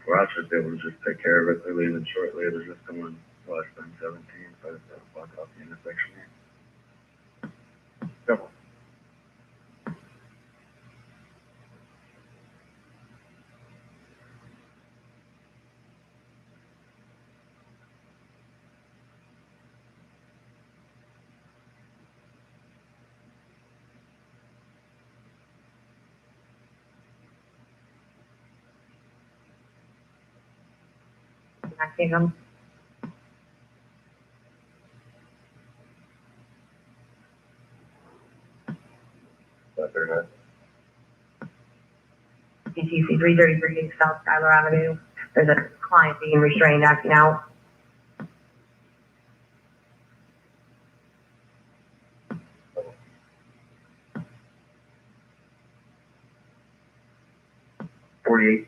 Well, I should be able to just take care of it. They're leaving shortly. They're just going less than 17, so I just gotta block off the intersection here. Double. Connecting them. That very nice. DTC 333 South Schuyler Avenue. There's a client being restrained, acting out. $48.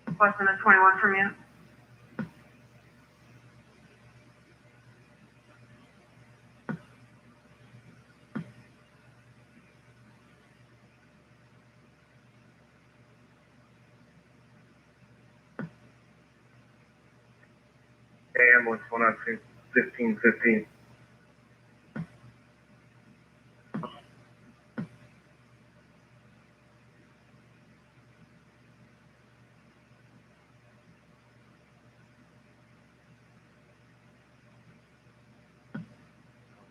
Requesting a 21 from you. Ambulance 102, 1515.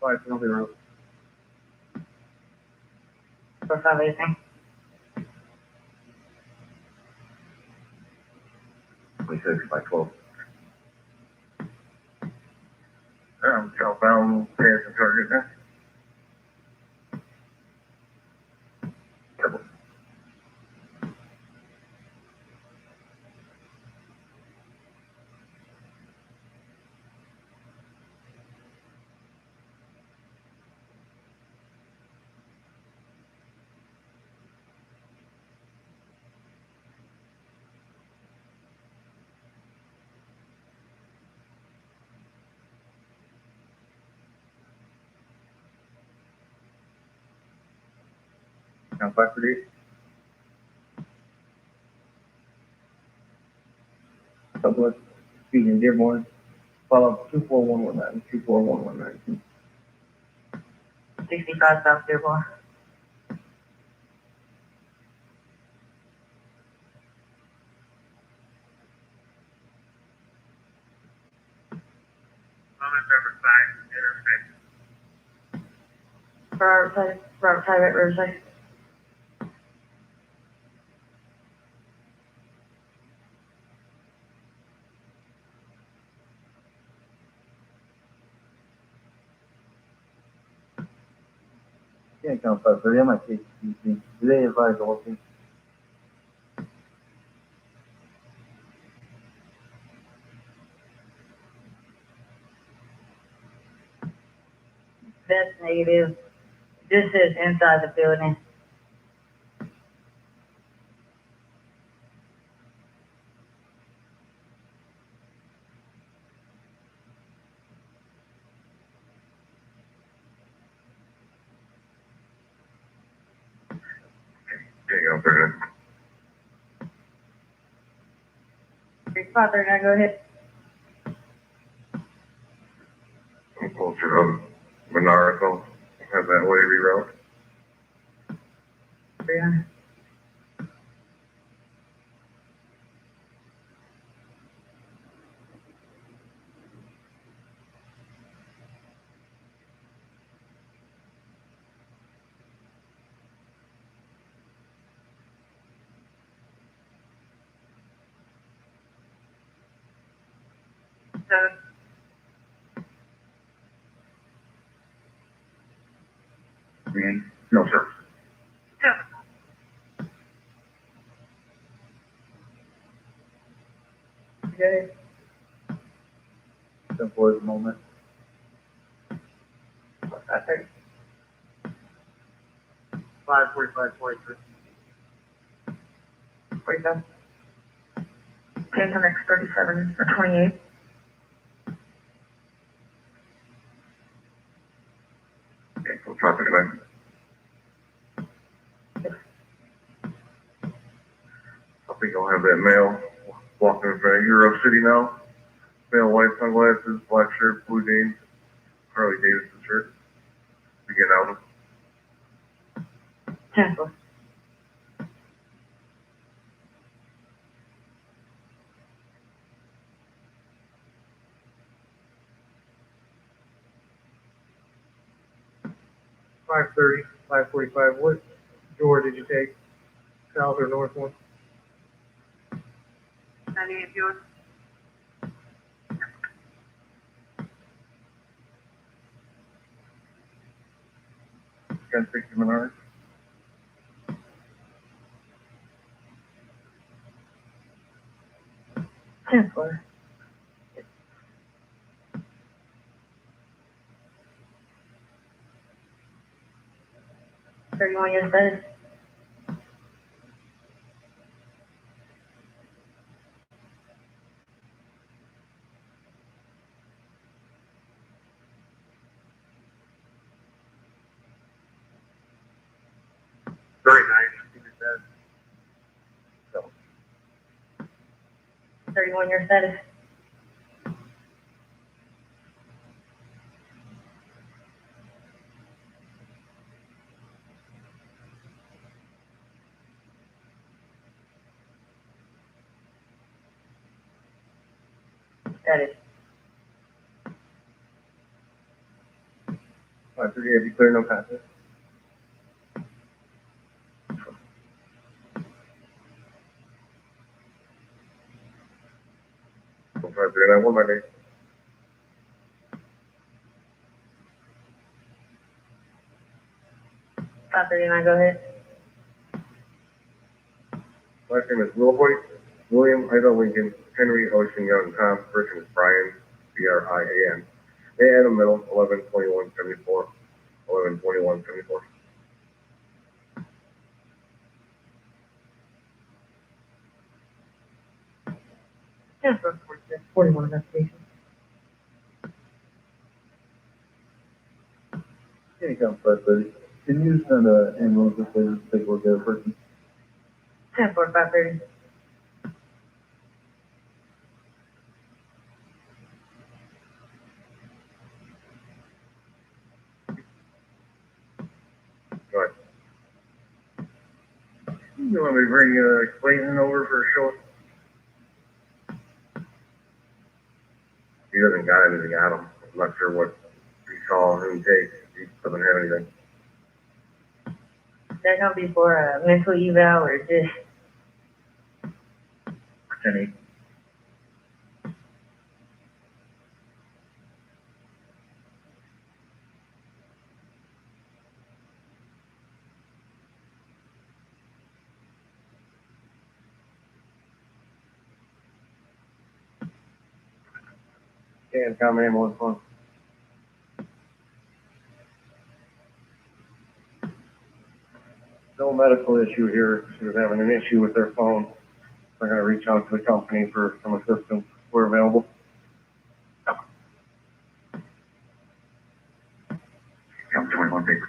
Five Penalty Road. What's up, anything? 26 by 12. Southbound Harrison Target now. Double. Now 538. Southwest, speaking Dearborn. Follow 24119, 24119. 65 South Dearborn. number 5 intersection. For Robert Private Riverside. Can't count 5:30. I might take DC. Do they advise all things? That's negative. This is inside the building. There you go, Brandon. 539, go ahead. I'm closer to Monarco. Have that way reroute. 300. Green? No, sir. Okay. Simple at the moment. 530. 5:45, 43. 47. Change on next 37 or 28. Okay, so traffic light. I think I'll have that male walking in front of Euro City now. Male, white sunglasses, black shirt, blue jeans, Harley Davidson shirt. Begin out. 10-4. $5:30, 5:45. What door did you take? South or north one? 98 Buick. 1060 Menard. Ten four. Thirty-one years old. Very nice. 31 year status. Status. 5:30. Have you cleared no contest? So 539, my name. Go ahead. Last name is Wilhoit, William, Ida Lincoln, Henry, Ocean, Young, Tom. First name is Brian, Brian. And Adam Middle, 11/21/74. 11/21/74. Yeah, for 41 investigation. Can't count 5:30. Can you send an ambulance if they just take a look at a person? 10-4, 530. Go ahead. You want me to bring Clayton over for a show? He doesn't got anything on him. I'm not sure what he saw him take. He doesn't have anything. Is that gonna be for a mental eval or just? Jenny. And common ambulance one. No medical issue here. She was having an issue with their phone. They're gonna reach out to the company for some assistance where available. Count 21 paper.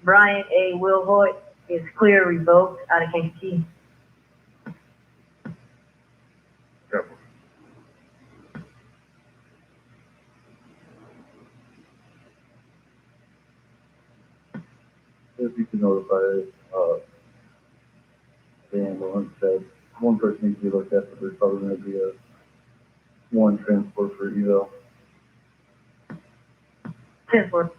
Brian A. Wilhoit is clear revoked out of Kankakee. If you can notify, the ambulance that one person needs to be looked at, but there's probably gonna be one transport for eval. 10-4.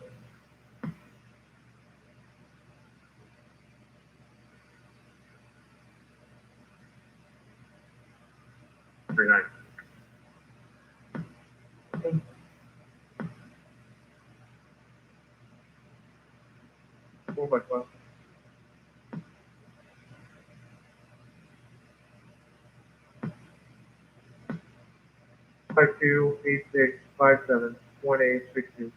Four by 12. Five two 86571862.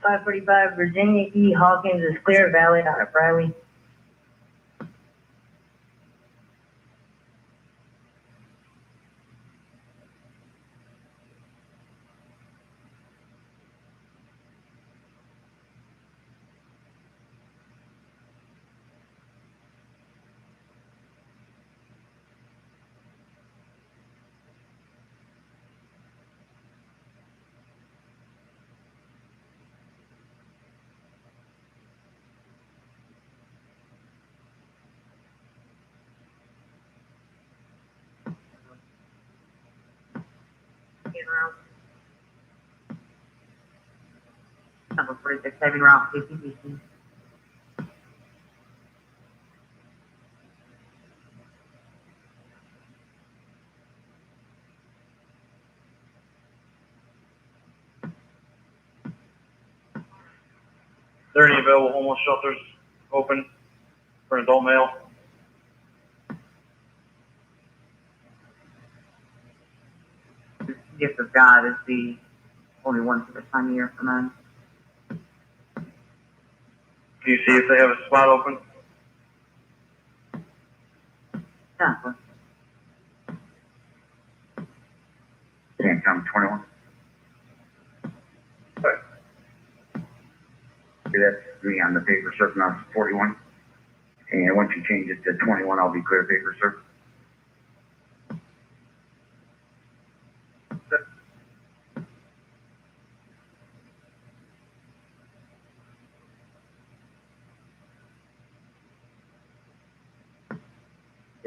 $545 Virginia E. Hawkins is clear, valid out of Riley. Number 46, heavy route, KCBC. Is there any available homeless shelters open for an adult male? Gift of God is the only one for this time of year for men. Can you see if they have a spot open? Exactly. And count 21. Okay, that's me on the paper, sir, now it's 41. And once you change it to 21, I'll be clear paper, sir.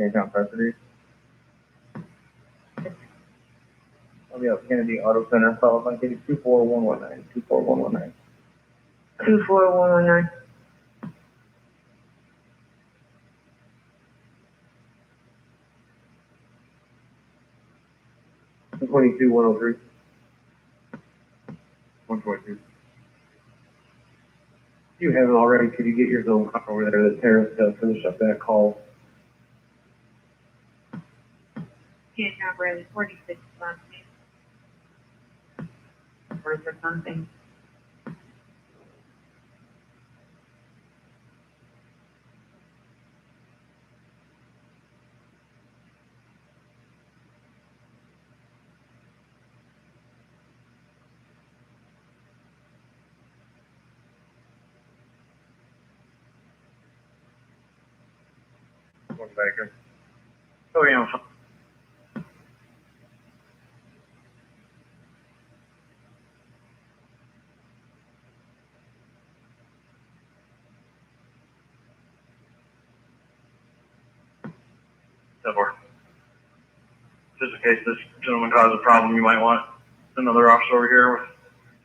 Can count custody? I'll be up Kennedy Auto Center, followed by case 24119, 24119. 24119. One 103. 122. If you haven't already, could you get your zone cop over there to Terrace to finish up that call? Can't number is 46 last name. 46 something. 1 Bacon. Oh, yeah. Therefore, just in case this gentleman causes a problem, you might want another officer over here with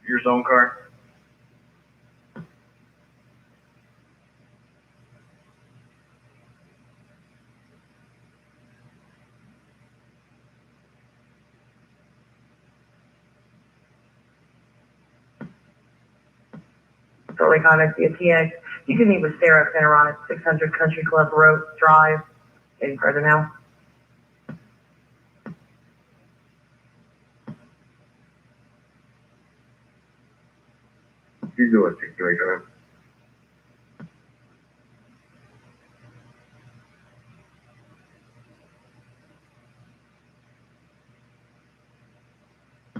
your zone car. Totally contact via TX. You can meet with Sarah Fenneron at 600 Country Club Road Drive in Fresno. You do it, situation.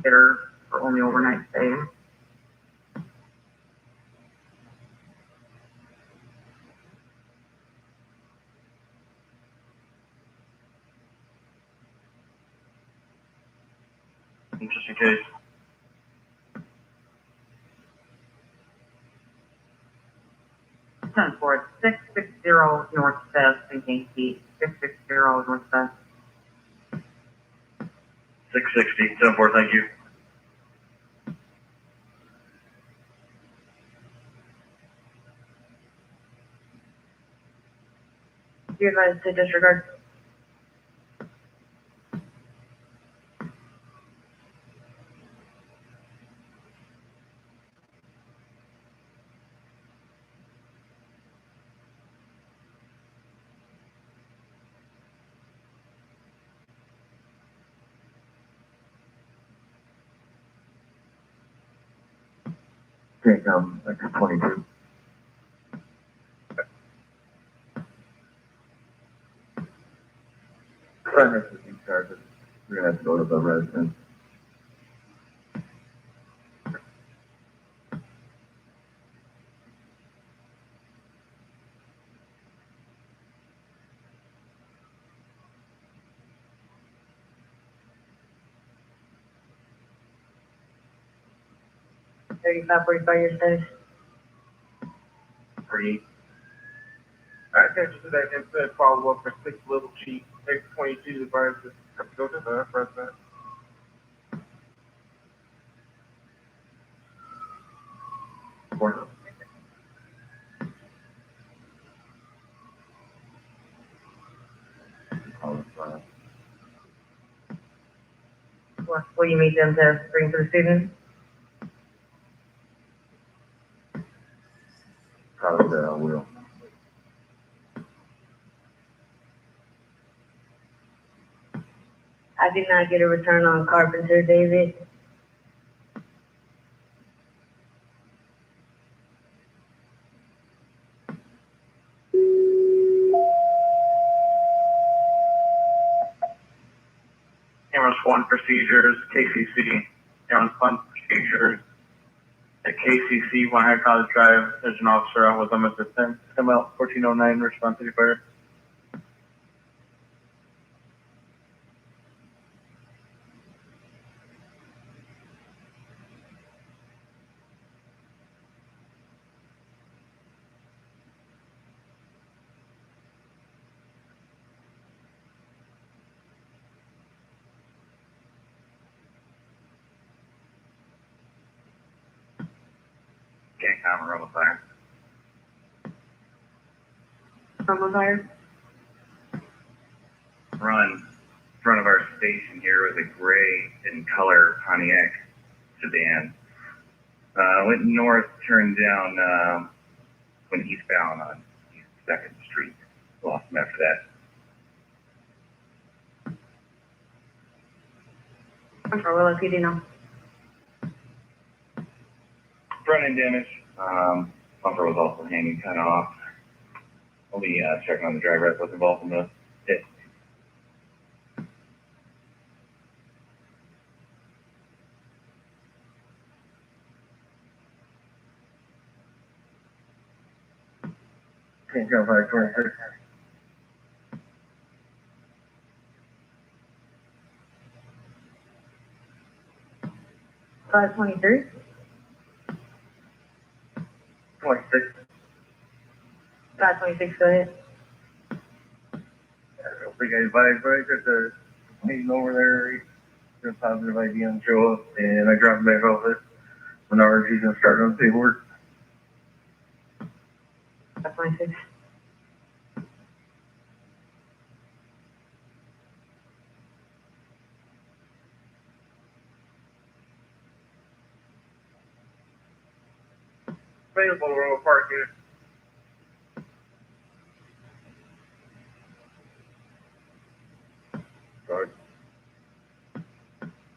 Better for only overnight stay. Just in case. For 660 North Best in Kankakee, 660 North Best. 660, 10-4, thank you. You advise to disregard. Can't come, like 22. Front has to be charged. We're gonna have to go to the residence. $35, 45 years status. Pretty. Attention to that incident follow up for 6 Little Chief, X22 advised to go to the president. Will you meet them to bring to the student? Probably that I will. I did not get a return on Carpenter, David. Cameras 1 procedures, KCC. Cameras 1 procedures. At KCC, One High College Drive, there's an officer out with them at the 10, come out 1409, response to the fire. Can't comment on the fire. From fire? Run in front of our station here was a gray in color Pontiac sedan. Went north, turned down, went eastbound on East 2nd Street. Lost him after that. I'm for Willow PD now. Front end damage. Bumper was also hanging kind of off. Only checking on the driver that was involved in the hit. Can't come 526. 523. 26. 526, go ahead. I don't think anybody's right at the meeting over there. He's a positive idea and show up, and I dropped back off it. Menards, he's gonna start on the paperwork. 526. Available row parking